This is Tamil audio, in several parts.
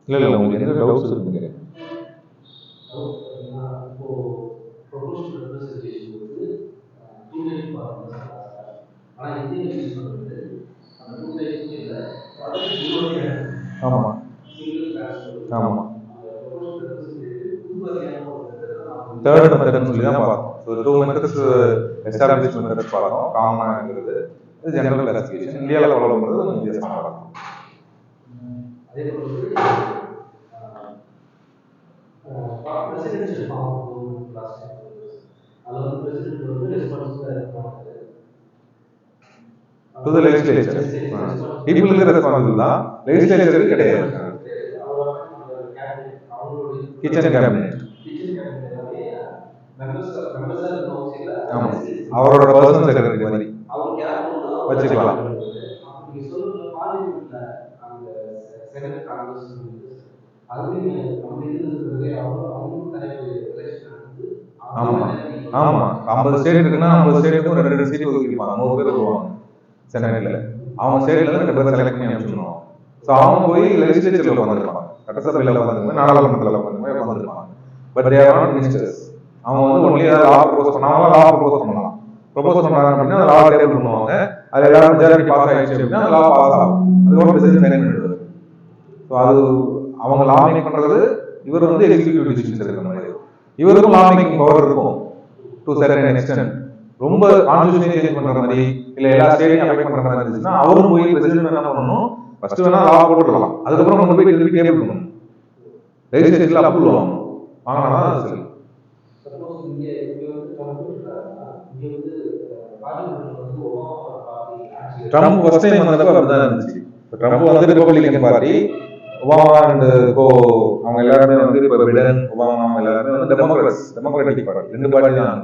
இல்ல இல்ல உங்களுக்கு எந்த டவுட்ஸ் இருக்குங்க? இப்போ ப்ரொபோஷனல் ரெப்ரசன்டேஷன் வந்து டூ டைப் ஃபார்முலா ஆனால் இந்தியன் எலெக்ஷன் வந்து அந்த டூ டைப்ஸுமே இல்லை. அதுக்கு முழுவதையாக ஆமா சிங்கிள் கிளாஸ் ஆமா அந்த ப்ரொபோஷனல் ரெப்ரசன்டேட்டிவ் புதுவகையான ஒரு மெத்தட் தான் தேர்ட் மெத்தட்னு சொல்லி தான் பார்த்தோம். So two methods establish methods பார்த்தோம். காமனாக இருக்கிறது இது ஜெனரல் கிளாசிஃபிகேஷன். இந்தியாவில் ஃபாலோ பண்ணுறது கொஞ்சம் வித்தியாசமாக இருக்கும். அதே போல வந்து presidential form of government last time அதில் வந்து பிரசிடென்ட் வந்து ரெஸ்பான்சிபிளாக இருப்பாங்க. To the legislature. பீப்புளுக்கு ரெஸ்பான்சிபிள் தான், லெஜிஸ்லேச்சருக்கு கிடையாது. கிச்சன் கேபினெட் அவரோட பர்சனல் செக்ரட்டரி மாதிரி வச்சுக்கலாம். ஆமா ஆமா 50 ஸ்டேட் இருக்குன்னா 50 ஸ்டேட்டுக்கும் 2 சீட் ஒதுக்கிருப்பாங்க. 100 பேர் வருவாங்க சென்னையில. அவங்க ஸ்டேட்ல இருந்து 2 பேர் செலக்ட் பண்ணி அனுப்பிச்சிடணும். ஸோ அவங்க போய் லெஜிஸ்லேச்சர்ல உட்காந்துருப்பாங்க, சட்டசபையில் உட்காந்துருப்பாங்க, நாடாளுமன்றத்தில் உட்காந்துருப்பாங்க. But they are not ministers. அவங்க வந்து ஒன்லி லா ப்ரொபோஸ் பண்ணாங்க, லா ப்ரொபோஸ் பண்ணலாம். ப்ரொபோஸ் பண்ணாங்க அப்படின்னா லா டேபிள் பண்ணுவாங்க. அது எல்லாரும் மெஜாரிட்டி பாஸ் ஆயிடுச்சு அப்படின்னா லா பாஸ் ஆகும். அதுக்கப்புறம் பிரசிடென்ட் சைன் பண்ணிடுவாரு. ஸோ அது அவங்க லா மேக் பண்றது, இவர் வந்து எக்ஸிக்யூட்டிவ் டிசிஷன்ஸ் எடுக்கிற மாதிரி. இவருக்கும் லா மேக்கிங் பவர் இருக்கும் டு சர்டன் எக்ஸ்டென்ட். ரொம்ப கான்ஸ்டிடியூஷனே சேஞ்ச் பண்ற மாதிரி இல்ல எல்லா ஸ்டேட்டையும் அஃபெக்ட் பண்ற மாதிரி இருந்துச்சுன்னா அவரும் போய் பிரசிடென்ட் என்ன பண்ணணும், ஃபர்ஸ்ட் வேணா லா போட்டுடலாம், அதுக்கப்புறம் கொண்டு போய் திருப்பி டேபிள் பண்ணணும், லெஜிஸ்லேச்சர்ல அப்ரூவல் வாங்கணும். வாங்கினா தான் சரி. ட்ரம்ப் ஃபர்ஸ்ட் டைம் வந்தப்ப அப்படிதான் இருந்துச்சு. ட்ரம்ப் வந்து ரிபப்ளிகன் பார்ட்டி, ஒபாமா அண்ட் கோ அவங்க எல்லாருமே வந்து இப்போ பிடன் ஒபாமா அவங்க எல்லாருமே வந்து டெமோக்ராட்டிக் பார்ட்டி. 2 பார்ட்டி தான்.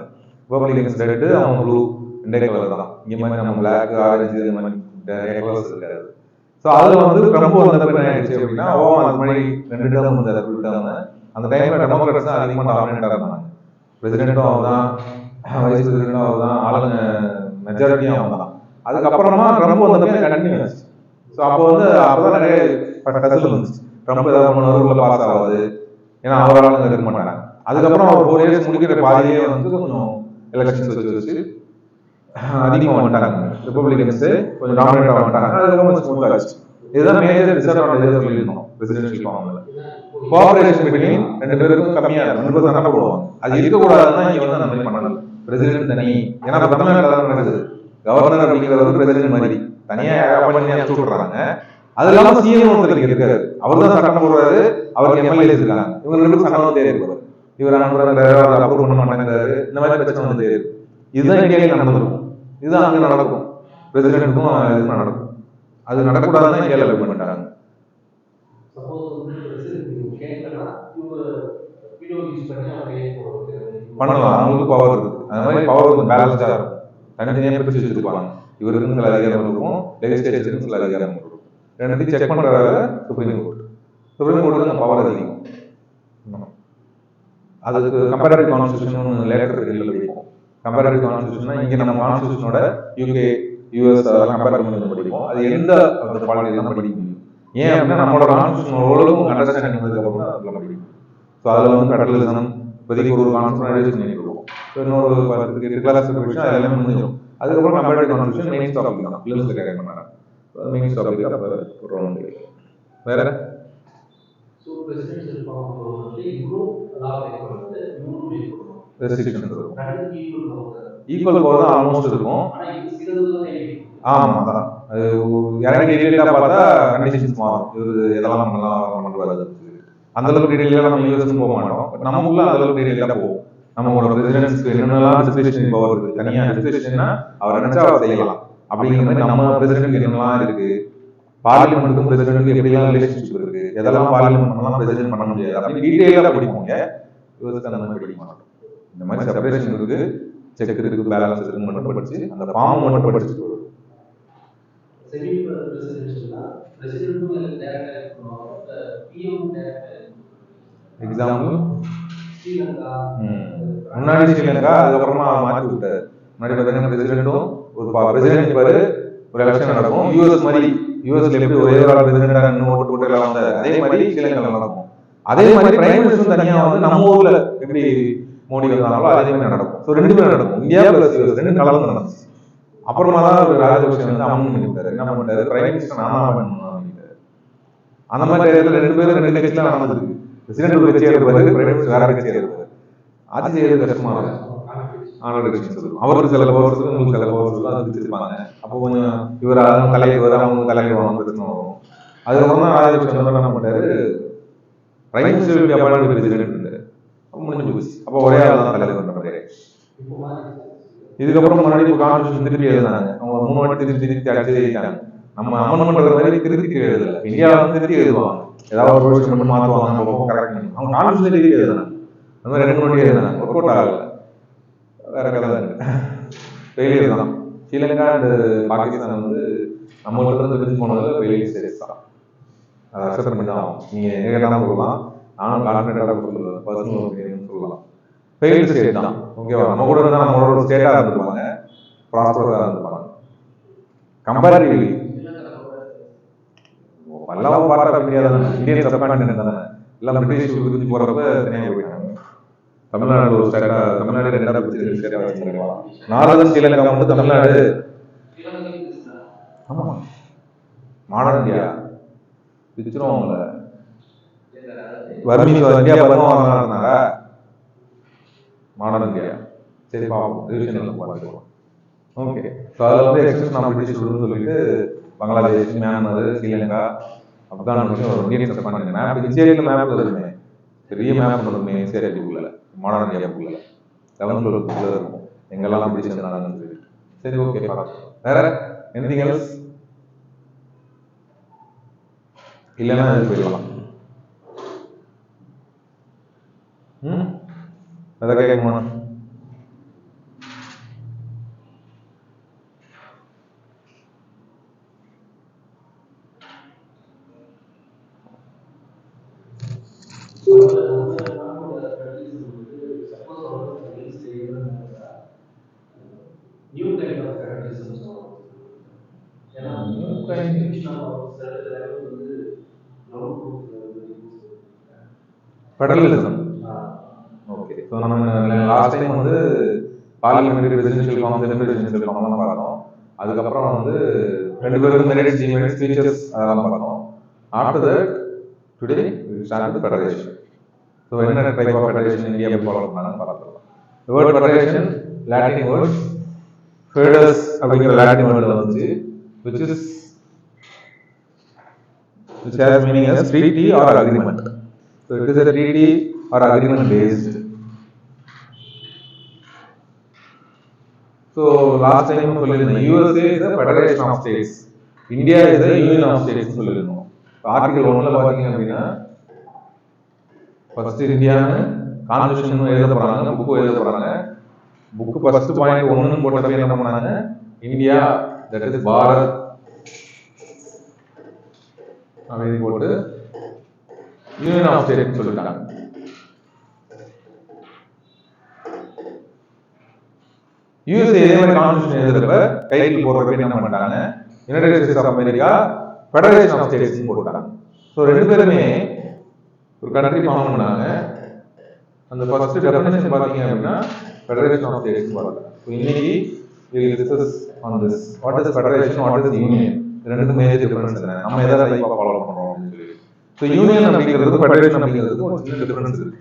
ரிபப்ளிகன்ஸ் ரெட், அவங்க ப்ளூ, 2 கலர் தான். இங்கே மாதிரி நம்ம பிளாக் ஆரஞ்சு இந்த மாதிரி கலர்ஸ் இருக்காது. ஸோ அதில் வந்து ட்ரம்ப் வந்தப்ப என்ன ஆயிடுச்சு அப்படின்னா, ஒபாமா அது மாதிரி 2 டேர்ம் வந்தார், ஃபுல் டேர்ம். அந்த டைம்ல டெமோக்ராட்ஸ் தான் அதிகமாக டாமினேட்டாக இருந்தாங்க. பிரசிடென்ட்டும் அவர் தான், வைஸ் பிரசிடென்ட்டும் அவர் தான், ஆளுங்க மெஜாரிட்டியும் அவங்க தான். அதுக்கப்புறமா ட்ரம்ப் வந்தப்ப கண்டினியூ ஆச்சு. ஸோ அப்போ வந்து அப்போதான் நிறைய டசல் வந்துச்சு. ட்ரம்ப் ஏதாவது பண்ணுவார், உள்ள பாஸ் ஆகாது, ஏன்னா அவரால் இருக்க மாட்டாங்க. அதுக்கப்புறம் அவர் 4 இயர்ஸ் முடிக்கிற பாதியே வந்து கொஞ்சம் எலெக்ஷன்ஸ் வச்சு அதிகமாக வந்துட்டாங்க ரிபப்ளிகன்ஸ், கொஞ்சம் டாமினேட்டாக வந்துட்டாங்க. அதுக்கப்புறம் கொஞ்சம் ஸ்மூத் ஆச்சு. இதுதான் மேஜர் டிஸ்அட்வான்டேஜ் சொல்லியிருந்தோம் பிரசிடென்ஷியல் ஃபார்ம்ல. கோஆபரேஷன் பிட்வீன் 2 பேருக்கும் கம்மியா இருக்கும், 2 பேரும் சண்டை போடுவாங்க. அது இருக்கக்கூடாதுன்னா இங்க வந்து அந்த மாதிரி பண்ணல. பிரசிடென்ட் தனி, ஏன்னா தமிழ்நாட்டில் தான் நடக்குது. கவர்னர் அப்படிங்கிறது வந்து பிரசிடென்ட் மாதிரி தனியா பண்ணி அனுப்பிச்சு விட்டுறாங்க. அது இல்லாம சிஎம் ஒருத்தருக்கு இருக்காரு, அவர் தான் சட்டம் போடுறாரு, அவருக்கு எம்எல்ஏ இருக்காங்க. இவங்க 2 பேரும் சட்டம் வந்துட்டே இருப்பாரு. இவர் அனுப்புறாரு, அப்ரூவ் பண்ண மாட்டேங்கிறாரு, இந்த மாதிரி பிரச்சனை வந்துட்டே இருக்கு. இதுதான் இந்தியாவில் நடந்திருக்கும், இதுதான் அங்க நடக்கும், பிரசிடென்ட்டுக்கும் இதுக்கும் நடக்கும். அது நடக்கூடாதுதான் இந்தியாவில் அப்ரூவ் பண்ணிட்டாங்க. பண்ணலாம், அவங்களுக்கு பவர் இருக்கு. அந்த மாதிரி பவர் கொஞ்சம் பேலன்ஸா இருக்கும், தனித்தனியாக பிரிச்சு வச்சிருப்பாங்க. இவருக்கு சில அதிகாரம் இருக்கும், லெஜிஸ்லேச்சருக்கு சில அதிகாரம் இருக்கும். ரெண்டுத்தையும் செக் பண்ற சுப்ரீம் கோர்ட். சுப்ரீம் கோர்ட்ல அந்த பவர் அதிகம். அதுக்கு கம்பேரிட்டிவ் கான்ஸ்டிடியூஷன் லேட்டர் இல்லை படிப்போம். கம்பேரிட்டிவ் கான்ஸ்டிடியூஷன் இங்க நம்ம கான்ஸ்டிடியூஷனோட யூகே யூஎஸ் அதெல்லாம் கம்பேர் பண்ணி படிப்போம். அது எந்த அந்த பாலிசி தான் படிக்க முடியும். ஏன் அப்படின்னா நம்மளோட கான்ஸ்டிடியூஷன் ஓரளவுக்கு அண்டர்ஸ்டாண்டிங் வந்ததுக்கு அப்புறம் தான் அதெல்லாம் படிக்கும். ஸோ அதில் வந்து ஃபெடரலிசம் இப்போதைக்கு ஒரு கான்ஸ்டிடியூஷன் பண்ணி கொடுப்போம். ஸோ இன்னொரு 10 கிளாஸ் விஷயம் அது எல்லாமே முடிஞ்சிடும். அதுக்கப்புறம் கம்பேரிட்டிவ் கான்ஸ்டிடியூஷன் மெயின் டாபிக் தான், பிலிம்ஸ்ல கேட்க மாட்டாங்க. மெயின் டாபிக் அப்போ போடுறோம். வேற ஈக்குவல் பவர் தான் ஆல்மோஸ்ட் இருக்கும். ஆமா தான், அது இறங்கி டீடைலா பார்த்தா கண்டிஷன்ஸ் மாறும். இது எதெல்லாம் பண்ணலாம் பண்ணுவாரு, அந்த அளவுக்கு டீடைலா நம்ம யூஎஸ் போக மாட்டோம். பட் நமக்குள்ள அந்த அளவுக்கு டீடைலா போவோம். நம்மளோட பிரசிடென்ட்ஸ்க்கு என்னென்னலாம் டிஸ்கிரிப்ஷன் பவர் இருக்கு, தனியா டிஸ்கிரிப்ஷன்னா அவர் நினைச்சா அவர் செய்யலாம். அப்படிங்கிற மாதிரி நம்ம பிரசிடென்ட்க்கு என்னெல்லாம் இருக்கு, பார்லிமெண்ட்டுக்கும் பிரசிடென்ட்க்கு எப்படிலாம் ரிலேஷன்ஷிப் இருக்கு, எதெல்லாம் பார்லிமெண்ட் பண்ணலாம் பிரசிடென்ட் பண்ண முடியாது, அப்படி டீடைலா படிப்போம். யூஎஸ்க்கு அந்த மாதிரி படிக்க மாட்டோம். இந்த மாதிரி செப்பரேஷன் இருக்கு, செக் இருக்கு, பேலன்ஸ் இருக்கு மட்டும் படிச்சு அந்த ஃபார்ம் மட்டும் படிச்சுட்டு வரும். எக்ஸாம்பிள் முன்னாடி ஸ்ரீலங்கா, அதுக்கப்புறமா மாற்றி விட்டாரு. முன்னாடி பார்த்தீங்கன்னா பிரசிடென்ட்டும் ஒரு பிரசிடென்ட் பாரு ஒரு எலெக்ஷன் நடக்கும். யூஎஸ் மாதிரி யூஎஸ்ல எப்படி ஒரே ஒரு பிரசிடென்ட் ஓட்டு போட்டு எல்லாம் வந்தாரு அதே மாதிரி ஸ்ரீலங்கால நடக்கும். அதே மாதிரி பிரைம் மினிஸ்டர் தனியா வந்து நம்ம ஊர்ல எப்படி மோடி வந்தாங்களோ அதே மாதிரி நடக்கும். ஸோ ரெண்டுமே நடக்கும். இந்தியா பிளஸ் யூஎஸ் ரெண்டு கலந்து நடந்துச்சு. அப்புறமா தான் ஒரு ராஜபக்ஷ வந்து அமௌண்ட் பண்ணி விட்டாரு. என்ன பண்ணிட்டாரு, பிரைம் மினிஸ்டர் நானா பண்ணணும் அப்படின்ட்டாரு. அந்த மாதிரி நேரத்தில் ரெண்டு பேரும் ரெண்டு கட்சியில நடந்திருக்கு. பிரசிடென்ட் ஒரு கட்சியா இருப்பாரு, பிரைம் மினிஸ்டர் வேற கட்சியா இருப்பாரு. அது செய்யறது கஷ்டமா இருக்கும். அவருக்கு சில பவர்ஸ் உங்களுக்கு சில பவர்ஸ் தான் வச்சிருப்பாங்க. அப்போ கொஞ்சம் இவர் அவங்க தலைவர் அவங்க தலைவர் பிரச்சனை வரும். அதுக்கப்புறம் தான் ராஜபக்ஷ என்ன பண்ணாரு, பிரைம் மினிஸ்டர் அப்பாயிண்ட் பிரசிடென்ட் இருந்தாரு. அப்போ முடிஞ்சு போச்சு. அப்போ ஒரே ஆள் தான் தலைவர் பண்றாரு. இதுக்கப்புறம் முன்னாடி இப்போ கான்ஸ்டியூஷன் திருப்பி எழுதினாங்க. அவங்க 3 வாட்டி திருப்பி அடிச்சு எழுதிட்டாங்க. நம்ம அமெண்ட்மெண்ட் பண்ற மாதிரி திருப்பி எழுதல. இந்தியாவில் வந்து திருப்பி எழுதுவாங்க. ஏதாவது ஒரு ப்ரொவிஷன் மட்டும் மாற்றுவாங்க, கரெக்ட் பண்ணி அவங்க கான்ஸ்டியூஷன் திருப்பி எழுதினாங்க. அந்த மாதிரி 2 வாட்டி எழுதினாங்க. ஒர்க் அவுட் ஆகல. வேற கதை தான் இருக்கு. ஃபெயிலியர் தான். ஸ்ரீலங்கா அண்ட் பாகிஸ்தான் வந்து நம்மள்ட்ட இருந்து பிரிஞ்சு போனதில் ஃபெயிலியர் ஸ்டேட்ஸ் தான். அதை அக்செப்ட் பண்ணி தான் ஆகும். நீங்கள் எங்கே கேட்டாலும் சொல்லலாம். நானும் கான்ஃபிடென்ட்டாக சொல்லுவேன், பர்சனல் ஒப்பீனியன் சொல்லலாம். ஃபெயில்டு ஸ்டேட் தான். ஓகேவா? நம்ம கூட இருந்தால் நம்மளோட ஸ்டேட்டாக இருந்துருப்பாங்க, ப்ராஸ்பராக இருந்துருப்பாங்க. கம்பேரிட்டிவ்லி எல்லாம் பார்த்தா முடியாது. இந்தியன் சப்கான்டினென்ட் தானே, எல்லாம் பிரிட்டிஷ் பிரிஞ்சு போகிறப்ப தனியாக போயிட்டாங்க. தமிழ்நாடு ஒரு ஸ்டேட்டா, தமிழ்நாடு 2ஆ பிரிச்சு ஸ்டேட்டா வச்சிருக்கலாம். நார்தர்ன் ஸ்ரீலங்கா வந்து தமிழ்நாடு. ஆமா, மாடர்ன் இந்தியா பிரிச்சிருவாங்கல்ல. வறுமை இந்தியா பர்மா இருந்தாங்க மாடர்ன் இந்தியா. சரி பாப்போம், ரிவிஷன் பார்த்துக்கலாம். ஓகே, ஸோ அதில் வந்து எக்ஸ்டென்ஷன் ஆஃப் பிரிட்டிஷ் சொல்லிட்டு பங்களாதேஷ், மியான்மர், ஸ்ரீலங்கா, ஆப்கானிஸ்தான் ஒரு இந்தியன் சப்கான்டினென்ட் மேப் இன்சேரியல் மேப்ல இருக்குமே, பெரிய மேப் இருக்குமே இன்சேரியலுக்குள்ள மாடர்ன் இந்தியாவுக்குள்ள 11th 12th இருக்கும் எங்கெல்லாம் பிரிட்டிஷ் இருந்தாங்கன்னு சொல்லி. சரி ஓகே, வேற எனிதிங் எல்ஸ்? இல்லைன்னா இது போயிடலாம். அதை கேட்கணுமா? ஃபெடரலிசம். ஓகே, ஸோ நம்ம லாஸ்ட் டைம் வந்து parliamentary presidential form, semi presidential form தான் பார்த்தோம். அதுக்கப்புறம் வந்து 2 பேரும் மெரிட் ஜிமெரிட் ஃபீச்சர்ஸ் அதெல்லாம் பார்த்தோம். After that today we start with federation. So என்ன type of federation India follow பண்ணாங்கன்னு பார்த்துக்கலாம். The word federation, Latin word fedus அப்படிங்கிற லாட்டின் வேர்ட்ல வந்துச்சு, which has meaning as treaty or agreement. So it is a treaty or agreement based. So last time சொல்லிருந்தேன், USA is a federation of states, India is a union of states சொல்லிருந்தோம். ஆர்டிகல் 1ல பாத்தீங்க அப்படின்னா ஃபர்ஸ்ட் இந்தியான்னு கான்ஸ்டிடியூஷன் எழுத போறாங்க, புக்கு எழுத போறாங்க. புக்கு ஃபர்ஸ்ட் பாயிண்ட் 1ன்னு போட்டப்ப என்ன பண்ணாங்க, இந்தியா தட் இஸ் பாரத் அப்படின்னு போட்டு யூனியன் ஆஃப் ஸ்டேட்ஸ் சொல்லிட்டாங்க. யூஎஸ்ஏ இதே மாதிரி கான்ஸ்டிடியூஷன் எழுதுறப்ப டைட்டில் போடுறப்ப என்ன பண்ணிட்டாங்க, United States of America federation of states போட்டாங்க. ஸோ 2 பேருமே ஒரு கண்ட்ரி ஃபார்ம் பண்ணாங்க. அந்த ஃபர்ஸ்ட் டெஃபினேஷன் பார்த்தீங்க அப்படின்னா ஃபெடரேஷன் ஆஃப் ஸ்டேட்ஸ் போடுறாங்க. ஸோ இன்னைக்கு we will discuss on this, what is federation, what is union, ரெண்டுக்கும் மேஜர் டிஃபரன்ஸ் என்ன, நம்ம எதை டைப்பா ஃபாலோ பண்றோம் அப்படின்னு சொல்லி. ஸோ யூனியன் அப்படிங்கிறது ஃபெடரேஷன் அப்படிங்கிறது ஒரு சின்ன டிஃபரன்ஸ் இருக்கு.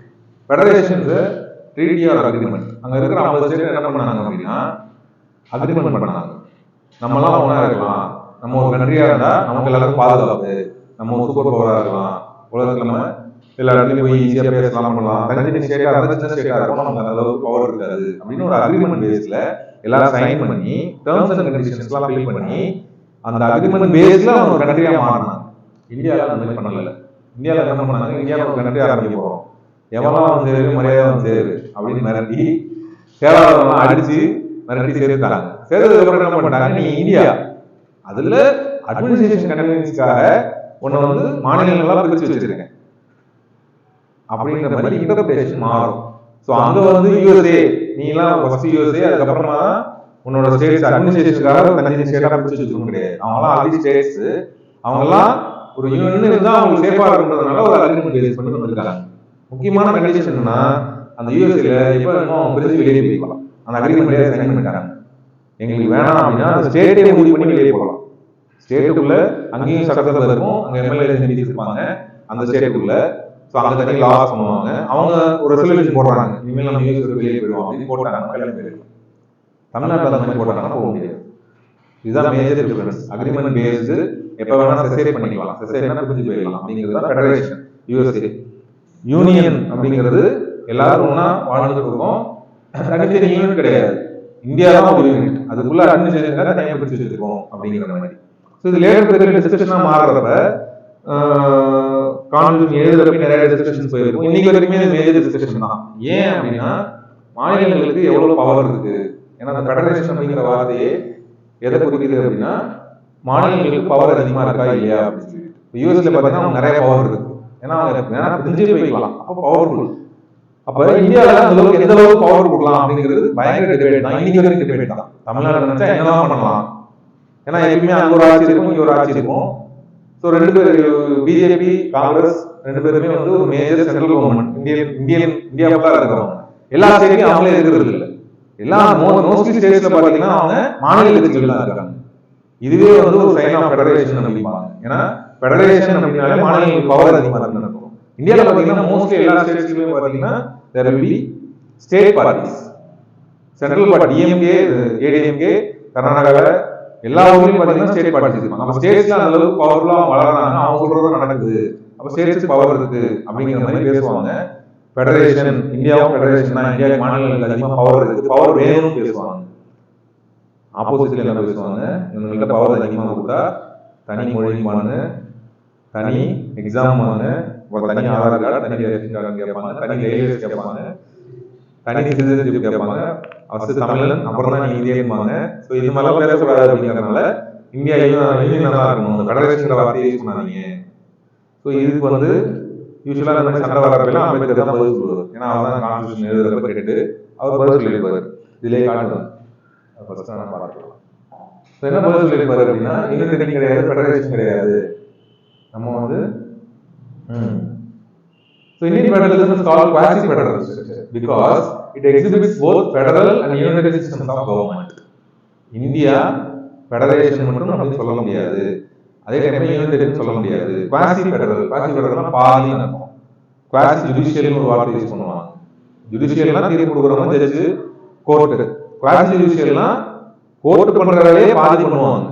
Federation treaty or agreement. அங்க இருக்கிற 50 ஸ்டேட் என்ன பண்ணாங்க அப்படின்னா அக்ரிமெண்ட் பண்ணாங்க. நம்மலாம் ஒன்றா இருக்கலாம், நம்ம ஒரு கண்ட்ரியா இருந்தா நமக்கு எல்லாருக்கும் பாதுகாப்பு, நம்ம ஒரு சூப்பர் பவரா இருக்கலாம், உலகத்துல நம்ம எல்லா இடத்துலையும் போய் ஈஸியா பேசலாம் பண்ணலாம். தனித்தனி ஸ்டேட்டா இருந்தா சின்ன ஸ்டேட்டா இருக்கும், நமக்கு அந்த அளவுக்கு பவர் இருக்காது அப்படின்னு ஒரு அக்ரிமெண்ட் பேஸ்ல எல்லாரும் சைன் பண்ணி டேர்ம்ஸ் அண்ட் கண்டிஷன்ஸ் எல்லாம் ஃபில் பண்ணி அந்த அக்ரிமெண்ட் பேஸ்ல அவங்க கண்ட்ரியா மாறினாங்க. இந்தியாவில் அந்த மாதிரி பண்ணல. இந்தியாவில் என்ன பண்ணாங்க, இந்தியாவில் ஒரு கண்ட்ரி ஆரம்பிக்க போறோம், எவெல்லாம் வந்து சேரு மரியாதை வந்து சேரு அப்படின்னு மிரட்டி சேவாதெல்லாம் அடிச்சு மிரட்டி சேர்த்தாங்க. சேர்த்ததுக்கு அப்புறம் என்ன பண்ணாங்க, நீ இந்தியா அதுல அட்மினிஸ்ட்ரேஷன் கன்வீனியன்ஸ்க்காக ஒன்னு வந்து மாநிலங்களா பிரிச்சு வச்சிருக்கேன் அப்படிங்கிற மாதிரி இன்டர்பிரேஷன் மாறும். ஸோ அங்க வந்து யூஎஸ்ஏ, நீ எல்லாம் ஃபர்ஸ்ட் யூஎஸ்ஏ, அதுக்கப்புறமா உன்னோட ஸ்டேட்ஸ் அட்மினிஸ்ட்ரேஷனுக்காக தனி ஸ்டேட்டா பிடிச்சி வச்சுக்கணும் கிடையாது. அவங்களாம் ஆல்ரெடி ஸ்டேட்ஸ், அவங்கெல்லாம் ஒரு யூனியன் இருந்தா அவங்களுக்கு சேஃபா இருக்குன்றதுனால ஒரு அக்ரிமெண்ட் பேஸ் பண்ணி வந்திருக்காங்க. முக்கியமான கண்டிஷன் என்னன்னா, அந்த யூஎஸ்ஏல எப்ப வேணுமோ அவங்க பிரிஞ்சு வெளியே போய்க்கலாம். அந்த அக்ரிமெண்ட்ல சைன் பண்ணிட்டாங்க. எங்களுக்கு வேணாம் அப்படின்னா அந்த ஸ்டேட்டே முடிவு பண்ணி வெளியே போகலாம். ஸ்டேட்டுக்குள்ள அங்கேயும் சட்டத்தில் இருக்கும், அங்க எம்எல்ஏ எம்பிஸ் இருப்பாங்க அந்த ஸ்டேட்டுக்குள்ள. ஸோ அங்க தனி லாஸ் பண்ணுவாங்க. அவங்க ஒரு ரெசல்யூஷன் போடுறாங்க, இனிமேல் நம்ம யூஎஸ் வெளியே போயிடுவோம் அப்படின்னு போட்டாங்க. கல்யாணம் போயிடலாம். தமிழ்நாட்டில் அந்த மாதிரி போட்டாங்கன்னா போக முடியாது. இதுதான் மேஜர் டிஃபரன்ஸ். அக்ரிமெண்ட் பேஸ்டு எப்ப வேணா செசேட் பண்ணிக்கலாம், செசேட்னா பிரிஞ்சு போயிடலாம் அப்படிங்கிறது தான் ஃபெடரேஷன். யூஎஸ்ஏ யூனியன் அப்படிங்கிறது எல்லாரும் ஒன்னா வாழ்ந்துட்டு இருக்கோம், தனித்தனி யூனிட் கிடையாது. இந்தியா தான் ஒரு யூனிட், அதுக்குள்ள அட்மினிஸ்ட்ரேஷன் தனியாக பிரிச்சு வச்சிருக்கோம் அப்படிங்கிற மாதிரி. ஸோ இது லேட்டர் டிஸ்கஷனா மாறுறப்ப கான்ஸ்டிடியூஷன் எழுதுறப்ப நிறைய டிஸ்கஷன்ஸ் போயிருக்கும். இன்னைக்கு வரைக்குமே மேஜர் டிஸ்கஷன் தான். ஏன் அப்படின்னா மாநிலங்களுக்கு எவ்வளவு பவர் இருக்கு. ஏன்னா அந்த ஃபெடரேஷன் அப்படிங்கிற வார்த்தையே எதை குறிக்குது அப்படின்னா மாநிலங்களுக்கு பவர் அதிகமா இருக்கா இல்லையா அப்படின்னு சொல்லி. யூஎஸ்ல பார்த்தீங்கன்னா நிறைய பவர் இருக்கு, ஏன்னா அவங்க பிரிஞ்சு போய்க்கலாம், அப்போ பவர்ஃபுல். அப்ப இந்தியாவில அந்த அளவுக்கு எந்த அளவுக்கு பவர் கொடுக்கலாம் அப்படிங்கிறது பயங்கர டிபேட் தான். இன்னைக்கு வரைக்கும் டிபேட் தான். தமிழ்நாடு நினைச்சா என்னதான் பண்ணலாம், ஏன்னா எப்பயுமே அங்க ஒரு ஆட்சி இருக்கும், இங்க ஒரு ஆட்சி இருக்கும். ஸோ ரெண்டு பேர் பிஜேபி காங்கிரஸ் ரெண்டு பேருமே வந்து ஒரு மேஜர் சென்ட்ரல் கவர்மெண்ட் இந்தியாவுல இருக்கிறவங்க. எல்லா ஸ்டேட்லயும் அவங்களே இருக்கிறது இல்லை. எல்லா மோஸ்ட்லி ஸ்டேட்ஸ்ல பாத்தீங்கன்னா அவங்க மாநில கட்சிகள் தான் இருக்காங்க. இதுவே வந்து ஒரு சைன் ஆஃப் ஃபெடரேஷன் அப்படிம்பாங்க. ஏன்னா ஃபெடரேஷன் அப்படின்னாலே மாநிலங்களுக்கு பவர் அதிகமா இருக்குன்னு இருக்கும். இந்தியாவில் பாத்தீங்கன்னா மோஸ்ட்லி எல்லா ஸ்டேட்ஸ்லயுமே பாத்தீங்கன்னா there will be state parties. Central party DMK, ADMK, கர்நாடகால எல்லா ஊர்லயும் பாத்தீங்கன்னா ஸ்டேட் பார்ட்டிஸ் இருப்பாங்க. அப்ப ஸ்டேட்ஸ்ல அந்த அளவுக்கு பவர்ஃபுல்லா வளர்றாங்க, அவங்க சொல்றதும் நடக்குது, அப்ப ஸ்டேட்ஸ் பவர் இருக்கு அப்படிங்கிற மாதிரி பேசுவாங்க. ஃபெடரேஷன் இந்தியாவும் ஃபெடரேஷன் தான், இந்தியா மாநிலங்களுக்கு அதிகமா பவர் இருக்கு, பவர் வேணும்னு பேசுவாங்க. ஆப்போசிட்ல என்ன பேசுவாங்க, இவங்கள்ட்ட பவர் அதிகமா கொடுத்தா தனி மொழிமானு, தனி எக்ஸாம் வாங்க, தனி ஆதார் கார்டு, தனி ரேஷன் கார்டு கேட்பாங்க, தனி ரயில்வேஸ் கேட்பாங்க, தனி சிட்டிசன்ஷிப் கேட்பாங்க. ஃபர்ஸ்ட் தமிழன் அப்புறம் தான் இந்தியன்பாங்க. ஸோ இது மாதிரிலாம் பேசக்கூடாது அப்படிங்கிறதுனால இந்தியா யூனியன் தான் இருக்கணும், அந்த ஃபெடரேஷன் வார்த்தையை யூஸ் பண்ணாதீங்க. ஸோ இதுக்கு வந்து யூஸ்வலாக இந்த மாதிரி சண்டை வரப்பெல்லாம் அம்பேத்கர் தான் பதில் சொல்லுவார். ஏன்னா அவர் தான் கான்ஸ்டியூஷன் எழுதுறப்ப கேட்டு அவர் பதில் சொல்லியிருப்பாரு. இதிலே காட்டுவார், ஃபர்ஸ்ட் நான் பார்க்கலாம். ஸோ என்ன பதில் சொல்லியிருப்பாரு அப்படின்னா, யூனியன் கிடையாது, ஃபெடரேஷன் கிடையாது, நம்ம வந்து so Indian federalism is called quasi-federal structure because it exhibits both federal and unitary systems of government. India federation மட்டும் அப்படி சொல்ல முடியாது, அதே டைம்ல யூனிட்டரி சொல்ல முடியாது. quasi-federal பாதி அர்த்தம். quasi judicial ஒரு வார்த்தை யூஸ் பண்ணுவாங்க. ஜுடிஷியல்னா தீர்ப்பு கொடுக்கறவங்க ஜட்ஜ், கோர்ட். quasi judicialனா கோர்ட் பண்ற வேலையை பாதி பண்ணுவாங்க.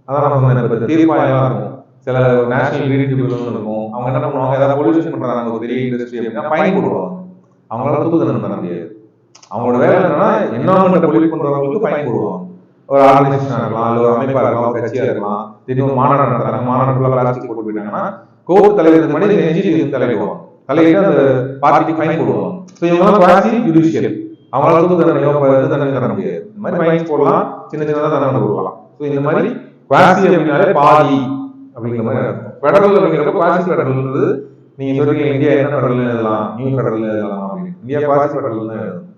அதான் நான் சொன்னேன், தீர்ப்பாயம் இருக்கும், சில நேஷனல் கிரீன் ட்ரிபியூனல் இருக்கும். அவங்க என்ன பண்ணுவாங்க, ஏதாவது பொல்யூஷன் பண்றாங்க ஒரு பெரிய இண்டஸ்ட்ரி அப்படின்னா ஃபைன் போடுவாங்க. அவங்களால தூக்கு தண்டனை தர முடியாது. அவங்களோட வேலை என்னன்னா என்வரான்மெண்ட் பொல்யூட் பண்றவங்களுக்கு ஃபைன் போடுவாங்க. ஒரு ஆர்கனைசேஷனா இருக்கலாம், இல்லை ஒரு அமைப்பா இருக்கலாம், ஒரு கட்சியா இருக்கலாம். திடீர்னு மாநாடு நடத்துறாங்க, மாநாட்டுக்குள்ள பிளாஸ்டிக் போட்டு போயிட்டாங்கன்னா கோர்ட் தலைவருக்கு முன்னாடி என்ஜிடி தலையிடுவாங்க, தலையிட்டு அந்த பார்ட்டிக்கு ஃபைன் போடுவாங்க. ஸோ இவங்க குவாசி ஜுடிஷியல், அவங்களால தூக்கு தண்டனை தர முடியாது. இந்த மாதிரி ஃபைன்ஸ் போடலாம், சின்ன சின்னதாக தண்டனை கொடுக்கலாம். ஸோ இந்த மாதிரி குவாசி அப்படின்னாலே பாதி அப்படிங்கிற மாதிரி இருக்கும். ஃபெடரல் அப்படிங்கிறப்ப குவாசி ஃபெடரல்ன்றது நீங்க சொல்றீங்க இந்தியா என்ன ஃபெடரல் எழுதலாம், நியூ ஃபெடரல் எழுதலாம் அப்படின்னு. இந்தியா குவாசி ஃபெடரல் தான் எழுதணும்.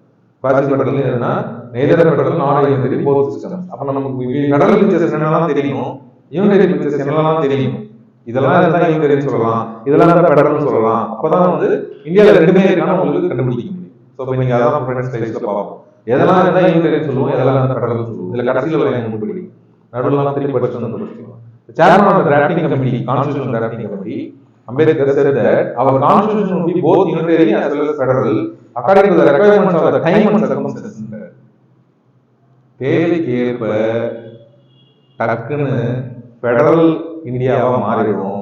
குவாசி ஃபெடரல் எதுனா neither federal not unitary both systems. அப்ப நமக்கு ஃபெடரல் ஃபீச்சர்ஸ் என்னெல்லாம் தெரியணும், யூனிட்டரி ஃபீச்சர்ஸ் என்னெல்லாம் தெரியணும். இதெல்லாம் இருந்தா யூனிட்டரின்னு சொல்லலாம், இதெல்லாம் இருந்தா ஃபெடரல்னு சொல்லலாம். அப்பதான் வந்து இந்தியாவில் ரெண்டுமே இருக்கான்னு உங்களுக்கு கண்டுபிடிக்க முடியும். ஸோ இப்போ நீங்க அதான் ஃப்ரெண்ட்ஸ் டைப்ஸ்ல பார்ப்போம், எதெல்லாம் இருந்தா யூனிட்டரின்னு சொல்லுவோம், எதெல்லாம் இருந்தா ஃபெடரல் சொல்லுவோம். இதுல கடைசியில் ஒரு லைன் மட்டும் படிக்கும், நடுவில் 3% படிக்கும். The chairman of the drafting committee, constitutional drafting committee, Ambedkar said that our constitution will be both unitary as well as federal according to the requirements of the time and circumstances. தேவைக்கு ஏற்ப டக்குன்னு ஃபெடரல் இந்தியாவா மாறிடும்,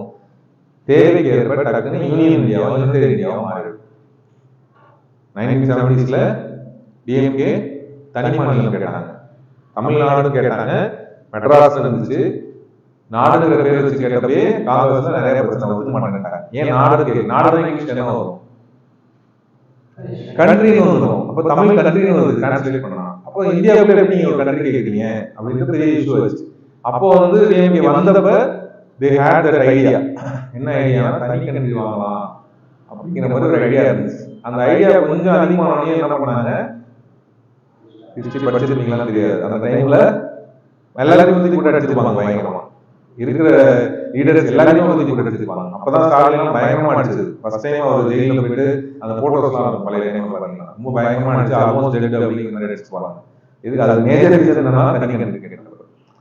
தேவைக்கு ஏற்ப டக்குன்னு யூனியன் இந்தியாவா யூனிட்டரி இந்தியாவா மாறிடும். 1970s டிஎம்கே தனி மாநிலம் கேட்டாங்க, தமிழ்நாடு கேட்டாங்க, மெட்ராஸ் இருந்துச்சு. நாடுங்கிற பேர் வச்சு கேட்டப்பே காங்கிரஸ்ல நிறைய பிரச்சனை ஒத்துக்க மாட்டேங்கிறாங்க. ஏன் நாடு இங்கிலீஷ் என்ன வரும், கண்ட்ரின்னு வந்துடும். அப்ப தமிழ் கண்ட்ரின்னு வந்து டிரான்ஸ்லேட் பண்ணலாம். அப்போ இந்தியாவுக்குள்ள எப்படி நீங்க ஒரு கண்ட்ரி கேட்குறீங்க அப்படின்னு பெரிய இஷ்யூ ஆச்சு. அப்போ வந்து டிஎம்கே வந்தப்ப they had that idea. என்ன ஐடியா, தனி கண்ட்ரி வாங்கலாம் அப்படிங்கிற மாதிரி ஒரு ஐடியா இருந்துச்சு. அந்த ஐடியா கொஞ்சம் அதிகமானே என்ன பண்ணாங்க, ஹிஸ்டரி படிச்சிருப்பீங்களான்னு தெரியாது. அந்த டைம்ல எல்லாரையும் வந்து கூட அடிச்சிருப்பாங்க பயங்கரமா. இருக்கிற லீடர்ஸ் எல்லாரையும் வந்து கூட அடிச்சிருப்பாங்க. அப்பதான் ஸ்டாலின்லாம் பயங்கரமா அடிச்சது. ஃபர்ஸ்ட் டைம் அவர் ஜெயில போயிட்டு அந்த போட்டோஸ்லாம் பழைய டைம்ல பாத்தீங்கன்னா ரொம்ப பயங்கரமா அடிச்சு ஆல்மோஸ்ட் டெட் அப்படிங்கிற மாதிரி அடிச்சிருப்பாங்க. இதுக்கு அது மேஜர் ரீசன் என்னன்னா தனிக்கன் கேட்கறது.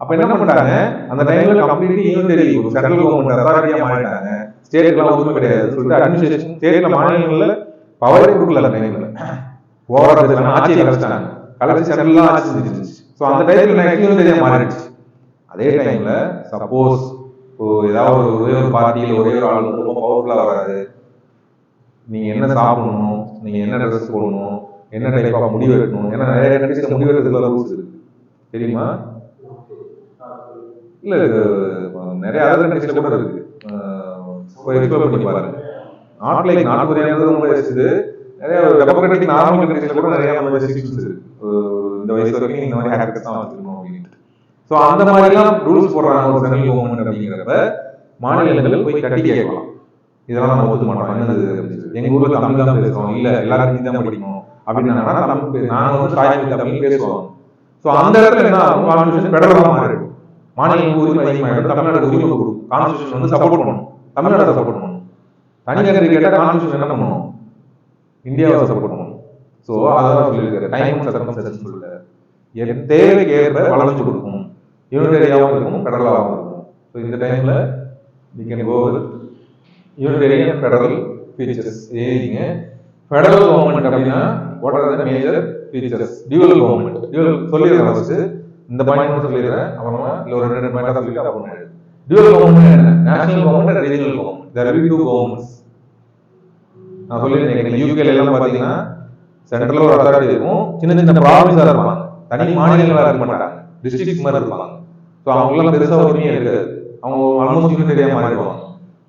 அப்ப என்ன பண்ணிட்டாங்க, அந்த டைம்ல கம்ப்ளீட்லி யூனிட்டரி சென்ட்ரல் கவர்மெண்ட் அத்தாரிட்டியா மாறிட்டாங்க. ஸ்டேட்லாம் உரிமை கிடையாது சொல்லிட்டு அட்மினிஸ்ட்ரேஷன் ஸ்டேட்ல மாநிலங்கள்ல பவரே கொடுக்கல. அந்த டைம்ல ஓவரா ஆட்சியை கலைச்சிட்டாங்க. கலைச்சி சென்ட்ரல்லாம் ஆட்சி செஞ்சிருச்சு. ஸோ அந்த டைம்ல யூனிட்டரியா மாறிடுச்சு. அதே டைம்ல சப்போஸ் இப்போ ஏதாவது ஒரே ஒரு பார்ட்டியில் ஒரே ஒரு ஆள் ரொம்ப பவர்ஃபுல்லா வராது, நீங்க என்ன சாப்பிடணும், நீங்க என்ன ட்ரெஸ் போடணும், என்ன டைப் ஆஃப் முடிவு எடுக்கணும், ஏன்னா நிறைய கண்டிஷன் முடிவு எடுக்கிறதுல ரூல்ஸ் இருக்கு தெரியுமா? இல்ல நிறைய அதர் கண்டிஷன் கூட இருக்கு. எக்ஸ்ப்ளோர் பண்ணி பாருங்க. நாட் லைக் நாட் கொரியான்றது ரொம்ப இருக்குது. நிறைய டெமோக்ராட்டிக் நார்மல் கண்ட்ரீஸ்ல கூட நிறைய நம்ம ரெஸ்ட்ரிக்ஷன்ஸ் இருக்கு. இந்த வயசு வரைக்கும் இந்த மாதிரி ஹேர் கட் தான் வச்சுக்கணும் அப்படின்ட்டு. ஸோ அந்த மாதிரிலாம் ரூல்ஸ் போடுறாங்க ஒரு சென்ட்ரல் கவர்மெண்ட் அப்படிங்கிறப்ப மாநிலங்கள் போய் கட்டி கேட்கலாம். இதெல்லாம் நம்ம ஒத்துக்க மாட்டோம், என்னது எங்க ஊர்ல தமிழ் தான் பேசுறோம், இல்ல எல்லாரும் ஹிந்தி தான் படிக்கணும் அப்படின்னா நாங்க வந்து தாய்மொழி தமிழ் பேசுவோம். ஸோ அந்த இடத்துல என்ன ஆகும், கான்ஸ்டியூஷன் பெடரலா மாறிடும். மாநில உரிமை அதிகமாகிடும். தமிழ்நாடு உரிமை கொடுக்கும். கான்ஸ்டியூஷன் வந்து சப்போர்ட் பண்ணணும், தமிழ்நாட்டை சப்போர்ட் பண்ணணும். தனி கண்ட்ரி கேட்டால் கான்ஸ்டியூஷன் என்ன பண்ணணும், இந்தியாவை சப்போர்ட் பண்ணணும். ஸோ அதான் சொல்லியிருக்காரு, டைம் சர்க்கம்ஸ்டன்ஸ் சொல்ல என் தேவைக்கு ஏற்ப வளர்ச்சி கொடுக்கும், யூனிட்டரியாகவும் இருக்கும், பெடரலாகவும் இருக்கும். ஸோ இந்த டைம்ல we can go with unitarian and federal features. ஏங்க ஃபெடரல் கவர்மெண்ட் அப்படின்னா what are the major features? dual government. dual சொல்லிடுறேன் ஃபர்ஸ்ட், இந்த பாயிண்ட் மட்டும் சொல்லிடுறேன், அப்புறமா இல்ல ஒரு ரெண்டு பாயிண்டா சொல்லிட்டு அப்புறமா dual government என்ன, national government and regional government. there will be two governments. நான் சொல்லியிருந்தேன் யூகேல எல்லாம் பாத்தீங்கன்னா சென்ட்ரல் ஒரு அத்தாரிட்டி இருக்கும், சின்ன சின்ன ப்ராவின்ஸா இருப்பாங்க, தனி மாநிலங்களா இருக்க மாட்டாங்க, டிஸ்ட்ரிக்ட்ஸ் மாதிரி இருப்பாங்க. ஸோ அவங்களாம் பெருசா உரிமையே இருக்காது, அவங்க ஆல்மோஸ்ட் யூனிட்டரியா மாறிடுவாங்க.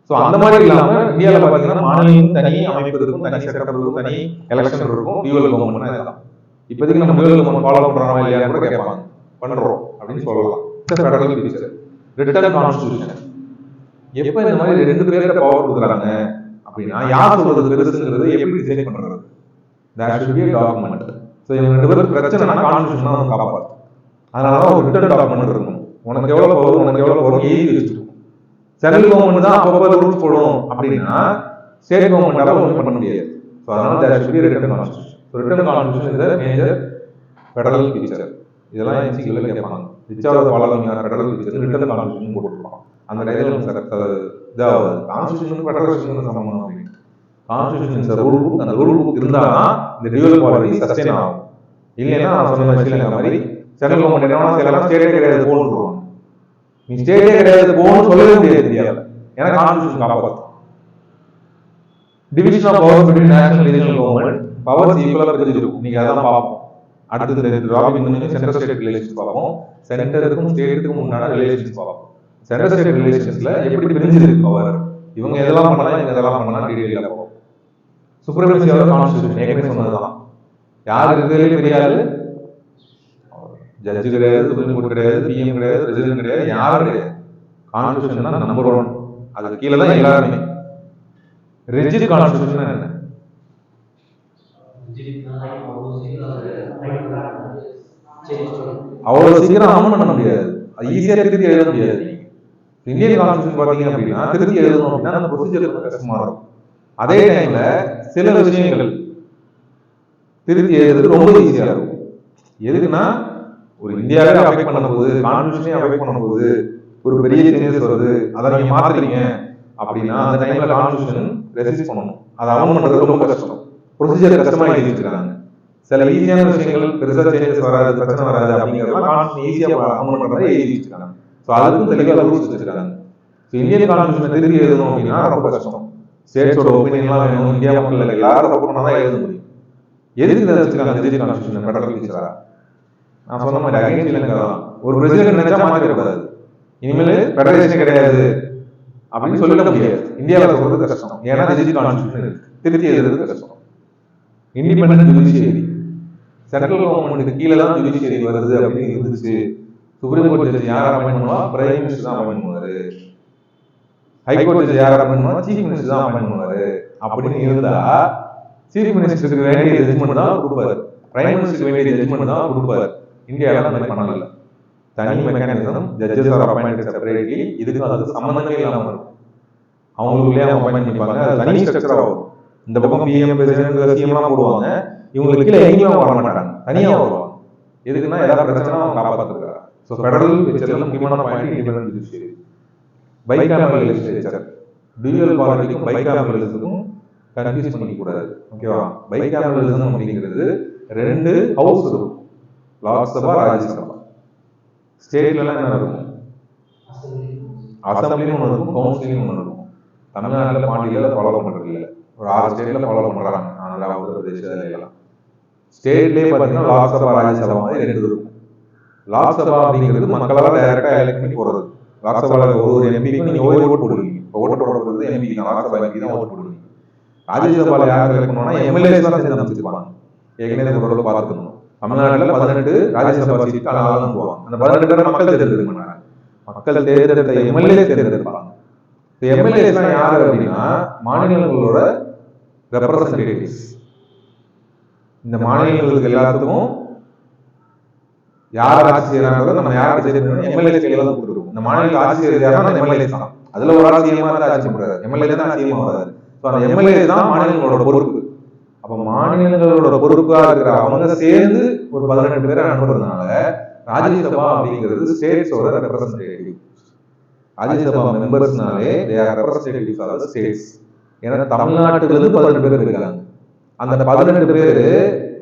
ஸோ அந்த மாதிரி இல்லாம இந்தியாவில் பாத்தீங்கன்னா மாநிலம் தனி அமைப்பு இருக்கும், தனி சட்டம் இருக்கும், தனி எலெக்ஷன் இருக்கும். டியூவல் கவர்மெண்ட் தான். இப்போதைக்கு நம்ம டியூவல் கவர்மெண்ட் ஃபாலோ பண்றோமா இல்லையா கூட கேட்பாங்க, பண்றோம் அப்படின்னு சொல்லலாம். Federal feature. Written constitution. எப்ப இந்த மாதிரி ரெண்டு பேர்கிட்ட பவர் கொடுக்குறாங்க அப்படின்னா யார் சொல்றது பெருசுங்கிறது எப்படி டிசைட் பண்றது? There should be a document. So இவங்க ரெண்டு பேரும் பிரச்சனைனா கான்ஸ்டிடியூஷன் தான் காப்பாற்று. அதனால ஒரு ரிட்டன் டாக்குமெண்ட் இருக்கும். உனக்கு எவ்வளவு பவர், உனக்கு எவ்வளவு பவர் எழுதி வச்சுருக்கும். சென்ட்ரல் கவர்மெண்ட் தான் அப்பப்போ ரூல்ஸ் போடும் அப்படின்னா ஸ்டேட் கவர்மெண்டால ஒன்றும் பண்ண முடியாது. ஸோ அதனால there should be written constitution. So written constitution is major federal feature. இதெல்லாம் எம்சிக்யூல கேட்பாங்க. Which are the following are federal feature? Written constitution போட்டுருப்பாங்க. அந்த டைம்ல இதாவது கான்ஸ்டிடியூஷன் ஃபெடரேஷன் சம்பந்தம் அப்படின்னு கான்ஸ்டிடியூஷன் இஸ் ரூல் புக். அந்த ரூல் புக் இருந்தாதான் இந்த டியூவல் குவாலிட்டி சஸ்டெயின் ஆகும். இல்லைன்னா நான் சொன்ன மாதிரி சென்ட்ரல் கவர்மெண்ட் என்ன செய்யலாம், ஸ்டேட்டே கிடையாது போன்னு சொல்லுவாங்க. நீ ஸ்டேட்டே கிடையாது போன்னு சொல்லவே முடியாது இந்தியாவில், ஏன்னா கான்ஸ்டிடியூஷன் காப்பாற்றும். Division of power between national regional government powers ஈக்குவலா பிரிஞ்சிருக்கும். நீங்க அதான் பார்ப்போம். அடுத்தது டாபிக் வந்து சென்ட்ரல் ஸ்டேட் ரிலேஷன்ஸ் பார்ப்போம். சென்டருக்கும் ஸ்டேட்டுக்கும் உண்டான ரிலேஷன்ஸ் பார்ப்போம். சென்ட்ரல் ஸ்டேட் ரிலேஷன்ஸ்ல எப்படி பிரிஞ்சிருக்கு பவர், இவங்க எதெல்லாம் பண்ணலாம், இவங்க எதெல்லாம் பண்ணலாம் டீடைலா பார்ப்போம். சுப்ரீமசி ஆஃப் கான்ஸ்டிடியூஷன் ஏற்கனவே சொன்னதுதான். யார் இருக்கிறதுலே பெரிய ஆளு? ஜட்ஜு கிடையாது, சுப்ரீம் கோர்ட் கிடையாது, பிஎம் கிடையாது, பிரசிடென்ட் கிடையாது, யாரும் கிடையாது. கான்ஸ்டிடியூஷன் தான் நம்பர் 1. அது கீழே தான் எல்லாருமே. ரிஜிட் கான்ஸ்டிடியூஷன் என்ன? அவ்வளவு சீக்கிரம் அமல்மெண்ட் பண்ண முடியாது, அது ஈஸியா திருத்தி எழுத முடியாது. இந்தியன் கான்ஸ்டிடியூஷன் பாத்தீங்க அப்படின்னா திருத்தி எழுதணும் அப்படின்னா அந்த ப்ரொசீஜர் கஷ்டமா இருக்கும். அதே டைம்ல சில விஷயங்கள் திருத்தி எழுதுறது ரொம்ப ஈஸியா இருக்கும். எதுக்குன்னா ஒரு இந்தியாவே அஃபெக்ட் பண்ண போகுது, கான்ஸ்டிடியூஷனே அஃபெக்ட் பண்ண போகுது, ஒரு பெரிய சேஞ்சஸ் வருது, அதை நீங்க மாத்துறீங்க அப்படின்னா அந்த டைம்ல கான்ஸ்டிடியூஷன் ரெசிஸ்ட் பண்ணணும். அதை அமல்மெண்ட் பண்றது ரொம்ப கஷ்டம். ப்ரொசீஜர் கஷ்டமா எழுதி வச்சிருக்காங்க. சில ஈஸியான விஷயங்கள் பெருசா சேஞ்சஸ் வராது, பிரச்சனை வராது அப்படிங்கிறதெல்லாம் கான்ஸ்டிடியூஷன் ஈஸியா அமல்மெண்ட் பண்றதை எழுதி வச்சிருக்காங்க. ஸோ அதுக்கும் தெளிவாக ரூல்ஸ் வச்சிருக்காங்க. ஸோ இந்தியன் கான்ஸ்டிடியூஷன் திருத்தி எழுதணும் அப்படின்னா ரொம்ப கஷ்டம். ஸ்டேட்ஸோட ஒப்பீனியன்லாம் வேணும், இந்தியா மக்கள் இல்லை எல்லாரும் சப்போர்ட் பண்ணா தான் எழுத முடியும். எதுக்கு இதை வச்சிருக்காங்க இந்தியன் கான்ஸ்டிடியூஷன் ஃபெடரல் ஃபீச்சரா? நான் சொன்ன மாதிரி அகைன் ஸ்ரீலங்கா தான். ஒரு பிரசிடென்ட் நினைச்சா மாத்திடக்கூடாது, இனிமேல் ஃபெடரேஷன் கிடையாது அப்படின்னு சொல்லிட முடியாது. இந்தியாவில் சொல்றது கஷ்டம், ஏன்னா டிஜிட்டல் கான்ஸ்டிடியூஷன் திருத்தி எழுதுறது கஷ்டம். இண்டிபெண்டன்ட் ஜுடிஷியரி, சென்ட்ரல் கவர்மெண்ட்டுக்கு கீழே தான் ஜுடிஷியரி வருது அப்படின்னு இருந்துச்சு. சுப்ரீம் கோர்ட் ஜட்ஜ் யார் அப்பாயின்ட் பண்ணுவா? பிரைம் மினிஸ்டர் தான் அப்பாயின்ட் பண்ணுவாரு. ஹைகோர்ட் ஜட்ஜ் யார் அப்பாயின்ட் பண்ணுவா? சீஃப் மினிஸ்டர் தான் அப்பாயின்ட் பண்ணுவாரு. அப்படின்னு இருந்தா சீஃப் மினிஸ்டருக்கு வேண்டிய ஜட்ஜ்மெண்ட் தான் கொடுப்பாரு. பிரைம் மினிஸ்டருக்கு வேண்டிய ஜட்ஜ்மெண்ட் தான் கொடுப்பாரு. இந்தியாவில் அந்த மாதிரி பண்ணல. தனி mechanism, judges are appointed separately. இதுக்கு அது சம்மந்தமே இல்லாமல் இருக்கும். அவங்களுக்குள்ளே அவங்க அப்பாயிண்ட் பண்ணிப்பாங்க. அது தனி ஸ்ட்ரக்சராக வரும். இந்த பக்கம் பிஎம் பிரசிடென்ட் சிஎம்லாம் போடுவாங்க, இவங்களுக்கு கீழே எங்கேயுமே வர மாட்டாங்க, தனியாக வருவாங்க. எதுக்குன்னா ஏதாவது பிரச்சனை அவங்க காப்பாற்றுறாங்க. ஸோ ஃபெடரல் பிக்சரில் முக்கியமான point independent judiciary. Bicameral legislature, dual பாலிட்டிக்கும் பைகாமரலிசத்துக்கும் கன்ஃபியூஸ் பண்ணிக்கூடாது. ஓகேவா? பைகாமரலிசம் அப்படிங்கிறது 2 ஹவுஸ் இருக்கும், லோக்சபா, ராஜ்யசபா. ஸ்டேட்லாம் என்ன இருக்கும்? அசம்பிளின்னு ஒன்று இருக்கும், கவுன்சிலிங் ஒன்று இருக்கும். தமிழ்நாட்டில் பாண்டியில் ஃபாலோ பண்ணுறது இல்லை, ஒரு 6 ஸ்டேட்டில் ஃபாலோ பண்ணுறாங்க. ஆந்திரா, உத்தரப்பிரதேஷ் எல்லாம் ஸ்டேட்லேயே பார்த்தீங்கன்னா லோக்சபா, ராஜ்யசபா மாதிரி 2 இருக்கும். லோக்சபா அப்படிங்கிறது மக்களால் டைரக்டாக எலெக்ட் பண்ணி போகிறது. லோக்சபாவில் ஒரு எம்பிக்கு நீங்கள் ஓட்டு போடுவீங்க. இப்போ ஓட்டு போடுறது எம்பிக்கு தான், லோக்சபா எம்பி தான் ஓட்டு போடுவீங்க. ராஜ்யசபாவில் யார் எலெக்ட் பண்ணோம்னா எம்எல்ஏஸ் தான் சேர்ந்து அமைச்சிருப்பாங்க. ஏற்கனவே ஓரளவு பார்த்துக்கணும். தமிழ்நாட்டில் 18 ராஜ்யசபா சீட்டுக்கு அழகாக போவாங்க. அந்த 18 பேர் மக்கள் தேர்ந்தெடுக்க மாட்டாங்க, மக்கள் தேர்ந்தெடுத்த எம்எல்ஏ தேர்ந்தெடுப்பாங்க. எம்எல்ஏஸ்லாம் யாரு அப்படின்னா மாநிலங்களோட ரெப்ரசன்டேட்டிவ்ஸ். இந்த மாநிலங்களுக்கு எல்லாத்துக்கும் யார் ஆட்சி செய்யறாங்களோ நம்ம யார் எம்எல்ஏ கையில தான் கொடுத்துருவோம். இந்த மாநில ஆட்சி செய்யறது யாருன்னா எம்எல்ஏ தான். அதுல ஒரு ஆள் சிஎம் தான் ஆட்சி பண்றாரு, எம்எல்ஏ தான் சிஎம் ஆகிறாரு. ஸோ அந்த எம்எல்ஏ தான் மாநிலங்களோட பொறுப்பு. அப்ப மாநிலங்களோட பொறுப்பா இருக்கிற அவங்க சேர்ந்து ஒரு 18 பேரை அனுப்புறதுனால ராஜ்யசபா அப்படிங்கிறது ஸ்டேட்ஸோட ரெப்ரசன்டேட்டிவ். ராஜ்யசபா மெம்பர்ஸ்னாலே they are representatives of the states. ஏன்னா தமிழ்நாட்டுல இருந்து 18 பேர் இருக்காங்க. அந்த 18 பேர்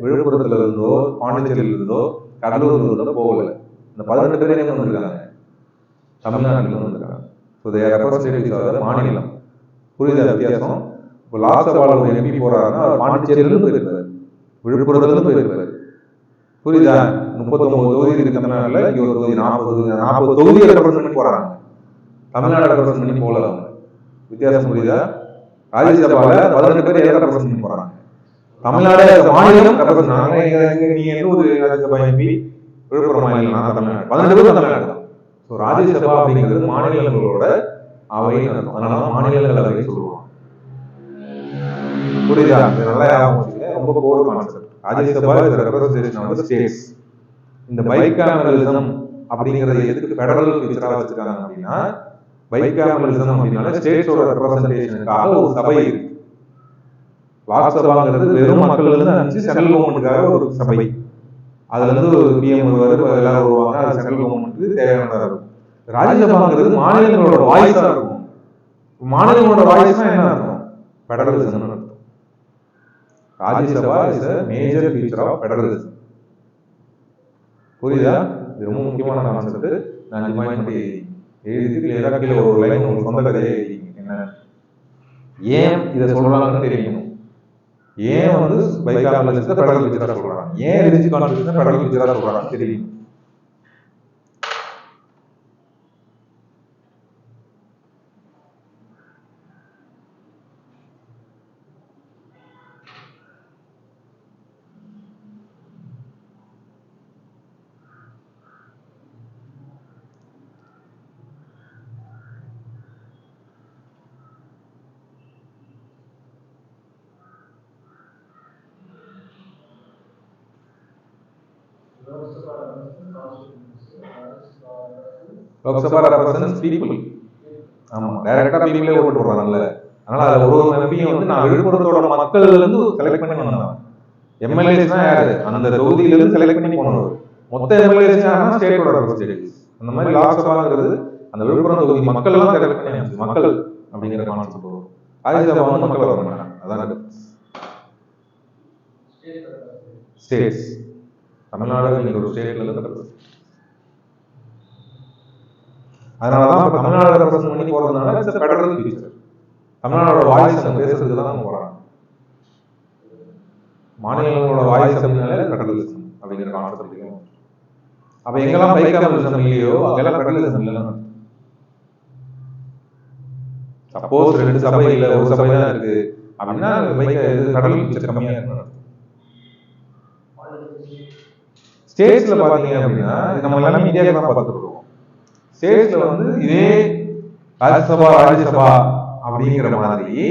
விழுப்புரத்துல இருந்தோ, பாண்டிச்சேரியில இருந்தோ, கடலூர்ல இருந்தோ போகல. இந்த 18 பேர் எங்க வந்திருக்காங்க? தமிழ்நாட்டுல இருந்து வந்திருக்காங்க. So they are representatives of the மாநிலம். புரியுதா வித்தியாசம்? இப்போ லோக்சபாவில் ஒரு எம்பி போறாருன்னா அவர் பாண்டிச்சேரியில இருந்து போயிருக்காரு, விழுப்புரத்துல இருந்து போயிருக்காரு. புரியுதா? 39 தொகுதி இருக்கு தமிழ்நாட்டில். இங்க ஒரு தொகுதி 40 தொகுதியை ரெப்ரசன்ட் பண்ணி போறாங்க. தமிழ்நாடு ரெப்ரசன்ட் பண்ணி போகல. வித்தியாசம் புரியுதா? ராஜ்யசபால 18 பேர் எதை ரெப்ரசன்ட் பண்ணி போறாங்க? தமிழ்நாடு மாநிலம் ரெப்ரசன்ட். நீங்க எந்த ராஜ்யசபா எம்பி? விழுப்புரம் மாநிலம், நான் தமிழ்நாடு. 18 பேர் தமிழ்நாடு தான். ஸோ ராஜ்யசபா அப்படிங்கிறது மாநிலங்களோட அவை, அதனால மாநிலங்களவை சொல்லுவோம். புரியுதா? நல்லா ரொம்ப core concept. Rajya Sabha is representation of the states. இந்த பைகாமரலிசம் அப்படிங்கறது எதுக்கு ஃபெடரல் ஃபீச்சரா வச்சிருக்காங்க அப்படின்னா, பைகாமரலிசம் அப்படினால ஸ்டேட்ஸோட ரெப்ரசன்டேஷனுக்காக ஒரு சபை இருக்கு. லோக்சபாங்கிறது வெறும் மக்கள் இருந்து அனுப்பிச்சு சென்ட்ரல் கவர்மெண்ட்டுக்காக ஒரு சபை. அதுல இருந்து பிஎம் வருவாரு, எல்லாரும் வருவாங்க. அது சென்ட்ரல் கவர்மெண்ட்டுக்கு தேவையானதா இருக்கும். ராஜ்யசபாங்கிறது மாநிலங்களோட வாய்ஸா இருக்கும். மாநிலங்களோட வாய்ஸ்னா என்ன அர்த்தம்? Federalism. Rajya Sabha is a major feature of federalism. புரியுதா? இது ரொம்ப முக்கியமான கான்செப்ட். நான் டிஃபைன் பண்ணி எழுதி கிளியரா கீழே ஒரு லைன் உங்களுக்கு சொந்த கதையே எழுதிங்க. என்ன ஏன் இதை சொல்றாங்கன்னு தெரியணும். ஏன் வந்து பைகாமரலிசத்தை ஃபெடரல் ஃபீச்சரா சொல்றாங்க, ஏன் ரிஜிட் கான்ஸ்டிடியூஷனை ஃபெடரல் ஃபீச்சரா சொல்றாங்கன்னு தெரியணும். Lok Sabha represents people. ஆமா, டைரக்டா பீப்புளே ஓட்டு போடுறாங்கல்ல. அதனால அதுல ஒரு எம்பியும் வந்து நான் விழுப்புரத்தோட மக்கள்ல இருந்து செலக்ட் பண்ணி வந்தேன். எம்எல்ஏஸ் தான் யாரு? அந்த தொகுதியில இருந்து செலக்ட் பண்ணி போனவர். மொத்த எம்எல்ஏஸ் யாருன்னா ஸ்டேட்டோட ரெப்ரசன்டேட்டிவ்ஸ். அந்த மாதிரி லோக்சபாங்கிறது அந்த விழுப்புரம் தொகுதி மக்கள் எல்லாம் செலக்ட் பண்ணி வச்சு மக்கள் அப்படிங்கிற கான்செப்ட் வரும். ராஜ்யசபா வந்து மக்கள் வர மாட்டாங்க. அதான் ஸ்டேட்ஸ். தமிழ்நாடு நீங்க ஒரு ஸ்டேட்ல இருந்து, அதனாலதான் தமிழ்நாடு ரெப்ரசன்ட் பண்ணி போறதுனால இட்ஸ் a federal feature. தமிழ்நாடோட வாய்ஸ் அங்க பேசுறதுக்கு தான் அவங்க போறாங்க. மாநிலங்களோட வாய்ஸ் அப்படின்னாலே ஃபெடரலிசம் அப்படிங்கிற கான்செப்ட் இருக்கு. அப்ப எங்கெல்லாம் பைகாமரலிசம் இல்லையோ அங்கெல்லாம் ஃபெடரலிசம் இல்லைன்னு. சப்போஸ் 2 சபை இல்ல, ஒரு சபை தான் இருக்கு அப்படின்னா ஃபெடரல் ஃபீச்சர் கம்மியா இருக்கு. ஸ்டேட்ஸ்ல பாத்தீங்க அப்படின்னா நம்ம எல்லாமே இந்தியாவுக்கு தான் பார்த்துட்டு இருக்கோம். ஸ்டேட்ஸ்ல வந்து இதே ராஜ்யசபா ராஜ்யசபா அப்படிங்கிற மாதிரி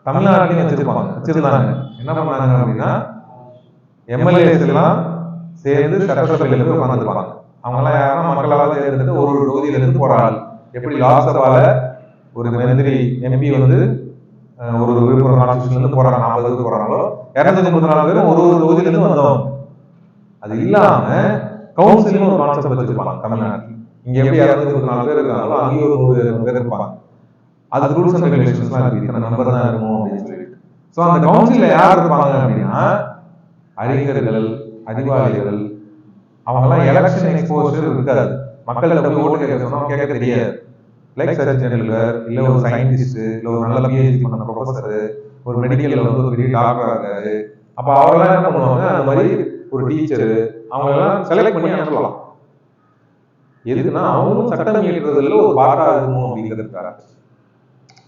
தமிழ்நாட்டிலையும் வச்சிருந்தாங்க. என்ன பண்ணாங்க அப்படின்னா எம்எல்ஏஸ் எல்லாம் சேர்ந்து சட்டசபையில போய் உட்காந்துருப்பாங்க. அவங்க எல்லாம் யாருன்னா மக்களால் தேர்ந்தெடுத்து ஒரு தொகுதியில இருந்து போறாங்க. எப்படி லாக்சபால ஒரு மந்திரி எம்பி வந்து ஒரு விழுப்புரம் கான்ஸ்டியூஷன்ல இருந்து போறாங்க, 40 பேர் போறாங்களோ 234 பேரும் ஒரு தொகுதியில இருந்து வந்தவங்க. அது இல்லாம கவுன்சிலிங் ஒரு கான்செப்ட் வச்சிருப்பாங்க தமிழ்நாட்டில். இங்க எப்படி 234 பேர் இருக்காங்களோ அங்கேயும் ஒரு 100 பேர் இருப்பாங்க. அது ரூல்ஸ் அண்ட் ரெகுலேஷன்ஸ்லாம் இருக்கு, இத்தனை நம்பர் தான் இருக்கும் அப்படின்னு சொல்லிட்டு. ஸோ அந்த கவுன்சில்ல யார் இருப்பாங்க அப்படின்னா அறிஞர்கள், அறிவாளிகள். அவங்கெல்லாம் எலெக்ஷன் எக்ஸ்போசர் இருக்காது, மக்கள்கிட்ட போய் ஓட்டு கேட்க சொன்னா கேட்க தெரியாது. லைக் சச்சின் டெண்டுல்கர், இல்ல ஒரு சயின்டிஸ்ட், இல்ல ஒரு நல்ல பிஹெச்டி பண்ண ப்ரொஃபஸர், ஒரு மெடிக்கல்ல வந்து ஒரு பெரிய டாக்டரா இருக்காரு. அப்ப அவரெல்லாம் என்ன பண்ணுவாங்க, அந்த மாதிரி ஒரு டீச்சரு அவங்க எல்லாம் செலக்ட் பண்ணி அனுப்பலாம். எதுக்குன்னா அவங்களும் சட்டம் இயற்றுறதுல ஒரு பாட்டா இருக்கணும் அப்படிங்கிறதுக்காக.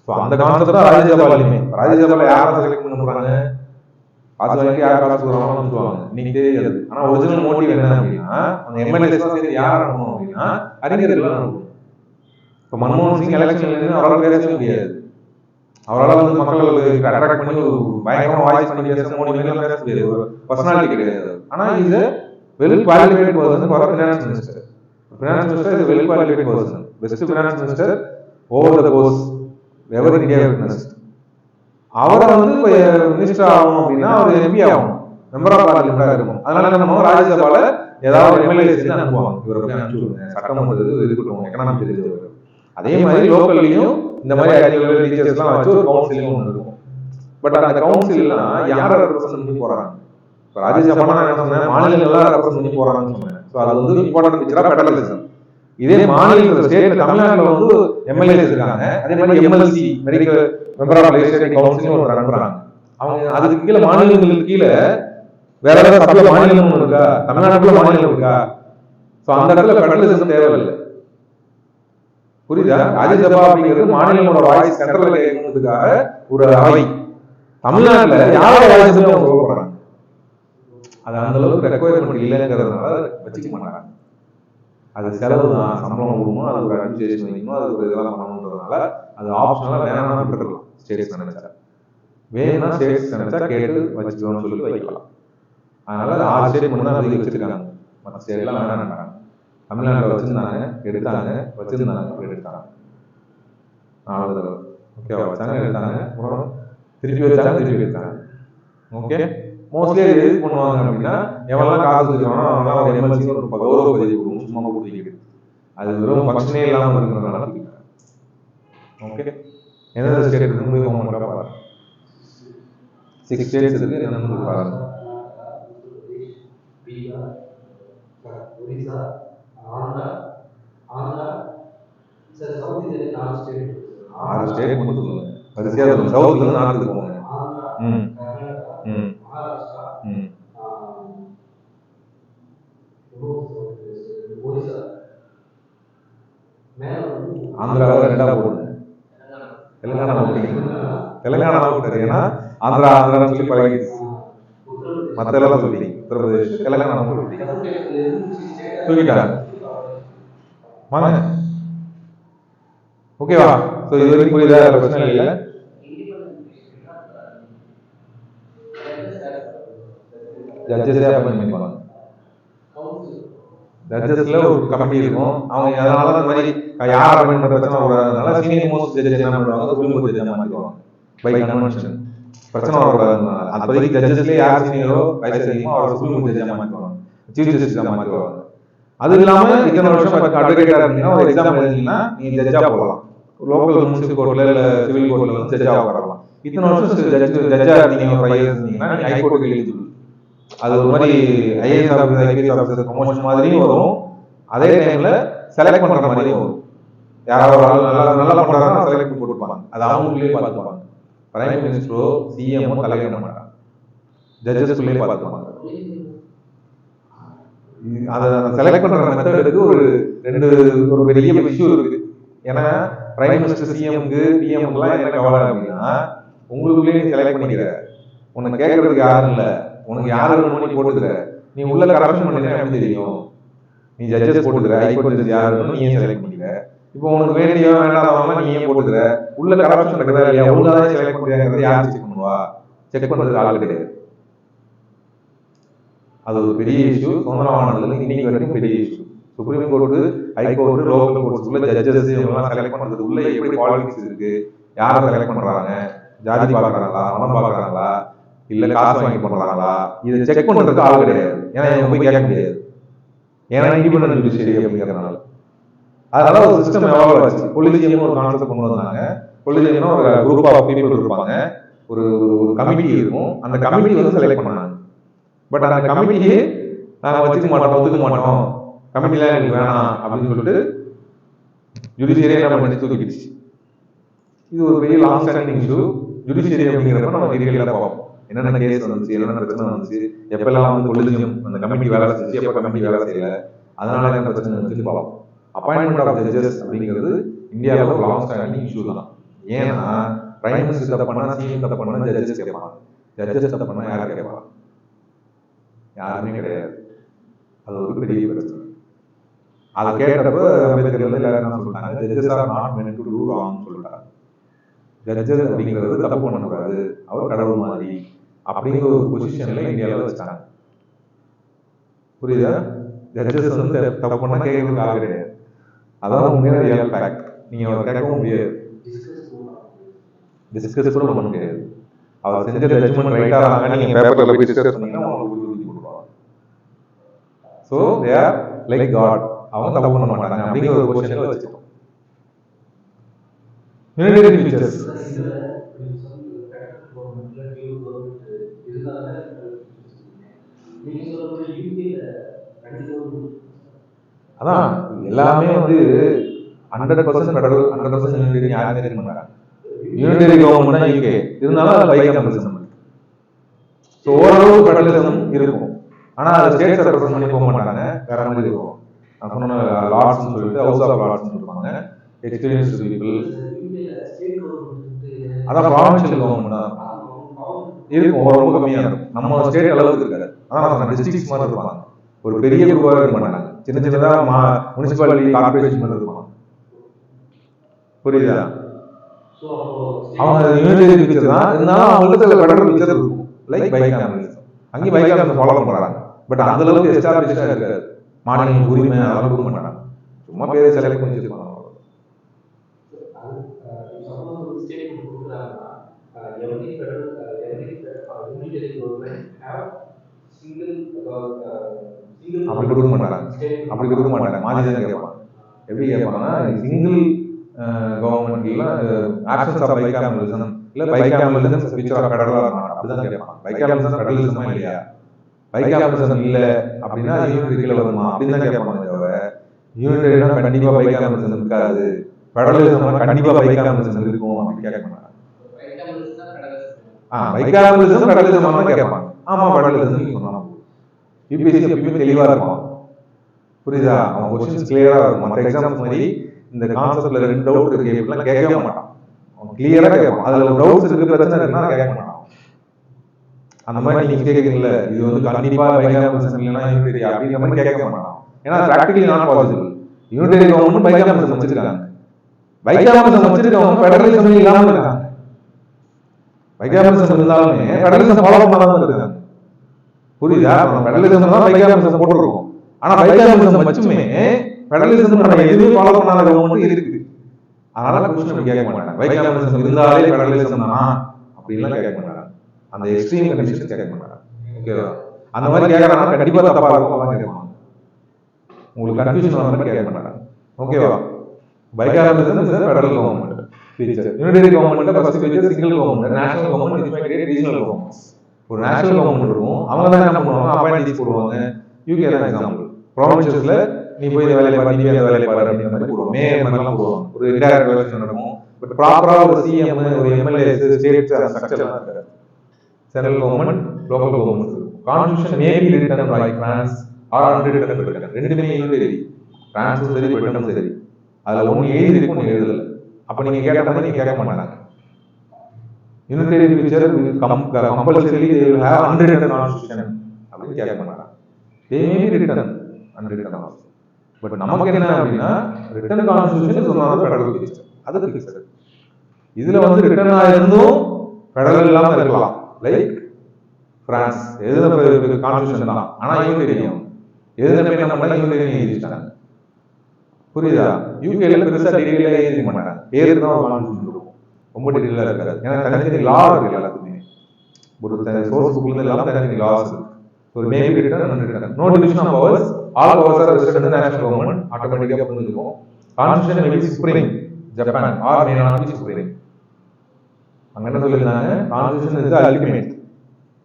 ஸோ அந்த கான்செப்ட் தான் ராஜ்யசபாலையுமே. ராஜ்யசபால யாரை செலக்ட் பண்ண போறாங்க, காசு வாங்கி யார் காசு கொடுக்குறாங்கன்னு சொல்லுவாங்க, இன்னைக்கு தெரியாது. ஆனா ஒரிஜினல் மோட்டிவ் என்ன அப்படின்னா அந்த எம்எல்ஏஸ் தான் சேர்ந்து யார் அனுப்பணும் அப்படின்னா அறிஞர்கள் அனுப்பணும். இப்போ மன்மோகன் சிங் எலெக்ஷன்ல அவரால் பேசவே முடியாது. அவரால் வந்து மக்களுக்கு அட்ராக்ட் பண்ணி ஒரு பயங்கரமா வாய்ஸ் பண்ணி பேச முடியும், பேச முடியாது, ஒரு பர்சனாலிட்டி கிடையாது. ஆனா இது well qualified person for finance minister. Finance minister is well qualified person, best finance minister over the course ever India witnessed. அவரை வந்து இப்போ மினிஸ்டர் ஆகணும் அப்படின்னா அவர் எம்பி ஆகணும், மெம்பர் ஆஃப் பார்லிமெண்டா இருக்கும். அதனால நம்ம ராஜ்யசபால ஏதாவது எம்எல்ஏ சேர்ந்து அனுப்புவாங்க, இவரை போய் அனுப்பிச்சுடுங்க, சட்டம் பண்றது இருக்கட்டும், எக்கனாமிக் தெரிஞ்சவர். அதே மாதிரி லோக்கல்லையும் இந்த மாதிரி அறிஞர்கள் டீச்சர்ஸ்லாம் வச்சு ஒரு கவுன்சிலிங் ஒன்று இருக்கும். பட் அந்த கவுன்சில்லாம் யாரை ரெப்ரசன்ட் பண்ணி போறாங்க, இப்போ ராஜ்யசபா நான் என்ன சொன்னேன், மாநிலங்கள்லாம் ரெப்ரசன்ட் பண்ணி போறாங்கன்னு சொன்னேன். ஸோ அது வந்து இம்பார்ட்டன்ட் பிக்சரா ஃபெடரலிசம். இதே மாநில ஸ்டேட் தமிழ்நாட்டில் வந்து எம்எல்ஏஸ் இருக்காங்க, அதே மாதிரி MLC medical member of legislative council ஒரு அனுப்புறாங்க. அவங்க அதுக்கு கீழே மாநிலங்களுக்கு கீழே வேற ஏதாவது சபையில மாநிலம் இருக்கா, தமிழ்நாட்டுக்குள்ள மாநிலம் இருக்கா? ஸோ அந்த இடத்துல ஃபெடரலிசம் தேவையில்லை. புரியுதா? ராஜ்யசபா அப்படிங்கிறது மாநிலங்களோட வாய்ஸ் சென்ட்ரல் கேட்கறதுக்காக ஒரு அவை. தமிழ்நாட்டுல யாரோட வாய்ஸ் அவங்க சொல்ல போறாங்க, அது அந்த அளவுக்கு ரெக்குவயர்மெண்ட் இல்லைங்கிறதுனால வச்சுக்க மாட்டாங்க. அது செலவு தான், சம்பளம் கொடுக்கணும், அது ஒரு அட்மினிஸ்ட்ரேஷன் வைக்கணும், அது ஒரு இதெல்லாம் பண்ணணுன்றதுனால அது ஆப்ஷனலா வேணாம்னா விட்டுருக்கலாம். ஸ்டேட்ஸ் நினைச்சா வேணும்னா ஸ்டேட்ஸ் நினைச்சா கேட்டு வச்சுக்கணும்னு சொல்லி வைக்கலாம். அதனால 6 ஸ்டேட் மட்டும் தான் அதுக்கு வச்சிருக்காங்க, மற்ற ஸ்டேட்லாம் வேணாம்னாங்க. தமிழ்நாட்டில் வச்சிருந்தாங்க, எடுத்தாங்க, வச்சிருந்தாங்க, எடுத்தாங்க. 4 தடவை ஓகேவா வச்சாங்க, எடுத்தாங்க, அப்புறம் திருப்பி வச்சாங்க, திருப்பி எடுத்தாங்க. ஓகே, மோஸ்ட்லி எது பண்ணுவாங்க அப்படின்னா எவெல்லாம் காசு வச்சுருவானோ அவங்களாம் ஒரு எம்எல்சி ஒரு கௌரவ பதவி கொடுக்கும், சும்மா கொடுத்துக்கிட்டு அது வெறும் ஃபங்க்ஷனே இல்லாமல் இருக்கிறதுனால. ஓகே, எந்த ஸ்டேட் இருக்குன்னு போய் உங்களுக்கு பாருங்க. 6 ஸ்டேட்ஸ் இருக்கு, என்னன்னு பாருங்க. Orissa, Andhra, sir south India 4 state. 6 state மட்டும் சொல்லுங்க, வரிசையா சொல்லுங்க. சவுத்ல இருந்து நார்த்துக்கு போங்க. ஆந்திரா, கர்நாடகா, மகாராஷ்டிரா, ஒரிசா. மேல வந்து ஆந்திராவை 2ஆ போடுங்க, தெலுங்கானா போட்டீங்க. தெலுங்கானா போட்டாரு, ஏன்னா ஆந்திரா ஆந்திரான்னு சொல்லி பழகிடுச்சு. மற்ற எல்லாம் சொல்லி உத்தரப்பிரதேஷ், தெலுங்கானா தூக்கிட்டாங்க. வாங்க, ஓகேவா? ஸோ இது வரைக்கும் புரியுதா? பிரச்சனை இல்லை. ஜட்ஜஸே அப்பாயின்ட் பண்ணிப்பாங்க. ஜட்ஜஸ்ல ஒரு கமிட்டி இருக்கும், அவங்க அதனால தான் இந்த மாதிரி யார் அப்பாயின்ட் பண்ற பிரச்சனை வரதுனால சீனியர் மோஸ்ட் ஜட்ஜ் என்ன பண்ணுவாங்க, சுப்ரீம் கோர்ட் ஜட்ஜா மாத்திடுவாங்க பை கன்வென்ஷன். பிரச்சனை வரக்கூடாதுனால அப்போதைக்கு ஜட்ஜஸ்லேயே யார் சீனியரோ வயசு அதிகமோ அவரை சுப்ரீம் கோர்ட் ஜட்ஜா மாத்திடுவாங்க, சீஃப் ஜஸ்டிஸா மாத்திடுவாங்க. அது இல்லாம இத்தனை வருஷம் அட்வொகேட்டா இருந்தீங்கன்னா ஒரு எக்ஸாம் எழுதிங்கன்னா நீங்க ஜட்ஜா போகலாம், லோக்கல் முனிசிபல் கோர்ட்ல இல்ல சிவில் கோர்ட்ல வந்து ஜட்ஜா வரலாம். இத்தனை வருஷம் ஜட்ஜா இருந்தீங்க, 5 இயர்ஸ் இருந்தீங்கன்னா நீங்க ஹைகோர்ட்டுக்கு எலிஜிபிள். அது ஒரு மாதிரி IAS officer, IPS officer promotion மாதிரியும் வரும், அதே டைம்ல செலக்ட் பண்ற மாதிரியும் வரும். யாராவது ஒரு ஆள் நல்லா பண்றாங்கன்னா செலக்ட் பண்ணி போட்டுப்பாங்க, அது அவங்களே பார்த்துப்பாங்க. பிரைம் மினிஸ்டரோ சிஎம்ஓ தலையிட மாட்டாங்க, ஜட்ஜஸ்குள்ளே பார்த்துப்பாங்க. அதை செலக்ட் பண்ற மெத்தடுக்கு ஒரு பெரிய இஷ்யூ இருக்கு. ஏன்னா பிரைம் மினிஸ்டர் சிஎம்க்கு பிஎம்க்குலாம் என்ன கவலை அப்படின்னா, உங்களுக்குள்ளேயே நீ செலக்ட் பண்ணிக்கிற, உனக்கு கேட்கறதுக்கு யாரும் இல்லை, உனக்கு யாரும் மோடி போட்டுக்கிற, நீ உள்ள கரப்ஷன் பண்ணினா எப்படி தெரியும்? நீ ஜட்ஜஸ் போட்டுக்கிற, ஹைகோர்ட் ஜட்ஜ் யாருன்னு நீயே செலக்ட் பண்ணிக்கிற. இப்போ உனக்கு வேண்டிய வேண்டாதவங்க நீயே போட்டுக்கிற, உள்ள கரப்ஷன் இருக்கிறதா இல்லையா, ஒழுங்காதான் செலக்ட் பண்ணுறாங்கிறது யார் செக் பண்ணுவா? செக் பண்றதுக்கு ஆள் கிடையாது. அது ஒரு பெரிய இஷ்யூ. சுதந்திரமானதுல இன்னைக்கு வரைக்கும் பெரிய issue. Supreme court, high court, local courts உள்ள ஜட்ஜஸ் இவங்கெல்லாம் செலக்ட் பண்றது உள்ள எப்படி பாலிடிக்ஸ் இருக்கு, யாரை செலக்ட் பண்றாங்க, ஜாதி பாக்குறாங்களா, மதம் பாக்குறாங்களா, இல்ல காசு வாங்கி பண்றாங்களா, இதை செக் பண்றதுக்கு ஆள் கிடையாது. ஏன்னா இவங்க போய் கேட்க முடியாது. ஏன்னா இண்டிபெண்டன்ட் ஜுடிஷியரி அப்படிங்கிறதுனால. அதனால ஒரு சிஸ்டம் எவால்வ் ஆச்சு. கொலிஜியம் ஒரு கான்செப்ட் கொண்டு வந்தாங்க. கொலிஜியம்னா ஒரு குரூப் ஆஃப் பீப்புள் இருப்பாங்க, ஒரு கமிட்டி இருக்கும். அந்த கமிட்டி வந்து செலக்ட் பண்ணாங்க. பட் அந்த கமிட்டியே நாங்க வச்சுக்க மாட்டோம், ஒத்துக்க மாட்டோம், கமிட்டில எனக்கு வேணாம் அப்படின்னு சொல்லிட்டு ஜுடிஷியரியை என்ன பண்ணி தூக்கிடுச்சு. இது ஒரு பெரிய லாங் ஸ்டாண்டிங் இஷ்யூ. ஜுடிஷியரி அப்படிங்கிறப்ப நம்ம டீடைலா பார்ப்போம். என்னென்ன கேஸ் வந்துச்சு, என்னென்ன பிரச்சனை வந்துச்சு, எப்பெல்லாம் வந்து கொலிஜியம் அந்த கமிட்டி வேலை செஞ்சு, எப்ப கமிட்டி வேலை செய்யல, அதனால என்ன பிரச்சனை வந்துச்சு பார்ப்போம். அப்பாயின்மெண்ட் ஆஃப் ஜட்ஜஸ் அப்படிங்கிறது இந்தியாவில் ஒரு லாங் ஸ்டாண்டிங் இஷ்யூ தான். ஏன்னா பிரைம் மினிஸ்டர் தப்பு பண்ணா, சிஎம் தப்பு பண்ணா ஜட்ஜஸ் கேட்பாங்க. ஜட்ஜஸ் தப்பு பண்ணா யார் கேட்பாங்க? யாருமே கிடையாது. அது ஒரு பெரிய பிரச்சனை. அதை கேட்டப்ப அம்பேத்கர் வந்து எல்லாரும் என்ன சொல்லிட்டாங்க, judges are not meant to do wrong சொல்லிட்டாங்க. ஜட்ஜஸ் அப்படிங்கிறது தப்பு பண்ணக்கூடாது, அவர் கடவுள் மாதிரி அப்படிங்கிற ஒரு பொசிஷன்ல இந்தியாவில் வச்சாங்க. புரியுதா? ஜட்ஜஸ் வந்து தப்பு பண்ணா கேட்கறதுக்கு ஆள் கிடையாது. அதான் உண்மையான ரியல் ஃபேக்ட். நீங்க அவர் கேட்கவும் முடியாது, டிஸ்கஸ் கூட பண்ண முடியாது. அவர் செஞ்ச ஜட்ஜ்மெண்ட் ரைட்டா ஆகாங்க நீங்க பேப்பர்ல போய் டிஸ்கஸ் பண்ணீங்கன்னா உங்களுக்கு உறுதி கொடுப்பாங்க. So they are like god. அவங்க தப்பு பண்ண மாட்டாங்க அப்படிங்கிற ஒரு பொசிஷன்ல வச்சிட்டோம். யூனிடரி ஃபீச்சர்ஸ் அதான் எல்லாமே வந்து 100% ஃபெடரல், 100% யூனிடரி யாருமே இருக்க மாட்டாங்க. யூனிடரி கவர்மெண்ட் தான் யூகே, இருந்தாலும் அது பைகாமலிசம். ஸோ ஓரளவு ஃபெடரலிசம் இருக்கும். ஆனா அது ஸ்டேட்ஸ் ரெப்ரசன்ட் பண்ணி போக மாட்டாங்க, வேற மாதிரி இருக்கும். நான் சொன்ன லார்ட்ஸ் சொல்லிட்டு ஹவுஸ் ஆஃப் லார்ட்ஸ் சொல்லுவாங்க, எக்ஸ்பீரியன்ஸ்டு பீப்புள். அதான் ப்ராவின்ஷியல் கவர்மெண்ட் தான் இருக்கும், ரொம்ப கம்மியா இருக்கும். நம்ம ஸ்டேட் அளவுக்கு இருக்காது. அதான் டிஸ்ட்ரிக்ட்ஸ் மாதிரி இருப்பாங்க, ஒரு பெரிய குரூப்பாக இருக்க மாட்டாங்க. சின்ன சின்னதாக முனிசிபாலிட்டி, கார்பரேஷன் மாதிரி இருப்பாங்க. புரியுதா? அவங்க யூனிடரி ஃபீச்சர் தான், இருந்தாலும் அவங்களுக்கு சில ஃபெடரல் ஃபீச்சர் இருக்கும். லைக் பைகாமலிசம். அங்கேயும் பைகாமலிசம் ஃபாலோ பண்றாங்க. பட் அந்த அளவுக்கு எஸ்டாப்ளிஷ்டா இருக்காது. மாநில உரிமை அதெல்லாம் கொடுக்க மாட்டாங்க. சும்மா பேரை செலக்ட் பண்ணி வச்சிருப்பாங்க. அப்படி கொடுக்க மாட்டாங்க. அப்படி கொடுக்க மாட்டாங்க. மாறி தான் கேட்பாங்க. எப்படி கேட்பாங்கன்னா, சிங்கிள் கவர்மெண்ட்ல ஆப்சன்ஸ் ஆஃப் பைகாமலிசம் இல்ல bicameralism future of federal or not அப்படிதான் கேட்பாங்க. பைகாமலிசம் ஃபெடரலிசமா இல்லையா, பைகாமலிசம் இல்ல அப்படின்னா யூனிடரிக்குள்ள வருமா அப்படின்னு தான் கேட்பாங்க. தவிர யூனிடரினா கண்டிப்பா பைகாமலிசம் இருக்காது, ஃபெடரலிசம் கண்டிப்பா பைகாமலிசம் இருக்கும் அப்படின்னு கேட்க மாட்டாங்க. பைகாமலிசம் ஃபெடரலிசம் தான் கேட்பாங்க. ஆமா ஃபெடரலிசம் நீங்க சொன்னா யூபிஎஸ்சி எப்பவுமே தெளிவா இருக்கும். புரியுதா? அவங்க क्वेश्चंस கிளியரா இருக்கும். மற்ற எக்ஸாம்ஸ் மாதிரி இந்த கான்செப்ட்ல ரெண்டு டவுட் இருக்கு அப்படிலாம் கேட்கவே மாட்டான். அவன் கிளியரா கேட்பான். அதுல ஒரு டவுட்ஸ் இருக்கு, பிரச்சனை இருக்குன்னா கேட்க மாட்டான். அந்த மாதிரி நீங்க கேக்குறீங்கல்ல, இது வந்து கண்டிப்பா பைகாமலிசம் இல்லைன்னா யூனிடரி அப்படிங்கிற மாதிரி கேட்க மாட்டான். ஏன்னா practically not possible. Unitary government பைகாமலிசம் வச்சிருக்காங்க, பைகாமலிசம் வச்சிருக்கவங்க ஃபெடரலிசம் இல்லாம இருக்காங்க. பைகாமலிசம் இருந்தாலுமே ஃபெடரலிசம் ஃபாலோ பண்ணாம இருக்காங்க. புரியுதா? ஃபெடரலிசம் தான் பைகாமலிசம் போட்டுருக்கோம். ஆனா பைகாமலிசம் வச்சுமே ஃபெடரலிசம் எதுவுமே ஃபாலோ பண்ணாத கவர்மெண்ட் இருக்கு. அதனால क्वेश्चन கேட்க மாட்டாங்க. பைகாமலிசம் இருந்தாலே ஃபெடரலிசம் தானா அப்படிலாம் கேட்க மாட்டாங்க. அந்த எக்ஸ்ட்ரீம் கண்டிஷன்ஸ் கேட்க மாட்டாங்க. ஓகேவா? அந்த மாதிரி கேட்கறாங்கன்னா கண்டிப்பா தப்பா இருக்கும் தான் கேட்பாங்க. உங்களுக்கு கன்ஃபியூஷன் வர மாதிரி கேட்க மாட்டாங்க. ஓகேவா? Bicameralism is federal government feature. Unitary government first feature single government. National government is my great regional governments. ஒரு நேஷனல் கவர்மெண்ட் இருக்கும், அவங்க தான் என்ன பண்ணுவாங்க, அப்பாயிண்டீஸ் போடுவாங்க. யூகே தான் எக்ஸாம்பிள். ப்ராவின்சஸ்ல நீ போய் இந்த வேலையை பாரு, நீ அந்த வேலையை பாரு அப்படிங்கிற மாதிரி போடுவோம். மேயர் மாதிரிலாம் போடுவாங்க. ஒரு இன்டைரக்ட் எலெக்ஷன் நடக்கும். பட் ப்ராப்பரா ஒரு சிஎம், ஒரு எம்எல்ஏ, ஸ்டேட் ஸ்ட்ரக்சர்லாம் இருக்காது. Central government, local government. Constitution may be written by France or unwritten by Britain. ரெண்டுமே யூனிடரி. பிரான்ஸும் சரி, பிரிட்டனும் சரி. அதுல ஒன்னு எழுதி இருக்கும், ஒன்னு எழுதல. அப்ப நீங்க கேட்ட மாதிரி நீங்க கேட்க மாட்டாங்க. Unitary feature compulsory they will have unwritten constitution அப்படின்னு கேட்க மாட்டாங்க. they may be written unwritten also. But நமக்கு என்ன அப்படின்னா written constitution சொன்னாலும் ஃபெடரல் ஃபீச்சர், அது ஃபிக்ஸ்ட். இதுல வந்து ரிட்டனா இருந்தும் ஃபெடரல் இல்லாம இருக்கலாம். லைக் பிரான்ஸ் எழுதின கான்ஸ்டியூஷன் தான். ஆனா யூனிடேரியம் எழுதின பேர் என்ன பண்ணா யூனிடேரியம் எழுதிட்டாங்க. புரியுதா? யூகேல பெருசா டீடைலா எழுதிக்க மாட்டாங்க, பேரு தான் கான்ஸ்டியூஷன் இருக்கும், ரொம்ப டீடைலா இருக்காது. ஏன்னா தனித்தனி லா இருக்கு எல்லாத்துக்குமே, ஒரு சோர்ஸ் புக்ல இருந்து எல்லாம் தனித்தனி லாஸ் இருக்கு. So it may be written and unwritten. No division of powers. All powers are vested in the national government. Automatically புரிஞ்சுக்கும். Constitution may be supreme. Japan or may not be supreme. அங்க என்ன சொல்லிருந்தாங்க? Constitution is the ultimate.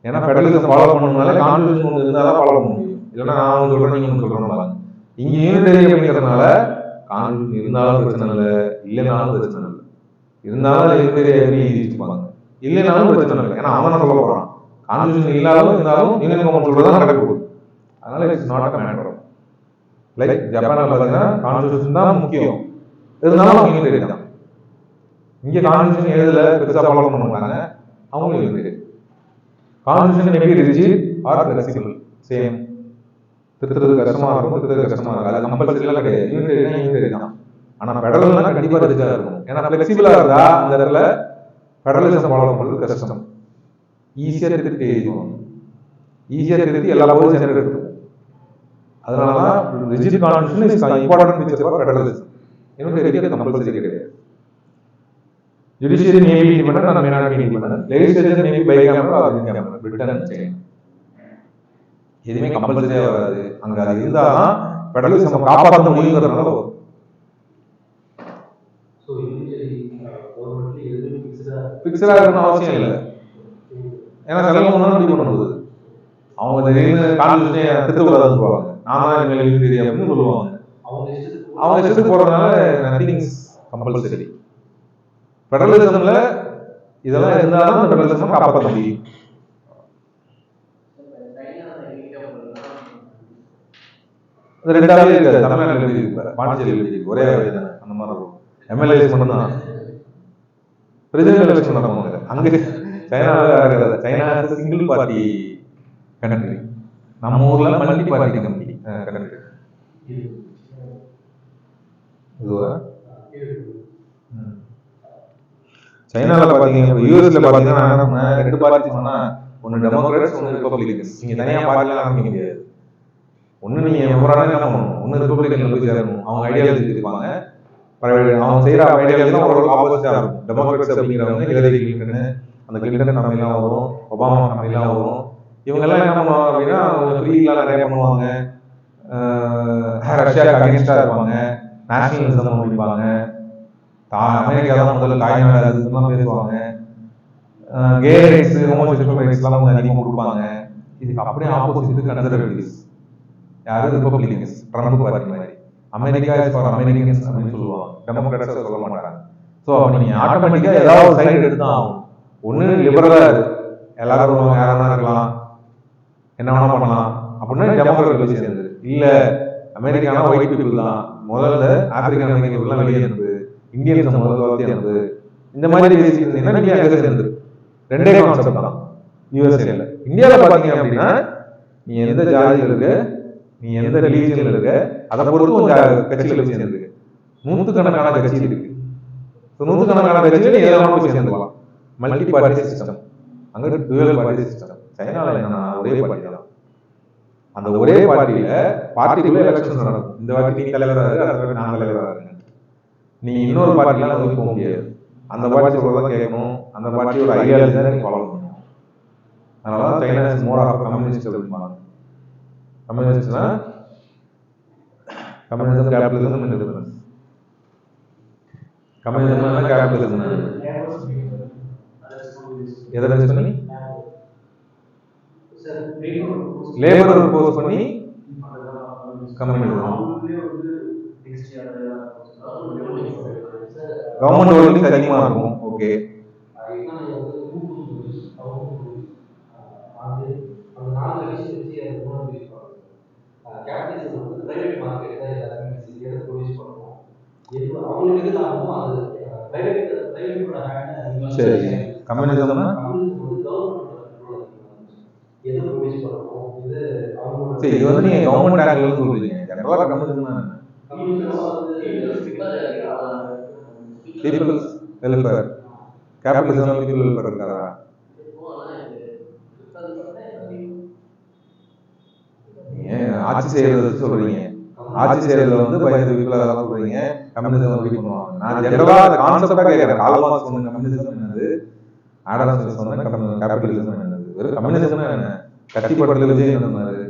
ஏன்னா ஃபெடரலிசம் ஃபாலோ பண்ணணும்னால கான்ஸ்டிடியூஷன் ஒன்று இருந்தால் தான் ஃபாலோ பண்ண முடியும். இல்லைன்னா நான் ஒன்று சொல்றேன் நீங்க ஒன்று சொல்றேன். இங்க யூனிடரி அப்படிங்கிறதுனால கான்ஸ்டிடியூஷன் இருந்தாலும் பிரச்சனை இல்லை, இல்லைனாலும் பிரச்சனை இல்லை. இருந்தாலும் யூனிடரி எப்படி வச்சுப்பாங்க, இல்லைனாலும் பிரச்சனை இல்லை. ஏன்னா அவன் சொல்ல போறான் கான்ஸ்டிடியூஷன் இல்லாலும் இருந்தாலும் யூனியன் கவர்மெண்ட் சொல்றதுதான் நடக்க போகுது. அதனால it's not a matter. Like ஜப்பான்ல பாத்தீங்கன்னா கான்ஸ்டிடியூஷன் தான் முக்கியம், இருந்தாலும் அவங்க யூனியன் தான். இங்க கான்ஸ்டிடியூஷன் எழுதல பெருசா ஃபாலோ பண்ண மாட்டாங்க, அவங்களும் யூனியன். கான்ஸ்டிடியூஷன் எப்படி ரிஜிட் ஆர் ஃபிளெக்சிபிள், சேம். திருத்துறது கஷ்டமா இருக்கும், திருத்துறது கஷ்டமா இருக்கும், அது கம்பல்சரி எல்லாம் கிடையாது. யூனியன் தான். ஆனா ஃபெடரல்னா கண்டிப்பா ரிஜிடா இருக்கும். ஏன்னா ஃபிளெக்சிபிளா இருந்தா அந்த இடத்துல ஃபெடரலிசம் ஃபாலோ பண்றது கஷ்டம். ஈஸியா திருத்தி எழுதிடுவாங்க, ஈஸியா திருத்தி எல்லா போதும் சென்டர் எடுத்துக்கும். அதனாலதான் rigid constitution is important feature for federalism. Unitary compulsory கிடையாது. Judiciary may be independent and may not be independent. Legislature may be bicameral or unicameral. Britain and China. எதுவுமே கம்பல்சரியா வராது. அங்க அது இருந்தாதான் ஃபெடரலிசம் காப்பாற்ற முடியுங்கிறதுனால வரும். சோ யூனிடரி கவர்மெண்ட்ல எதுவுமே ஃபிக்ஸடா இருக்கணும் அவசியம் இல்லை. ஏன்னா செலவு ஒன்றும் முடிவு பண்ணும்போது அவங்க திடீர்னு கான்ஸ்டிடியூஷனை திருத்தக்கூடாதுன்னு போவாங்க. நான் தான் எங்களுக்கு யூனிடரி அப்படின்னு சொல்லுவாங்க. அவங்க இஷ்டத்துக்கு போறதுனால நத்திங் இஸ் கம்பல்சரி. ஃபெடரலிசம்ல இதெல்லாம் இருந்தாலும் ஃபெடரலிசம் காப்பாற்ற முடியும். ரெண்டாவே இருக்காது. தமிழ்நாட்டில் எப்படி இருக்கு, பாண்டிச்சேரி எப்படி இருக்கு, ஒரே அந்த மாதிரி இருக்கும். எம்எல்ஏஸ் மட்டும் தான் பிரசிடென்ட் எலெக்ஷன் நடப்பாங்க. அங்க சைனாவில் சைனா சிங்கிள் பார்ட்டி கண்ட்ரி, நம்ம ஊர்ல மல்டி பார்ட்டி கண்ட்ரி. சைனால பாத்தீங்கன்னா யூஎஸ்ல பாத்தீங்கன்னா ரெண்டு பார்ட்டி சொன்னா ஒன்னு டெமோக்ராட்ஸ் ஒன்னு ரிபப்ளிகன்ஸ். நீங்க தனியா பார்ட்டிலாம் ஆரம்பிக்க முடியாது. ஒன்னு நீங்க எவரான என்ன பண்ணணும், ஒன்னு ரிபப்ளிகன்ல போய் சேரணும், அவங்க ஐடியாலஜி இருப்பாங்க, அவங்க செய்யற ஐடியாலஜி தான் ஒரு ஆப்போசிட்டா இருக்கும். டெமோக்ராட்ஸ் அப்படிங்கிறவங்க ஹிலரி கிளின்டன், அந்த கிளின்டன் ஃபேமிலிலாம் வரும், ஒபாமா ஃபேமிலிலாம் வரும். இவங்க எல்லாம் என்ன பண்ணுவாங்க அப்படின்னா ஃப்ரீலாம் நிறைய பண்ணுவாங்க, ரஷ்யாவுக்கு அகேன்ஸ்டா இருப்பாங்க, நேஷனலிசம் அப்படிப்பாங்க, அமெரிக்கா தான் முதல்ல தாய்நாடு அதுலாம் பேசுவாங்க, கே ரைட்ஸ் ஹோமோசெக்சுவல் ரைட்ஸ்லாம் அவங்க அதிகமாக கொடுப்பாங்க. இதுக்கு அப்படியே ஆப்போசிட் கன்சர்வேட்டிவ்ஸ், யாரு ரிபப்ளிகன்ஸ், ட்ரம்ப் பார்ட்டி மாதிரி. அமெரிக்கா இஸ் ஃபார் அமெரிக்கன்ஸ் அப்படின்னு சொல்லுவாங்க, டெமோக்ராட்ஸ் சொல்ல மாட்டாங்க. ஸோ அப்போ நீங்கள் ஆட்டோமேட்டிக்காக ஏதாவது சைடு எடுத்து தான் ஆகும். ஒன்று லிபரலாக இருக்கு, எல்லாரும் யாரா இருக்கலாம், என்ன வேணா பண்ணலாம் அப்படின்னா டெமோக்ராட் போய் சேர்ந்தது. இல்லை அமெரிக்கானா ஒயிட் பீப்புள் தான், முதல்ல ஆப்பிரிக்கன் அமெரிக்கன் வெளியே இருந்தது, இந்தியன்ஸ் முதல்ல வளர்த்தி இருந்தது, இந்த மாதிரி பேசியிருந்தீங்கன்னா நீங்க அங்கே சேர்ந்துரு. ரெண்டே கான்செப்ட் தான் யூஎஸ்ஏல. இந்தியாவில் பார்த்தீங்க அப்படின்னா நீ எந்த ஜாதியில் இருக்க, நீ எந்த ரிலீஜியன்ல இருக்க, அதை பொறுத்து உங்க கட்சியில போய் சேர்ந்துருக்கு. நூற்றுக்கணக்கான கட்சி இருக்கு. நூற்றுக்கணக்கான கட்சியில நீ எதெல்லாம் போய் சேர்ந்துக்கலாம். மல்டி பார்ட்டி சிஸ்டம், அங்க டுவல் பார்ட்டி சிஸ்டம். சைனால என்னன்னா ஒரே பார்ட்டி தான். அந்த ஒரே பார்ட்டியில பார்ட்டிக்குள்ள எலெக்ஷன் நடக்கும். இந்த வாட்டி நீ தலைவராக இருக்கு, அடுத்த வாட்டி நான் தலைவராக இருக்கேன். நீ இன்னொரு பார்ட்டிலாம் போய் போக முடியாது. அந்த பார்ட்டி சொல்றதான் கேட்கணும், அந்த பார்ட்டியோட ஐடியாலஜி தான் நீ ஃபாலோ பண்ணணும். அதனால China is more of communist அப்படிம்பாங்க. கம்யூனிஸ்ட்னா கம்யூனிசம், கேபிட்டலிசம், இண்டிபெண்டன்ஸ். கம்யூனிசம்னா கேபிட்டலிசம் எதை பேஸ் பண்ணி லேபர் போஸ் பண்ணி கம்யூனிசம். கவர்மெண்ட் ஹோல்டிங்ஸ் அதிகமா இருக்கும். ஓகே, கேபிட்டலிசம் வந்து பிரைவேட் மார்க்கெட் தான் எல்லாத்தையுமே எதை ப்ரொடியூஸ் பண்ணுவோம், அவங்களுக்கு எது லாபமோ அது பிரைவேட்டோட ஹேண்ட்ல. சரி, கம்யூனிசம்னா கம்யூனிசம் வந்து கவர்மெண்டோட கண்ட்ரோல் எது ப்ரொடியூஸ் பண்ணணும், இது அவங்களோட. சரி, இது வந்து நீங்க கவர்மெண்ட் ஆங்கிள் சொல்றீங்க. ஜெனரலா கம்யூனிசம்னா people's welfare. Capitalism people welfare இருக்காரா? ஆட்சி செய்யறது சொல்றீங்க, ஆட்சி செய்யறதுல வந்து பயந்து வீட்டில் சொல்றீங்க கம்யூனிசம் எப்படி பண்ணுவாங்க. நான் ஜெனரலா அந்த கான்செப்டா கேட்கறேன். கால்மார்க்ஸ் சொன்ன கம்யூனிசம் என்னது, ஆடம் ஸ்மித் சொன்ன கேபிட்டலிசம் என்னது, வெறும் கம்யூனிசம் என்ன கத்தி படத்துல விஜய் என்ன சொன்னாரு,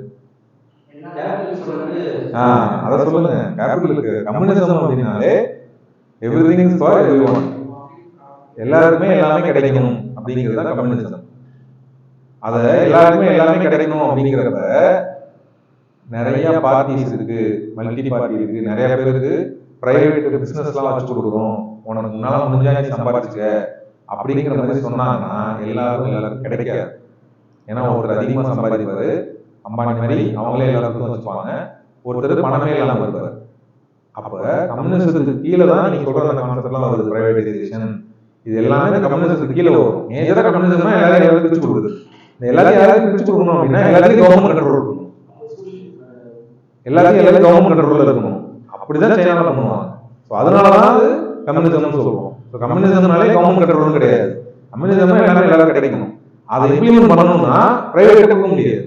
அதை சொல்லுங்க. கேபிட்டலுக்கு கம்யூனிசம் அப்படின்னாலே எவ்ரிதிங் இஸ் ஃபார் எவ்ரிஒன், எல்லாருக்குமே எல்லாமே கிடைக்கணும் அப்படிங்கிறது தான் கம்யூனிசம். அத எல்லாருக்குமே எல்லாமே கிடைக்கணும் அப்படிங்கிறப்ப நிறைய பார்ட்டிஸ் இருக்கு, மல்டி பார்ட்டி இருக்கு, நிறைய பேருக்கு பிரைவேட் பிசினஸ் எல்லாம் வச்சு கொடுக்குறோம், உனக்கு முன்னால முடிஞ்சா நீ சம்பாதிச்சுக்க அப்படிங்கிற மாதிரி சொன்னாங்கன்னா எல்லாருக்கும் கிடைக்காது. ஏன்னா ஒருத்தர் அதிகமா சம்பாதிப்பாரு, அம்பானி மாதிரி அவங்களே எல்லாருக்கும் வச்சுப்பாங்க, ஒருத்தர் பணமே இல்லாம இருப்பாரு. அப்ப கம்யூனிசத்துக்கு கீழே தான் நீங்க சொல்ற அந்த கான்செப்ட் எல்லாம் வருது, பிரைவேடைசேஷன், இது எல்லாமே கம்யூனிசத்துக்கு கீழே வரும். மேஜரா கம்யூனிசம்னா எல்லாரும் பிரிச்சு கொடுக்குது. எல்லாத்தையும் யாராவது பிரிச்சு கொடுக்கணும் அப்படின்னா எல்லாத்தையும் கவர்மெண்ட் கண்ட்ரோல் இருக்கணும், எல்லாத்தையும் கவர்மெண்ட் கண்ட்ரோல்ல இருக்கணும். அப்படிதான் சைனால பண்ணுவாங்க. அதனாலதான் அது கம்யூனிசம் சொல்றோம். கம்யூனிசம்னாலே கவர்மெண்ட் கண்ட்ரோலும் கிடையாது, கம்யூனிசம் எல்லாமே எல்லாரும் கிடைக்கணும். அதை இம்ப்ளிமெண்ட் பண்ணணும்னா பிரைவேட் கொடுக்க முடியாது,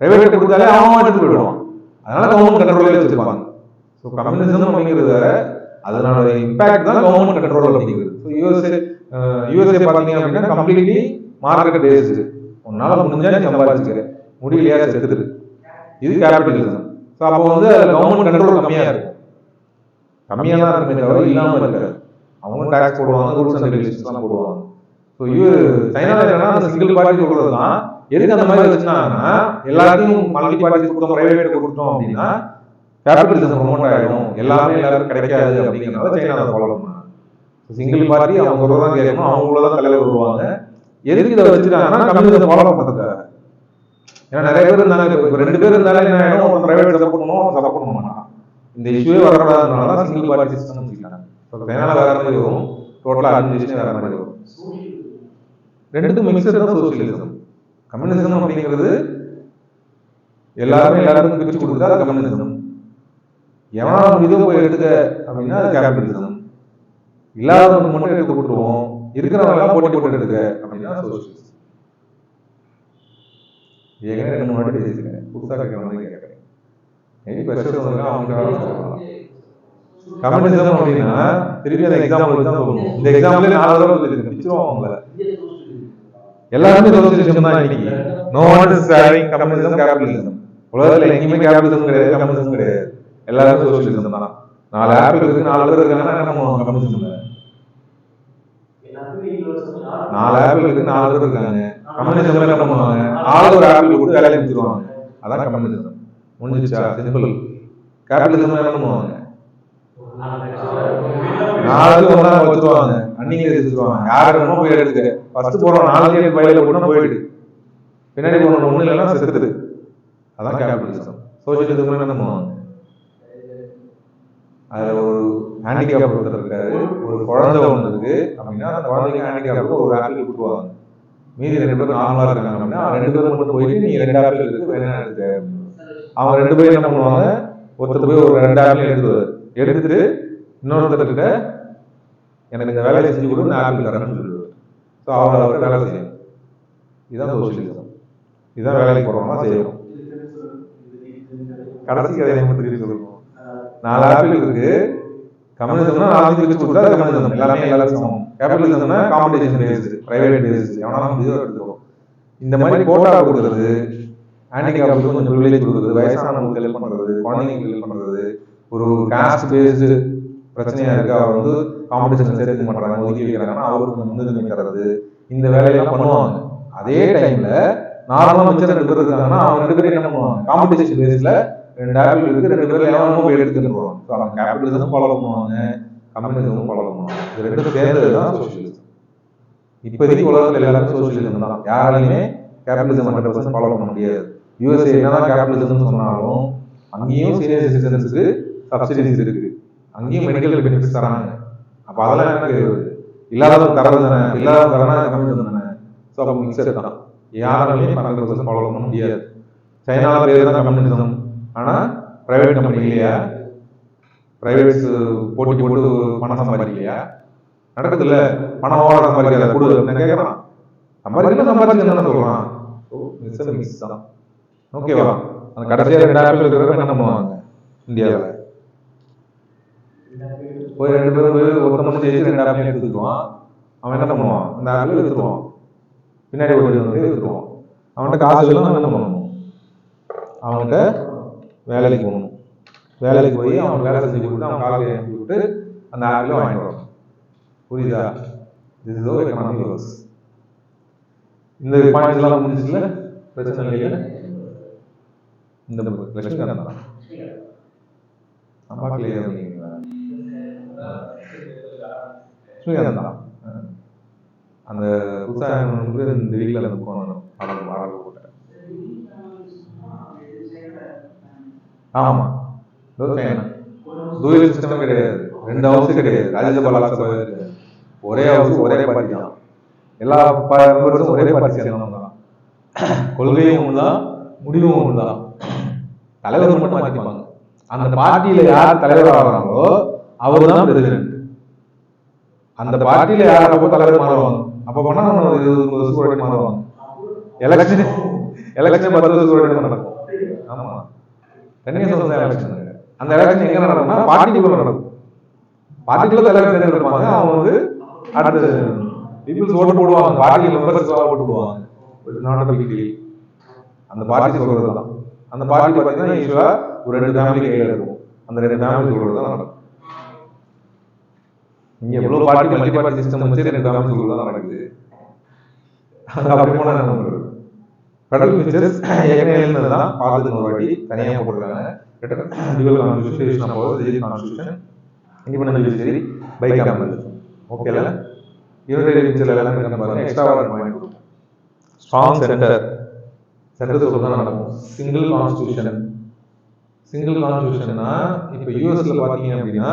பிரைவேட் கொடுத்தாலே அவன் எடுத்து போயிடுவான், அதனால கவர்மெண்ட் கண்ட்ரோலே வச்சிருப்பாங்க. ஸோ கம்யூனிசம் அப்படிங்கிறது வேற, அதனோட இம்பாக்ட் தான் கவர்மெண்ட் கண்ட்ரோல் அப்படிங்கிறது. யூஎஸ்ஏ பார்த்தீங்க அப்படின்னா கம்ப்ளீட்லி மார்க்கெட் பேஸ்டு, உன்னால முடிஞ்சா நீ சம்பாதிச்சுக்க, முடியலையா செத்துரு, இது கேபிட்டலிசம். ஸோ அப்போ வந்து கவர்மெண்ட் கண்ட்ரோல் கம்மியா இருக்கும், கம்மியா தான் இருக்குமே தவிர இல்லாம இருக்காது. அவங்க டாக்ஸ் போடுவாங்க, ரூல்ஸ் அண்ட் ரெகுலேஷன்ஸ் போடுவாங்க. ஸோ சைனால என்னன்னா அந்த சிங்கிள் பார்ட்டி சொல்றது தான். எதுக்கு அந்த மாதிரி வச்சுனாங்கன்னா எல்லாத்தையும் மல்டி பார்ட்டி கொடுத்தோம், பிரைவேட் கொடுத்தோம் அப்படின்னா கேபிட்டலிசம் ப்ரொமோட் ஆகிடும், எல்லாமே எல்லாருக்கும் கிடைக்காது அப்படிங்கிறனால சைனா அதை ஃபாலோ பண்ணாங்க. சிங்கிள் பார்ட்டி அவங்க சொல்றதான் கேட்கணும், அவங்களதான் தலைவர் வருவாங்க. எதுக்கு இதை வச்சுட்டாங்கன்னா கம்யூனிசம் ஃபாலோ பண்றதுக்காக. ஏன்னா நிறைய பேர் இருந்தாங்க, இப்போ 2 பேர் இருந்தாலே என்ன ஆயிடும், பிரைவேட் சப்போர்ட் பண்ணுவோம், சப்போர்ட் பண்ண மாட்டான். இந்த இஷ்யூவே வரக்கூடாதுனால தான் சிங்கிள் பார்ட்டி சிஸ்டம் வச்சுக்கிட்டாங்க. சைனால வேற மாதிரி வரும், டோட்டலா அட்மினிஸ்ட்ரேஷன் வேற மாதிரி வரும். ரெண்டுக்கும் மிக்சர் தான் சோசியலிசம். கம்யூனிசம் அப்படிங்கிறது எல்லாருமே எல்லாருக்கும் பிரிச்சு கொடுத்தா அது கம்யூனிசம். எவனால முடியுதோ போய் எடுத்துக்க அப்படின்னா அது கேபிட்டலிசம். இல்லாதவங்க மட்டும் எடுத்து கொடுத்துருவோம், இருக்கிறவங்க எல்லாம் போட்டி போட்டு எடுத்துக்க அப்படின்னா சோசியலிசம். ஏற்கனவே 2 முன்னாடி பேசிக்கிறேன், புதுசாக கேட்கறவங்க கேட்கறேன். கம்யூனிசம் அப்படின்னா திருப்பி அந்த எக்ஸாம்பிள் தான் சொல்லணும். இந்த எக்ஸாம்பிள் 4 தடவை பிரிச்சிருவோம் அவங்கள. எல்லாருமே சோசியலிசம் தான் இன்னைக்கு. No one is having communism, capitalism. உலகத்துல எங்கேயுமே கேபிட்டலிசம் கிடையாது, கம்யூனிசம் கிடையாது, எல்லாருமே சோசியலிசம் தான். 4 ஆப்பிள் இருக்கு, 4 பேர் இருக்காங்கன்னா என்ன பண்ணுவாங்க கம்யூனிசம்? 4 ஆப்பிள் இருக்கு, 4 பேர் இருக்காங்க, கம்யூனிசம் என்ன பண்ணுவாங்க? ஆளுக்கு ஒரு ஆப்பிள் கொடுத்து வேலையை முடிச்சிருவாங்க, அதான் கம்யூனிசம். முடிஞ்சிச்சா? சிம்பிள். கேபிட்டலிசம் என்ன பண்ணுவாங்க? 4 ஒண்ணா வச்சுருவாங்க, அன்னிங்க வச்சுருவாங்க, யாரு வேணுமோ போய் எடுத்துக்க. ஃபர்ஸ்ட் போறோம் 4 பயில போட்டு போயிடு, பின்னாடி போன ஒண்ணு இல்லைன்னா செத்துது, அதான் கேபிட்டலிசம். சோசியலிசம் என்ன பண்ணுவாங்க? அது ஒரு ஹேண்டிகேப் ஒருத்தர் இருக்காரு, ஒரு குழந்தை ஒன்று இருக்கு அப்படின்னா அந்த குழந்தைக்கு ஹேண்டிகேப் ஒரு ஆப்பிள் கொடுத்துருவாங்க. மீதி 2 பேர் நார்மலா இருக்காங்க அப்படின்னா 2 பேர் மட்டும் போயிட்டு நீ 2 ஆப்பிள் இருக்கு வேணா எடுத்துக்க. அவங்க 2 பேரும் என்ன பண்ணுவாங்க? ஒருத்தர் போய் ஒரு 2 ஆப்பிள் எடுத்துட்டு இன்னொருத்தர்கிட்ட எனக்கு இந்த வேலையை செஞ்சு கொடு, நான் ஆப்பிள் தரேன்னு சொல்லுவார். ஸோ அவர் வேலை செய்யணும். இதுதான் சோசியலிசம். இதுதான் வேலைக்கு போறோம்னா செய்யணும். கடைசிக்கு அதை திருப்பி சொல்லணும். 4 ஆப்பிள் இருக்கு, கம்யூனிசம்னா 4 பிரிச்சு கொடுத்தா கம்யூனிசம், எல்லாமே எல்லாரும் சமம். கேபிட்டலிசம்னா காம்படிஷன் பேஸ்டு, பிரைவேட் பேஸ்டு, எவனாலும் இதுவும் எடுத்துக்கும். இந்த மாதிரி கோட்டா கொடுக்குறது, ஹேண்டிகேப்க்கு கொஞ்சம் ப்ரிவிலேஜ் கொடுக்குறது, வயசானவங்களுக்கு ஹெல்ப் பண்றது, குழந்தைங்களுக்கு ஹெல்ப் பண்றது, ஒரு காஸ்ட் பேஸ்டு பிரச்சனையா இருக்கு, அவர் வந்து காம்படிஷன் சேர்த்து பண்றாங்க, ஒதுக்கி வைக்கிறாங்கன்னா அவருக்கு முன்னுரிமை தர்றது, இந்த வேலையெல்லாம் பண்ணுவாங்க. அதே டைம்ல நார்மலா மிச்சம் 2 பேர் இருக்காங்கன்னா அவங்க 2 பேரும் என்ன பண்ணுவாங்க? காம்படிஷன் பேஸ்ல 2 ஆப்பிள் இருக்கு, 2 பேர் எவனோ போய் எடுத்துட்டு போவாங்க. ஸோ அவங்க கேபிட்டலிசம் ஃபாலோ பண்ணுவாங்க, கம்யூனிசமும் ஃபாலோ பண்ணுவாங்க. இது 2 சேர்ந்தது தான் சோசியலிசம். இப்போதைக்கு உலகத்தில் எல்லாரும் சோசியலிசம் தான், யாராலையுமே கேபிட்டலிசம் 100% ஃபாலோ பண்ண முடியாது. யூஎஸ்ஏ என்னதான் கேபிட்டலிசம் சொன்னாலும் அங்கேயும் சீனியர் சிட்டிசன்ஸுக்கு சப்சிடிஸ் இருக்கு, அங்கேயும் மெடிக்கல் பெனிஃபிட்ஸ் தராங்க. அப்போ அதெல்லாம் எனக்கு இல்லாதவங்க தரது தானே, இல்லாதவங்க தரனா கம்யூனிசம் தானே. ஸோ அப்போ மிக்சர் தான், யாராலையும் 100% ஃபாலோ பண்ண முடியாது. சைனால பேர் தான் கம்யூனிசம், ஆனா பிரைவேட் கம்பெனி இல்லையா, பிரைவேட்ஸ் போட்டி போட்டு பணம் சம்பாதிக்கலையா? நடக்குது இல்ல, பணம் சம்பாதிக்காத கூடுதல் கேட்கறான், சம்பாதிக்கலாம் சம்பாதிச்சு என்ன சொல்றான்? மிக்ஸ் தான். ஓகேவா? அந்த கடைசியா 2 ஆப்பிள் இருக்கிறவங்க என்ன பண்ணுவாங்க இந்தியாவில்? போய் 2 பேரும் போய் ஒருத்தன் மட்டும் ஜெயிச்சு 2 ஆப்பிள் எடுத்துக்குவான். அவன் என்ன பண்ணுவான்? அந்த ஆப்பிள் எடுத்துருவான், பின்னாடி ஓடி வந்து எடுத்துருவான். அவன்கிட்ட காசு இல்லைன்னா என்ன பண்ணணும்? அவன்கிட்ட வேலைக்கு போகணும். வேலைக்கு போய் அவன் வேலை செஞ்சு கொடுத்து அவன் காலையில் அனுப்பி விட்டு அந்த ஆப்பிள் வாங்கிட்டு வரணும். புரியுதா? This is how economy works. இந்த பாயிண்ட்ஸ் எல்லாம் முடிஞ்சுச்சுல, பிரச்சனை இல்லையா? இந்த லட்சுமிகாந்த் தான் அம்மா கிளியர் பண்ணீங்களா? லட்சுமிகாந்த் தான் அந்த புதுசாக இந்த வீட்டில் அந்த போனோம் ஆர்டர் போட்டேன். ஆமாம், டூயல் சிஸ்டம் கிடையாது, 2 ஹவுஸ் கிடையாது, ராஜ்யசபா கிடையாது, ஒரே ஹவுஸ் ஒரே பார்ட்டி தான். எல்லா மெம்பர்ஸும் ஒரே பார்ட்டி சேர்ந்தவங்க தான். கொள்கையும் ஒண்ணுதான், முடிவும் ஒண்ணுதான். தலைவர் மட்டும் மாத்திப்பாங்க. அந்த பார்ட்டியில யார் தலைவர் ஆகிறாங்களோ அவர் தான் பிரசிடென்ட். அந்த பார்ட்டியில யார் அப்போ தலைவர் மாறுவாங்க. அப்ப பண்ணா 20 வருஷம் மாறுவாங்க. எலெக்ஷன் 10 வருஷம் நடக்கும். ஆமா, எலெக்ஷன். அந்த எலெக்ஷன் எங்க நடக்கும்னா பார்ட்டிக்குள்ள நடக்கும். பார்ட்டிக்குள்ள தலைவர் தேர்ந்தெடுப்பாங்க. அவங்க அடுத்து பீப்புள்ஸ் ஓட்டு போடுவாங்க, பார்ட்டி மெம்பர்ஸ் ஓட்டு போடுவாங்க. அந்த பார்ட்டி சொல்றது தான். அந்த பார்ட்டி பார்த்தீங்கன்னா யூஸ்வலா ஒரு 2 ஃபேமிலி கையில இருக்கும். அந்த 2 ஃபேமிலி சொல்றது தான் நடக்கும். இங்க எவ்வளவு பார்ட்டி மல்டி பார்ட்டி சிஸ்டம் வச்சு 2 ஃபேமிலி சொல்றது தான் நடக்குது. அப்படி போனா என்ன பண்றது? ஃபெடரல் ஃபீச்சர்ஸ் ஏற்கனவே தான் பார்த்துட்டு ஒரு வாட்டி தனியாக போட்டுருக்காங்க. Dual constitution of the constitution, independent judiciary, bicameral. ஓகேல? யூனிட்டரி ஃபீச்சர் எல்லாமே என்ன பாருங்க, எக்ஸ்ட்ரா பாயிண்ட் கொடுக்கும். ஸ்ட்ராங் சென்டர் சொல்றதா நடக்கும். Single constitution. சிங்கிள் கான்ஸ்டிடியூஷன்னா இப்போ யூஎஸ்ல பாத்தீங்க அப்படின்னா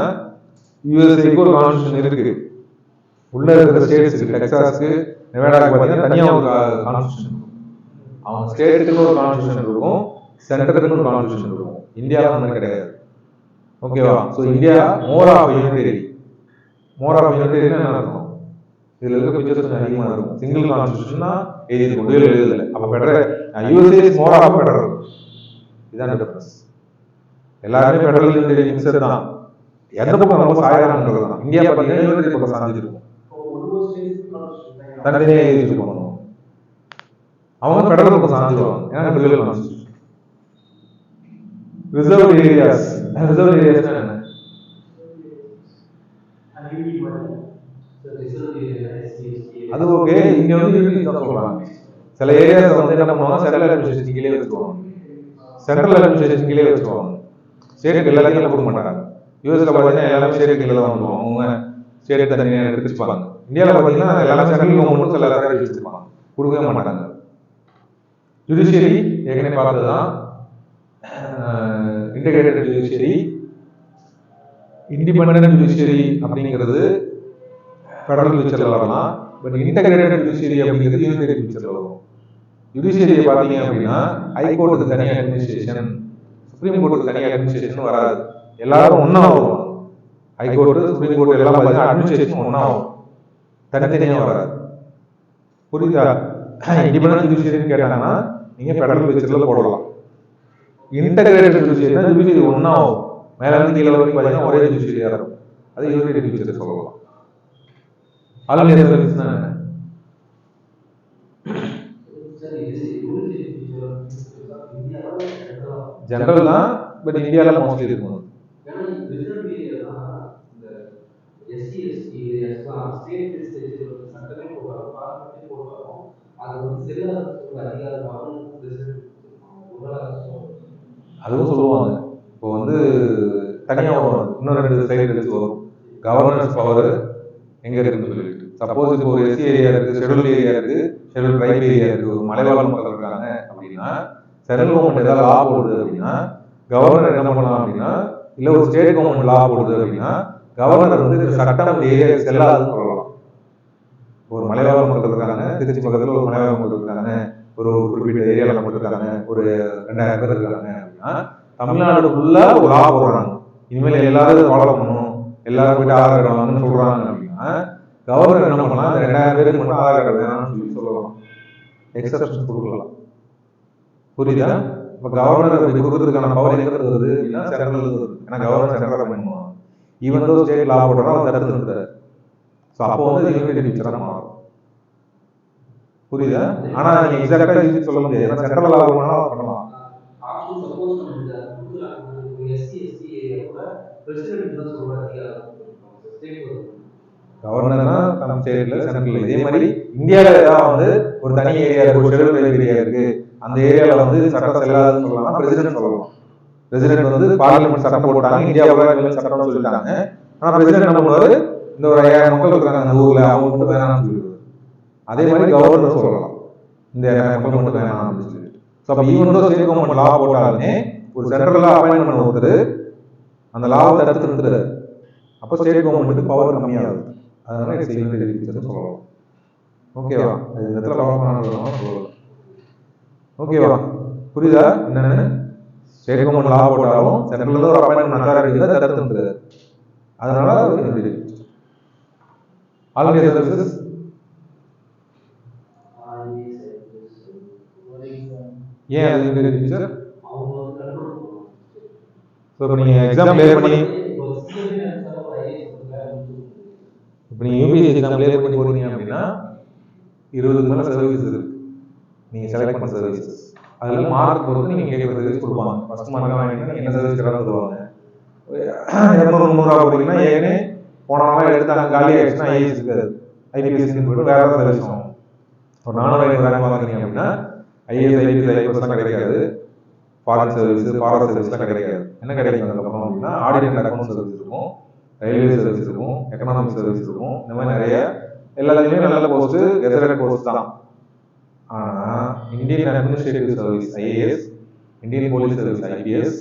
யூஎஸ்ஏக்கு ஒரு கான்ஸ்டிடியூஷன் இருக்கு. உள்ள இருக்கிற ஸ்டேட்ஸ்க்கு, டெக்சாஸ்க்கு, நெவாடாக்கு பாத்தீங்கன்னா தனியா ஒரு கான்ஸ்டிடியூஷன். அவங்க ஸ்டேட்டுக்கு ஒரு கான்ஸ்டிடியூஷன் இருக்கும், சென்டருக்கு ஒரு கான்ஸ்டிடியூஷன் இருக்கும். இந்தியாவில் அந்த மாதிரி கிடையாது. ஓகேவா? So India more of unitary. More of யூனிட்டரினா என்ன அர்த்தம்? இதுல இருக்க பிக்சர்ஸ் அதிகமா இருக்கும். சிங்கிள் கான்ஸ்டிடியூஷன்னா எழுதி கொண்டு எழுதல. அப்ப better USA is more of better. இதான் டிஃபரன்ஸ். எல்லாருமே பெட்டரல் யூனிட்டரி மிக்சர் தான். எந்த பக்கம் ரொம்ப சாயறாங்கிறது தான். இந்தியா பார்த்தீங்கன்னா யூனிட்டரி பக்கம் சாஞ்சிருக்கும். தனித்தனியாக எழுதி பண்ணணும். அவங்க பெட்டரல் பக்கம் சாஞ்சிருவாங்க. ஏன்னா federal constitution. Reserve areas. Reserve areas என்ன? அது ஓகே. இங்க வந்து யூனிட்டி தான் சொல்றாங்க. சில ஏரியாஸ் வந்து என்ன பண்ணுவாங்க, சென்ட்ரல் அட்மினிஸ்ட்ரேஷன் கீழே வச்சுக்குவாங்க. சென்ட்ரல் அட்மினிஸ்ட்ரேஷன் கீழே வச்சுக்குவாங்க. ஸ்டேட்டுக்கு எல்லாத்தையும் கொடுக்க மாட்டாங்க. யூஎஸ்ல பார்த்தீங்கன்னா எல்லாமே ஸ்டேட் கீழே தான் வந்துருவாங்க. அவங்க ஸ்டேட் தனியாக எடுத்துப்பாங்க. இந்தியாவில் பார்த்தீங்கன்னா எல்லாமே சென்ட்ரல் கவர்மெண்ட்டும் சில எல்லாத்தையும் வச்சுருப்பாங்க, கொடுக்கவே மாட்டாங்க. ஜுடிஷியரி ஏற்கனவே பார்த்ததுதான். இன்டகிரேட்டட் ஜுடிஷியரி, இண்டிபெண்டன்ட் ஜுடிஷியரி அப்படிங்கிறது ஃபெடரல் ஃபீச்சர்ல வரலாம். பட் இன்டகிரேட்டட் ஜுடிஷியரி அப்படிங்கிறது யூனிட்டரி ஃபீச்சர்ல வரும். ஜுடிஷியரியை பார்த்தீங்க அப்படின்னா ஹைகோர்ட்டுக்கு தனியாக அட்மினிஸ்ட்ரேஷன், சுப்ரீம் கோர்ட்டுக்கு தனியாக அட்மினிஸ்ட்ரேஷன் வராது. எல்லாரும் ஒன்னா வருவாங்க. ஹைகோர்ட்டு, சுப்ரீம் கோர்ட் எல்லாம் பார்த்தீங்கன்னா அட்மினிஸ்ட்ரேஷன் ஒன்னா வரும், தனித்தனியாக வராது. புரியுதா? இண்டிபெண்டன்ட் ஜுடிஷியரின்னு கேட்டாங்கன்னா நீங்க ஃபெடரல் ஃபீச்சர்ல போடலாம். இன்டகிரேட்டட் ஜுடிஷியரினா ஜுடிஷியரி ஒன்னா வரும், மேல இருந்து கீழே வரைக்கும் பார்த்தீங்கன்னா ஒரே ஜுடிஷியரியா இருக்கும். அது யூனிட்டரி ஃபீச்சர் சொல்லலாம். ஆல் இந்தியா சர்வீஸ்னா என்ன? ஜெனரல் தான், பட் இந்தியால மோஸ்ட்லி இருக்கும். அதுவும் சொல்லுவாங்க. இப்போ வந்து தனியாக வரும், இன்னும் 2 சைடு எடுத்து வரும். கவர்னன்ஸ் பவர் எங்க இருக்குன்னு சொல்லிட்டு. சப்போஸ் இப்போ ஒரு எஸ்சி ஏரியா இருக்கு, ஷெட்யூல் ஏரியா இருக்கு, ஷெட்யூல் ட்ரைப் ஏரியா இருக்கு, ஒரு மலைவாழ் மக்கள் இருக்காங்க அப்படின்னா, சென்ட்ரல் கவர்மெண்ட் ஏதாவது லா போடுது அப்படின்னா கவர்னர் என்ன பண்ணலாம் அப்படின்னா, இல்ல ஒரு ஸ்டேட் கவர்மெண்ட் லா போடுது அப்படின்னா கவர்னர் வந்து சட்டம் ஏரியா செல்லாதுன்னு சொல்லலாம். ஒரு மலைவாழ் மக்கள் இருக்காங்க, திருச்சி பக்கத்துல ஒரு மலைவாழ் மக்கள் இருக்காங்க, ஒரு குறிப்பிட்ட ஏரியாவில் மக்கள் இருக்காங்க, ஒரு 2000 பேர் இருக்காங்க அப்படின்னா தமிழ்நாடு ஃபுல்லா ஒரு லா போடுறாங்க. இனிமேல் எல்லாரும் ஃபாலோ பண்ணணும், எல்லாரும் போயிட்டு ஆதார் கார்டு வாங்கன்னு சொல்றாங்க அப்படின்னா கவர்னர் என்ன பண்ணலாம், அந்த 2000 பேருக்கு மட்டும் ஆதார் கார்டு வேணும்னு சொல்லி சொல்லலாம், எக்ஸப்ஷன் கொடுக்கலாம். புரியுதா? இப்போ கவர்னர் இப்படி கொடுக்கறதுக்கான பவர் எங்க இருந்து வருது அப்படின்னா சென்ட்ரல் வருது. ஏன்னா கவர்னர் சென்ட்ரல் பண்ணுவாங்க. ஈவன் தோ ஸ்டேட் லா போடுறா அவர் தடுத்து நிறுத்துறாரு. ஸோ அப்போ வந்து யூனிட்டி பிக்சரா மாறும். புரியுதா? ஆனா நீங்க எக்ஸாக்டா யூஸ் சொல்ல முடியாது. ஏன்னா சென்ட்ரல் லா பண்ணலாம். ஆப்ஷன் சப்போஸ் நம்ம இந்த கொடுக்குறாங்க எஸ்சி எஸ்டி ஏரியா கூட பிரசிடென்ட் தான் சொல்ற அதிகாரம் ஸ்டேட் கவர்னர் தான் நம்ம ஸ்டேட்ல சென்ட்ரல். இதே மாதிரி இந்தியாவில ஏதாவது வந்து ஒரு தனி ஏரியா இருக்கு, ஒரு ஷெட்யூல் ஏரியா இருக்கு, அந்த ஏரியாவில் வந்து சட்டம் செல்லாதுன்னு சொல்லலாம், பிரசிடென்ட் சொல்லலாம். பிரசிடென்ட் வந்து பார்லிமெண்ட் சட்டம் போட்டாங்க, இந்தியாவில் சட்டம் சொல்லிட்டாங்க. ஆனா பிரசிடென்ட் என்ன பண்ணுவாரு, இந்த ஒரு 5000 மக்கள் இருக்காங்க அந்த ஊர்ல, அவங்க மட்டும் வேணாம்னு சொல்லிடுவாரு. அதே மாதிரி கவர்னர் சொல்லலாம், இந்த 5000 மக்கள் மட்டும் வேணாம் அப்படின்னு சொல்லிட்டு. ஸோ அப்போ ஈவன் ஸ்டேட் கவர்மெண்ட் லா போட்டாலுமே ஒரு சென்ட்ரல் அப்பாயின்ட் பண்ண ஒருத்தர் அந்த லாவை தடுத்து நிறுத்துறாரு. அப்போ ஸ்டேட் கவர்மெண்ட்டுக்கு பவர் கம்மியாகுது. அதனால இட்ஸ் யூனிட்டி பிக்சர்னு சொல்லலாம். ஓகேவா? இது இந்த இடத்துல சொல்லலாம். ஓகேவா? புரியுதா என்னன்னு? ஸ்டேட் கவர்மெண்ட் லா போட்டாலும் சென்ட்ரல்ல ஒரு அப்பாயின்மெண்ட் அத்தாரிட்டி தான் தடுத்து நிறுத்துறாரு. அதனால ஆல் இந்தியா சர்வீசஸ் ஏன் அது யூனிட்டி பிக்சர்? ஸோ நீங்க எக்ஸாம் கிளியர் பண்ணி இப்போ நீங்க யூபிஎஸ்சி எக்ஸாம் கிளியர் பண்ணி போறீங்க அப்படின்னா 20க்கு மேல சர்வீஸ் இருக்கு. நீங்க செலக்ட் பண்ண சர்வீசஸ் அதுல மார்க் பொறுத்து நீங்க கேட்குற சர்வீஸ் கொடுப்பாங்க. ஃபர்ஸ்ட் மார்க் வாங்கினா என்ன சர்வீஸ் கேட்டாலும் சொல்லுவாங்க. 200 300 போறீங்கன்னா ஏற்கனவே போனவங்க எடுத்தாங்க காலி ஆயிடுச்சுன்னா ஐஏஎஸ் இருக்காது, ஐபிஎஸ் போட்டு வேற ஏதாவது சர்வீஸ் ஆகும். ஒரு 400 ரேங்க் வாங்குறீங்க அப்படின்னா ஐஏஎஸ் ஐபிஎஸ் ஐபிஎஸ்லாம் கிடைக்காது, ஃபாரின் சர்வீஸ் ஃபாரஸ்ட் சர்வீஸ்லாம் கிடைக்காது. என்ன கிடைக்கும் அதுக்கப்புறம் அப்படின்னா ஆடிட் அண்ட் அக்கௌண்ட் சர்வீஸ் இருக்கும், ரயில்வே சர்வீஸ் இருக்கும், எக்கனாமிக் சர்வீஸ் இருக்கும். இந்த மாதிரி நிறைய எல்லாத்துலேயுமே நல்ல போஸ்ட் கெசட்டட் போஸ்ட் தான். ஆனால் Indian administrative service IAS, Indian police service IPS,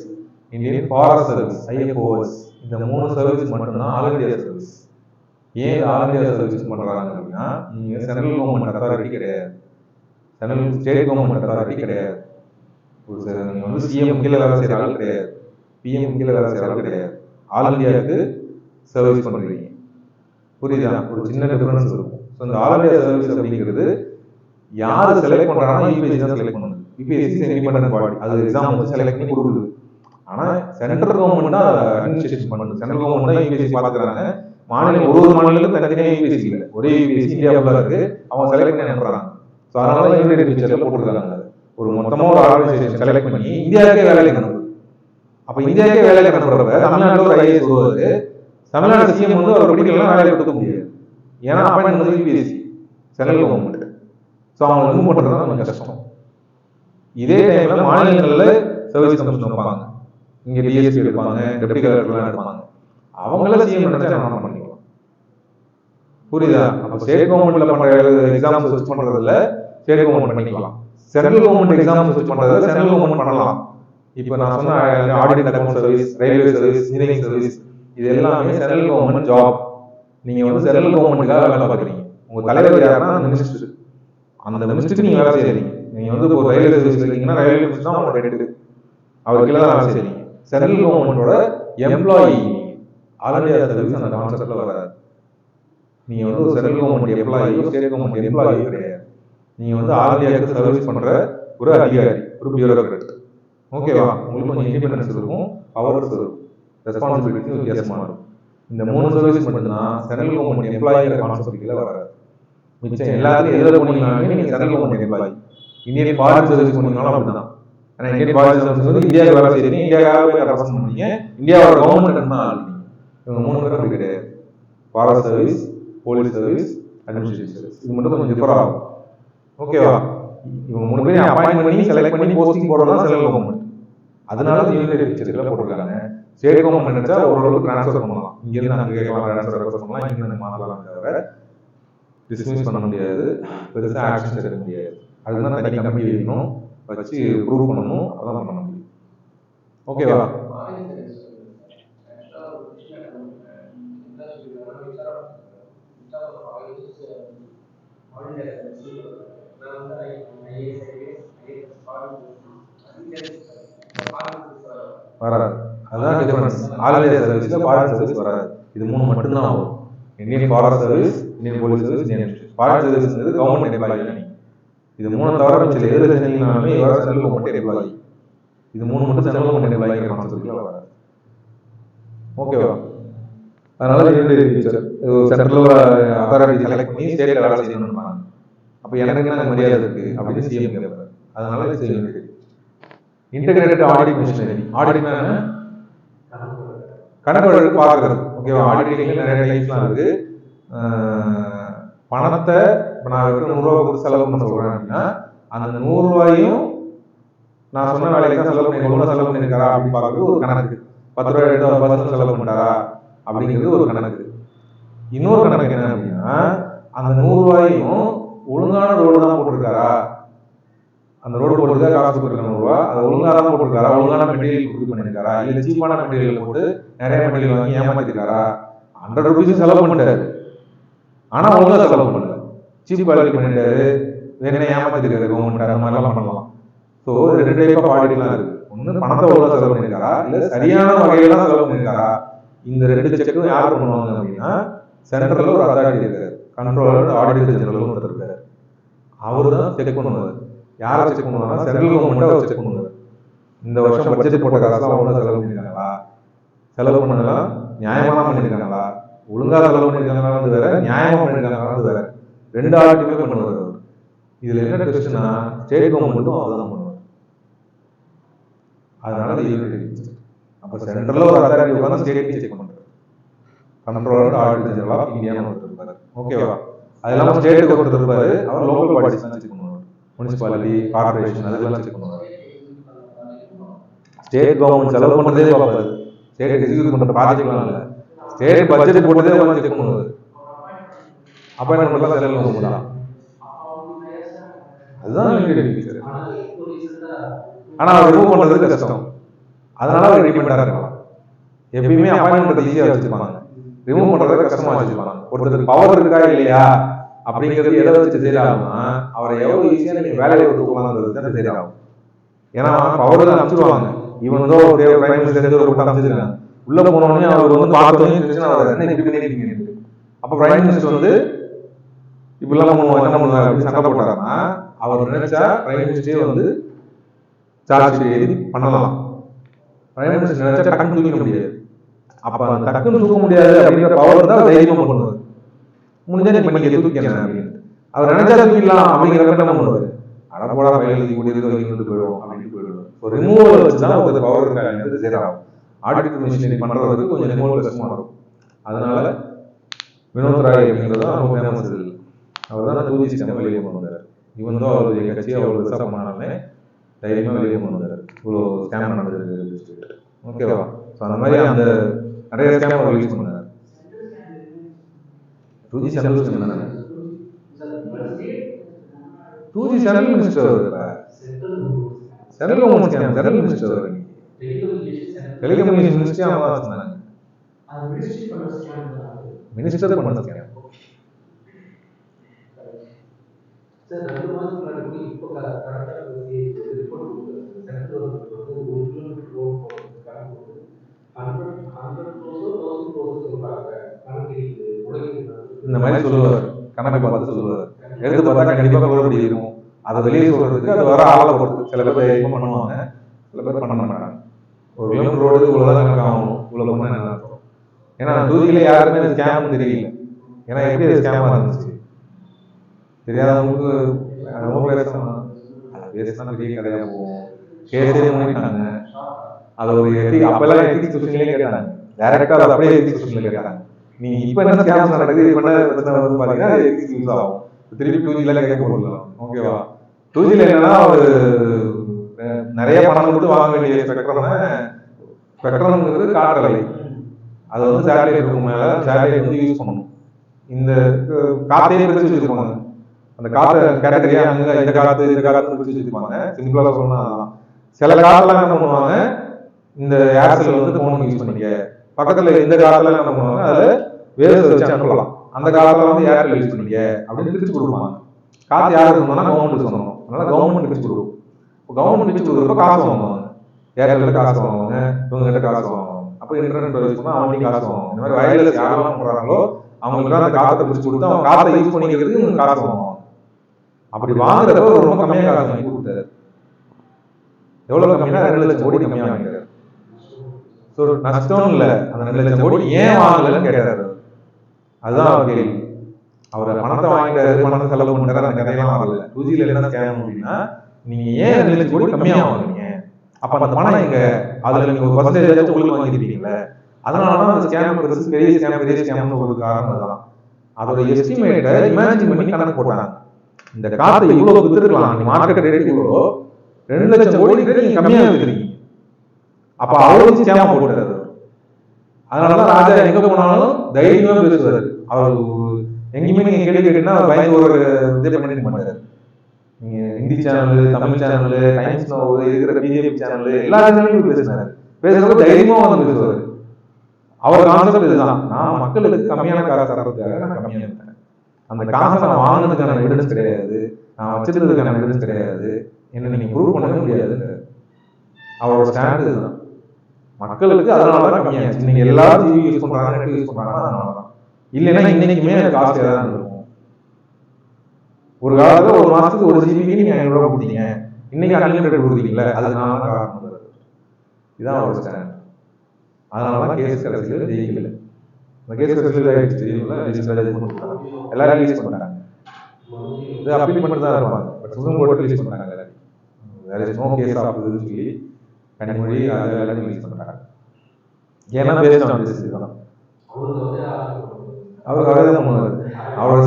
Indian forest service IFoS, இந்த 3 சர்வீஸ் மட்டும்தான் ஆல் இந்தியா சர்வீஸ். ஏன் ஆல் இந்தியா சர்வீஸ் பண்ணுறாங்க அப்படின்னா நீங்கள் சென்ட்ரல் கவர்மெண்ட் அத்தாரிட்டி கிடையாது, ஸ்டேட் கவர்மெண்ட் அத்தாரிட்டி கிடையாது. நீங்கள் வந்து சிஎம் கீழே வேலை செய்கிற ஆள் கிடையாது, பிஎம் கீழே வேலை செய்கிற ஆள் கிடையாது. ஆல் இந்தியாவுக்கு சர்வீஸ் பண்ணுறீங்க. புரியுதா? ஒரு சின்ன டிஃபரன்ஸ் இருக்கும். ஸோ இந்த ஆல் இந்தியா சர்வீஸ் அப்படிங்கிறது யார் செலக்ட் பண்ணுறாங்கன்னா யூபிஎஸ்சி தான் செலக்ட் பண்ணுது. யூபிஎஸ்சி இண்டிபெண்டன்ட் பாடி, அது எக்ஸாம் வந்து செலக்ட் பண்ணி கொடுக்குது. ஆனால் சென்ட்ரல் கவர்மெண்ட் தான் அட்மினிஸ்ட்ரேஷன் பண்ணுது. சென்ட்ரல் கவர்மெண்ட் தான் யூபிஎஸ்சி பார்த்துக்கிறாங்க. மாநிலம் ஒரு மாநிலத்துக்கு தனித்தனியாக யூபிஎஸ்சி இல்லை, ஒரே யூபிஎஸ்சி இந்தியாவில் இருக்கு. அவங்க செலக்ட் பண்ணி அனுப்புறாங்க. ஸோ அதனால யூனிட்டி பிக்சர்ல போட்டுருக்காங்க. ஒரு மொத்தமாக ஒரு ஆர்கனைசேஷன் செலக்ட் பண்ணி இந்தியாவுக்கே வேலைக்கு அனுப்புது. அப்போ இந்தியாவுக்கே வேலைக்கு அனுப்புறப்ப தமிழ்நாட்டில் ஒரு ஐஏஎஸ் வருவாரு, தமிழ்நாடு சிஎம் வந்து அவர் பிடிக்கலாம் வேலையை கொடுக்க முடியாது. ஏன்னா அப்பாயின்ட் வந்து யூபிஎஸ்சி சென்ட்ரல் கவர்மெண்ட். ஸோ அவங்க மூவ் பண்ணுறது தான் கொஞ்சம் கஷ்டம். இதே டைம்ல மாநிலங்களில் சர்வீஸ் கமிஷன் வைப்பாங்க, இங்கே டிஎஸ்பி எடுப்பாங்க, டெப்டி கலெக்டர்லாம் எடுப்பாங்க. அவங்கள சிஎம் நினைச்சா நம்ம பண்ணிக்கலாம். புரியுதா? அப்போ ஸ்டேட் கவர்மெண்ட்ல பண்ற எக்ஸாம் சர்ச் பண்றதுல ஸ்டேட் கவர்மெண்ட் பண்ணிக்கலாம், சென்ட்ரல் கவர்மெண்ட் எக்ஸாம் சர்ச் பண்றதுல சென்ட்ரல் கவர்மெண்ட் பண்ணலாம். இப்போ நான் சொன்ன audit account service, railway service, engineering service, இது எல்லாமே சென்ட்ரல் கவர்மெண்ட் ஜாப். நீங்க வந்து சென்ட்ரல் கவர்மெண்ட்டுக்காக வேலை பார்க்குறீங்க. உங்க தலைவர் யாருன்னா மினிஸ்டர், அந்த மினிஸ்டருக்கு நீங்க வேலை செய்யறீங்க. நீங்க வந்து ஒரு ரயில்வே சர்வீஸ் இருக்கீங்கன்னா ரயில்வே மினிஸ்டர் தான் உங்களோட ஹெட், அவர் கீழே தான் வேலை செய்யறீங்க. சென்ட்ரல் கவர்மெண்டோட எம்ப்ளாயி. ஆல் இந்தியா சர்வீஸ் அந்த கான்செப்ட்ல வராது. நீங்க வந்து ஒரு சென்ட்ரல் கவர்மெண்ட் எம்ப்ளாயோ ஸ்டேட் கவர்மெண்ட் எம்ப்ளாயோ கிடையாது. நீங்க வந்து ஆல் இந்தியாவுக்கு சர்வீஸ் பண்ற ஒரு அதிகாரி, ஒரு பியூரோக்ராட். ஓகேவா? உங்களுக்கு கொஞ்சம் இண்டிபெண்டன்ஸ் இருக்கும், பவர்ஸ் இருக்கும், ரெஸ்பான்சிபிலிட்டி வித்தியாசமா இருக்கும். இந்த 3 சர்வீஸ் மட்டும்தான் சென்ட்ரல் கவர்மெண்ட் எம்ப்ளாயிங்கிற கான்செப்ட் கீழே வராது. மிச்சம் எல்லாத்துக்கும் எதில் போனீங்கன்னாலுமே நீங்க central government employee. Indian foreign service போனீங்கனாலும் அப்படிதான். ஏன்னா இந்தியன் ஃபாரின் சர்வீஸ் வந்து இந்தியாவுக்கு வேலை செய்யறீங்க, இந்தியாவுக்காக போய் ரெப்ரசென்ட் பண்ணீங்க, இந்தியாவோட கவர்மெண்ட் தான் ஆளுங்க. இவங்க 3 பேரும் அப்படி கிடையாது. Forest service, police service, administrative service, இது மட்டும் கொஞ்சம் டிஃபர் ஆகும். ஓகேவா? இவங்க 3 பேரையும் அப்பாயின்ட் பண்ணி செலக்ட் பண்ணி போஸ்டிங் போடுறதுதான் சென்ட்ரல் கவர்மெண்ட். அதனால யூனிட்டி பிக்சர்ல போட்டிருக்காங்க. ஸ்டேட் கவர்மெண்ட் நினைச்சா ஓரளவுக்கு டிரான்ஸ்ஃபர் பண்ணலாம், இங்கிருந்து அங்கே கேட்கலாம், ட்ரான்ஸ்ஃபர் ரெக்வஸ்ட் பண்ணலாம், இங்கிருந்து மாற்றலாம், தவிர டிஸ்மிஸ் பண்ண முடியாது, பெருசாக ஆக்ஷன் எடுக்க முடியாது. அதுதான் தனி கமிட்டி வைக்கணும், வச்சு ப்ரூவ் பண்ணணும், அதான் பண்ண முடியும். ஓகேவா? வராது. அதுதான் டிஃபரன்ஸ். ஆல் இந்தியா சர்வீஸ்ல ஃபாரின் சர்வீஸ் வராது. இது 3 மட்டும்தான் வரும். Indian forest service, Indian police service, Indian foreign சர்வீஸ்ங்கிறது கவர்மெண்ட் எம்ப்ளாயி. இது 3 தவிர மிச்சம் எதுல செஞ்சீங்கனாலுமே இவர் சென்ட்ரல் கவர்மெண்ட் எம்ப்ளாயி. இது 3 மட்டும் சென்ட்ரல் கவர்மெண்ட் எம்ப்ளாய்ங்கிற கான்செப்ட்ல வராது. ஓகேவா? அதனால unitary feature central authority select பண்ணி ஸ்டேட்ல வேலை செய்யணும்னு. அப்ப எனக்கு என்ன மரியாதை இருக்கு அப்படின்னு சிஎம் கேட்பாரு. அதனால இது யூனிட்டரி. Integrated audit machinery. ஆடிட்னா கணக்கு வழக்கு பார்க்கறது. ஓகேவா? ஆடிட்டிங்ல நிறைய டைப்ஸ்லாம் இருக்கு. பணத்தை இப்போ நான் 100 ரூபா கொடுத்து செலவு பண்ண சொல்றேன் அப்படின்னா அந்த 100 ரூபாயும் நான் சொன்ன வேலைக்கு தான் செலவு பண்ணி ஒழுங்கா செலவு பண்ணிருக்காரா அப்படின்னு பார்க்கறது ஒரு கணக்கு. 10 ரூபாய் எடுத்து 10% செலவு பண்ணிட்டாரா அப்படிங்கிறது ஒரு கணக்கு. இன்னொரு கணக்கு என்ன அப்படின்னா அந்த 100 ரூபாயும் ஒழுங்கான ரோடு தான் போட்டிருக்காரா, அந்த ரோடு போட்டு காசு கொடுக்குற 100 ரூபா அதை ஒழுங்காக தான் போட்டிருக்காரா, ஒழுங்கான மெட்டீரியல் கொடுத்து பண்ணிருக்காரா, இல்லை சீப்பான மெட்டீரியல் போட்டு நிறைய மெட்டீரியல் வாங்கி ஏமாத்திருக்காரா. 100 ரூபீஸ் செலவு பண்ணிட்டாரு, ஆனா ஒழுங்கா செலவு பண்ணல, சீப் குவாலிட்டி பண்ணிட்டாரு, வேற ஏமாத்திருக்காரு கவர்மெண்ட், அந்த மாதிரிலாம் பண்ணலாம். ஸோ 2 டைப் ஆஃப் ஆடிட்லாம் இருக்கு. ஒன்று பணத்தை ஒழுங்கா செலவு பண்ணிருக்காரா, இல்லை சரியான வகையில தான் செலவு பண்ணிருக்காரா. இந்த 2 செக்கும் யார் பண்ணுவாங்க அப்படின்னா சென்ட்ரல்ல ஒரு அத்தாரிட்டி இருக்காரு, கண்ட்ரோலர் ஆடிட்டர் ஜெனரல் ஒருத்தர் இருக்காரு. அவரு தான் செக் பண்ணுவார். யாரை செக் பண்ணுவாங்கன்னா சென்ட்ரல் கவர்மெண்ட் அவர் செக் பண்ணுவார். இந்த வருஷம் பட்ஜெட் போட்ட காசுலாம் ஒழுங்கா செலவு பண்ணிருக்காங்களா, செலவு பண்ணலாம் நியாயமா தான் பண்ணிருக்காங்களா, ஒழுங்கா செலவு பண்ணிருக்காங்களான்னு வேற, நியாயமா பண்ணிருக்காங்களான்னு வேற, 2 ஆடிட்டுமே பண்ணுவார். இதுல என்ன ட்விஸ்ட்னா ஸ்டேட் கவர்மெண்ட்டும் அவர்தான் பண்ணுவார். அதனால யூனிட்டரி. அப்ப சென்ட்ரல்ல ஒரு அத்தாரிட்டி உட்கார்ந்து ஸ்டேட் செக் பண்றாரு. கண்ட்ரோலர் ஆடிட்டர் ஜெனரல் ஆஃப் இந்தியான்னு ஒருத்தர் இருப்பாரு. ஓகேவா? அதெல்லாம் ஸ்டேட்டுக்கு ஒருத்தர் இருப்பாரு, அவர் லோக்கல் பாடிஸ் தான் செக் பண்ணுவார். முனிசிபாலிட்டி, கார்பரேஷன் அதெல்லாம் செக் பண்ணுவார். ஸ்டேட் கவர்மெண்ட் செலவு பண்றதே பார்ப்பாரு, ஸ்டேட் எக்ஸிக்யூட் பண்ற ப்ராஜெக்ட்லாம் இல்ல, ஸ்டேட் பட்ஜெட் போட்டதே வந்து செக் பண்ணுவார். அப்பாயின்மெண்ட் எல்லாம் சென்ட்ரல் கவர்மெண்ட் தான். அதுதான் யூனிட்டரி ஃபீச்சர். ஆனா அவர் ரிமூவ் பண்றது கஷ்டம், அதனால அவர் இண்டிபெண்டண்டா இருக்கலாம். எப்பயுமே அப்பாயின்மெண்ட் ஈஸியா வச்சிருப்பாங்க, ரிமூவ் பண்றது கஷ்டமா வச்சிருப்பாங்க. ஒருத்தருக்கு பவர் இருக்கா இல்லையா அப்படிங்கிறது எதை வச்சு தெரியாதுன்னா அவரை எவ்வளவு ஈஸியா நீங்க வேலையை விட்டு போகலாங்கிறது தான் தெரியும். ஏன்னா பவர் தான் அனுப்பிச்சிருவாங்க. இவன் வந்து ஒரு பிரைம் மினிஸ்டர் ஒரு கூட்டம் அமைச்சிருக்காங்க, உள்ள போனோடனே அவர் வந்து பார்த்தோன்னே இப்படி பண்ணிருக்கீங்க. அப்ப பிரைம் மினிஸ்டர் வந்து இப்படிலாம் பண்ணுவோம், என்ன பண்ணுவாங்க அப்படின்னு சண்டை போட்டாருன்னா அவர் நினைச்சா பிரைம் மினிஸ்டரே வந்து சார்ஜ் எழுதி பண்ணலாம். பிரைம் மினிஸ்டர் நினைச்சா டக்குன்னு தூக்க முடியாது. அப்ப அந்த டக்குன்னு தூக்க முடியாது அப்படிங்கிற பவர் தான் தைரியமா பண்ணுவார். முடிஞ்சா நீ பண்ணி தூக்கிக்கிறேன் அப்படின்னு அவர் நினைச்சா தூக்கிடலாம் அப்படிங்கிற என்ன பண்ணுவார், அடப்போடா பயிலுக்கு கூடியது போயிடும் அப்படின்னு போயிடுவார். ஒரு ரிமூவல் வச்சுதான் ஒரு பவர் இருக்காங்க சேராகும். ஆடிட் மிஷினரி பண்றதுக்கு கொஞ்சம் ரிமூவல் கஷ்டமா இருக்கும். அதனால வினோத் ராய் அப்படிங்கிறது தான் ரொம்ப ஃபேமஸ். அவர் தான் 2G சிஸ்டம் வெளியே கொண்டு வந்தார். இவன் தான் அவருடைய கட்சி அவ்வளவு விசா பண்ணாலுமே தைரியமா வெளியே கொண்டு வந்தார். இவ்வளோ ஸ்கேம் நடந்தது. ஓகேவா? ஸோ அந்த மாதிரி அந்த நிறைய ஸ்கேம் ரிலீஸ் பண்ணார். 2G சென்ட்ரல் மினிஸ்டர் தானே, 2G central minister, central government scam central minister, telecommunication ministry அவங்க தான் சொன்னாங்க. மினிஸ்டர் பண்ண ஸ்கேம். சார் 2 மாதத்துக்கு முன்னாடி கூட இப்போ கரெக்டாக ரிப்போர்ட் கொடுக்குறது சென்ட்ரல் கவர்மெண்ட் வந்து 1 கிலோமீட்டர் ரோடு போடுறதுக்காக வந்து 100 crores 1000 crores சொல்றாங்க. கணக்கு இந்த மாதிரி சொல்லுவார், கணக்கு பார்த்து சொல்லுவார். எடுத்து பார்த்தா கண்டிப்பா குளறுபடி இருக்கும். அதை வெளியே சொல்றதுக்கு அது வர ஆளை பொறுத்து. சில பேர் தைரியமா பண்ணுவாங்க, சில பேர் பண்ண மாட்டாங்க. 1 கிலோமீட்டர் ரோடு இவ்வளவுதான் கணக்கு ஆகணும், இவ்வளவு பண்ணா என்ன அர்த்தம்? ஏன்னா 2Gல யாருமே அது ஸ்கேம் தெரியல. ஏன்னா எப்படி அது ஸ்கேமா இருந்துச்சு தெரியாதவங்களுக்கு ரொம்ப பேசணும், பேசினா பெரிய கதையா போகும். கேஸே மூடிட்டாங்க. அது ஒரு அப்பெல்லாம் எத்திக்ஸ் கொஸ்டின்லயே கேட்டாங்க, டைரக்டா அதை அப்படியே எத்திக்ஸ் கொஸ்டின்ல கேட்டாங்க. நீ இப்ப என்ன ஸ்கேம் நடக்குது, இப்ப என்ன பிரச்சனை வந்து பாத்தீங்கன்னா எத்திக்ஸ் யூஸ் ஆகும். திருப்பி 2Gல கேட்க போடலாம். ஓகேவா? 2Gல என்னன்னா ஒரு நிறைய பணம் கொடுத்து வாங்க வேண்டிய ஸ்பெக்ட்ரம்ங்கிறது காற்றலை. அது வந்து சேட்டலைட் இருக்கும் மேல சேட்டலைட் வந்து யூஸ் பண்ணணும். இந்த காத்தையே பிரிச்சு வச்சிருப்பாங்க, அந்த காற்று கேட்டகரியா அங்க இந்த காத்து பிரிச்சு வச்சிருப்பாங்க. சிம்பிளா சொன்னா சில காத்தெல்லாம் என்ன பண்ணுவாங்க, இந்த ஏர்செல் வந்து போன் யூஸ் பண்ணிக்க, பக்கத்துல இந்த காலத்துல என்ன பண்ணுவாங்க அதுல வேவ்ஸ் வச்சு அனுப்பலாம், அந்த காலத்துல வந்து ஏர்டெல் யூஸ் பண்ணிக்க அப்படின்னு பிரிச்சு கொடுப்பாங்க. காத்து யாரு சொன்னா கவர்மெண்ட் சொன்னோம், அதனால கவர்மெண்ட் பிரிச்சு கொடுக்கும். கவர்மெண்ட் பிரிச்சு கொடுக்குறப்ப காசு வாங்குவாங்க, ஏர்டெல்ல காசு வாங்குவாங்க, இவங்க கிட்ட காசு வாங்குவாங்க. அப்போ இன்டர்நெட் யூஸ் பண்ணா அவங்களுக்கு காசு வாங்குவாங்க. இந்த மாதிரி வயர்லெஸ் யாரெல்லாம் பண்றாங்களோ அவங்களுக்கு அந்த காத்தை பிரிச்சு கொடுத்து அவங்க காத்தை யூஸ் பண்ணிக்கிறதுக்கு இவங்க காசு வாங்குவாங்க. அப்படி வாங்குறப்ப ரொம்ப கம்மியா காசு வாங்கி கொடுத்தாரு. எவ்வளவு கம்மியா 2 லட்சம் கோடி கம்மியா வாங்கிட்டாரு. ஸோ நஷ்டம் இல்லை, அந்த 2 லட்சம் கோடி ஏன் வாங்கலன்னு கேட்டாரு. அதுதான் அவர் கேள்வி. அவரை பணத்தை வாங்கிட்டாரு, பணத்தை செலவு பண்ணிட்டாரு, அந்த கதையெல்லாம் வரல. 2Gல என்ன ஸ்கேம் அப்படின்னா, நீங்க ஏன் 2 லட்சம் கோடி கம்மியா வாங்குறீங்க, அப்ப அந்த பணம் எங்க, அதுல நீங்க ஒரு பர்சன்டேஜ் உங்களுக்கு வாங்கிருக்கீங்களே, அதனாலதான் அந்த ஸ்கேம் பெரிய ஸ்கேம்னு ஒரு காரணம் தான். அதோட எஸ்டிமேட்டை இமேஜின் பண்ணி கணக்கு போட்டாங்க. இந்த காத்தை இவ்வளவு வித்துருக்கலாம், நீ மார்க்கெட் ரேட் இவ்வளோ, 2 லட்சம் கோடி நீங்க கம்மியா வித்துறீங்க, அப்ப அவரு ஸ்கேம் போட்டாரு. அதனாலதான் ராஜா எங்க போனாலும் தைரியமா பேசுவாரு. அவர் எங்கேயுமே நீங்க கேள்வி கேட்டீங்கன்னா பயந்து ஒரு இது பண்ணிட்டு மாட்டாரு. நீங்க Hindi channel, Tamil channel, Times now, இருக்கிற பிஜேபி சேனல், எல்லா சேனலும் பேசுறாரு. பேசுறப்ப தைரியமா வந்து பேசுவாரு. அவர் கான்செப்ட் இதுதான், நான் மக்களுக்கு கம்மியான காசு தரதுக்காக நான் கம்மியா இருக்கேன், அந்த காசை நான் வாங்கினதுக்கான எவிடன்ஸ் கிடையாது, நான் வச்சிருந்ததுக்கான எவிடன்ஸ் கிடையாது, என்ன நீங்க ப்ரூவ் பண்ணவே முடியாது. அவரோட ஸ்டாண்ட் இதுதான். மக்களுக்கு அதனாலதான் கம்மியாச்சு. நீங்க எல்லாரும் டிவி யூஸ் பண்றாங்க, நெட் யூஸ் பண்றாங்க, அதனாலதான். இல்லைன்னா இன்னைக்குமே காசு ஏதாவது இருக்கும். ஒரு காலத்துல ஒரு மாசத்துக்கு 1 ஜிபி நீங்க 500 ரூபாய் கொடுத்தீங்க, இன்னைக்கு அன்லிமிட்டட் கொடுக்குறீங்களே, அதனால காரணம். இதான் அவரோட ஸ்டாண்ட். அதனாலதான் கேஸ் கடைசியில் ஜெயிக்கல. அந்த கேஸ் கடைசியில் எல்லாரும் ரிலீஸ் பண்ணாங்க. இது அப்பீல் பண்ணிட்டு தான் இருப்பாங்க, பட் சுப்ரீம் கோர்ட் ரிலீஸ் பண்ணாங்க. வேற நோ கேஸ் ஆஃப் இதுன்னு சொல்லி கனிமொழி எல்லாரும் ரிலீஸ் பண்ணாங்க. ஏன்னா பேஸ்ட் ஆன் திஸ் இதுதான். அவர் கதை தான் பண்ணுவார். அவரோட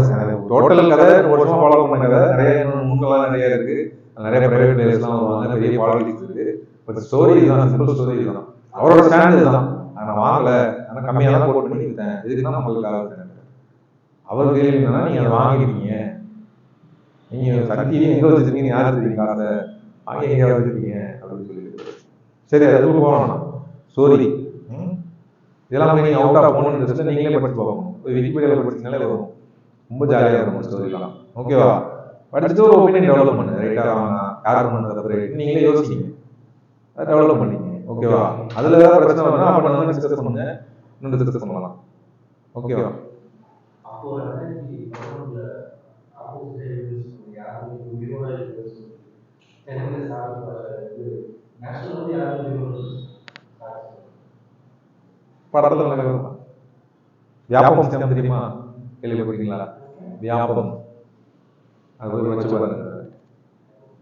டோட்டல் கதை ஒரு வருஷமா ஃபாலோ பண்ண கதை நிறைய முன்னெல்லாம் நிறைய இருக்கு. நிறைய பிரைவேட் பிளேஸ்லாம் வருவாங்க, பெரிய பாலிடிக்ஸ் இருக்கு. பட் ஸ்டோரி தான், சிம்பிள் ஸ்டோரி தான். அவரோட ஸ்டாண்ட் இதுதான், நான் வாங்கல, ஆனால் கம்மியாக தான் கோட் பண்ணி விட்டேன், இதுக்கு தான் நம்மளுக்கு. அவர் கேள்வி என்னன்னா, நீங்க அதை வாங்கிட்டீங்க, நீங்க சக்தி எங்க வச்சிருக்கீங்க, யாரு தெரியும், காசை வாங்கி எங்க வச்சிருக்கீங்க அப்படின்னு சொல்லி. சரி, அதுக்கு போகணும். ஸ்டோரி இதெல்லாம் நீங்க அவுட் ஆஃப் போன் இன்ட்ரெஸ்ட் நீங்களே படிச்சு பார்க்கணும். விக்கிபீடியாவில் படிச்சீங்கனாலே வரும், ரொம்ப ஜாலியாக இருக்கும் ஸ்டோரிலாம். ஓகேவா? படிச்சுட்டு ஒரு ஒப்பீனியன் டெவலப் பண்ணுங்க. ரைட்டா வாங்கலாம், யார் பண்ணுறது நீங்களே யோசிச்சிங்க, அதை டெவலப் பண்ணிங்க. ஓகேவா? அதுல ஏதாவது பிரச்சனை வரும்னா அப்ப நம்ம டிஸ்கஸ் பண்ணுங்க, இன்னும் டிஸ்கஸ் பண்ணலாம். ஓகேவா? அப்போ படத்துல வியாபம் ஸ்கேம் தெரியுமா? கேள்விப்பட்டீங்களா? வியாபம் அது வச்சு பாருங்க.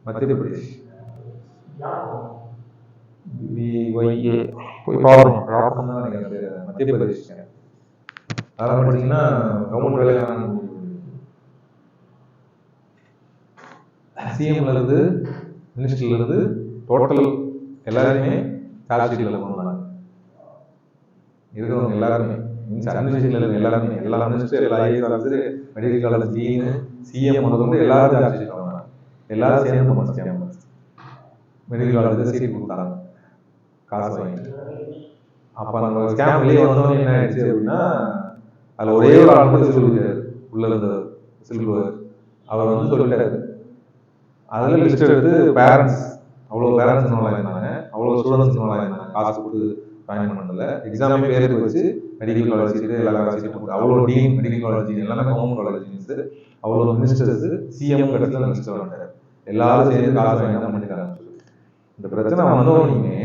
மத்திய பிரதேஷ் போய் பாருங்க. மத்திய பிரதேஷ் அதெல்லாம் படிச்சீங்கன்னா கவர்மெண்ட் வேலைக்கான சிஎம்ல இருந்து மினிஸ்டர்ல இருந்து டோட்டல் எல்லாருமே கால்ஷீட்ல கொண்டு இருக்கிறவங்க எல்லாருமே அட்மினிஸ்ட்ரேஷன்ல எல்லாருமே, எல்லா மினிஸ்டர், எல்லா IAS, medical college dean, CM வந்து எல்லாரும் கால்ஷீட் வாங்கினாங்க. எல்லாரும் சேர்ந்து பண்ண மெடிக்கல் காலேஜ் சீட் கொடுத்தாங்க, காசு வாங்கிட்டு. அப்ப அந்த ஸ்கேம் வெளியே வந்தோடனே என்ன ஆயிடுச்சு அப்படின்னா, அதுல ஒரே ஒரு ஆள் மட்டும் சொல்லிட்டாரு, உள்ள இருந்த சில்வர். அவர் வந்து சொல்லிட்டாரு, அதுல லிஸ்ட் எடுத்து பேரண்ட்ஸ், அவ்வளவு பேரண்ட்ஸ் இன்வால்வ் ஆயிருந்தாங்க, அவ்வளவு ஸ்டூடெண்ட்ஸ் இன்வால்வ் ஆயிருந்தாங்க. காசு கொடுத்து ஜாயின் பண்ணதில்ல, எக்ஸாமே பேருக்கு வச்சு மெடிக்கல் காலேஜ் சீட்டு, எல்லா காலேஜ் சீட்டு, அவ்வளோ டீன் மெடிக்கல் காலேஜ் எல்லாமே கவர்மெண்ட் காலேஜ், அவ்வளோ மினிஸ்டர்ஸ், சிஎம் கட்டத்தில் மினிஸ்டர் வந்தாரு. எல்லாரும் சேர்ந்து காசு வாங்கி தான் பண்ணிட்டாங்க. இந்த பிரச்சனை வந்தோடனே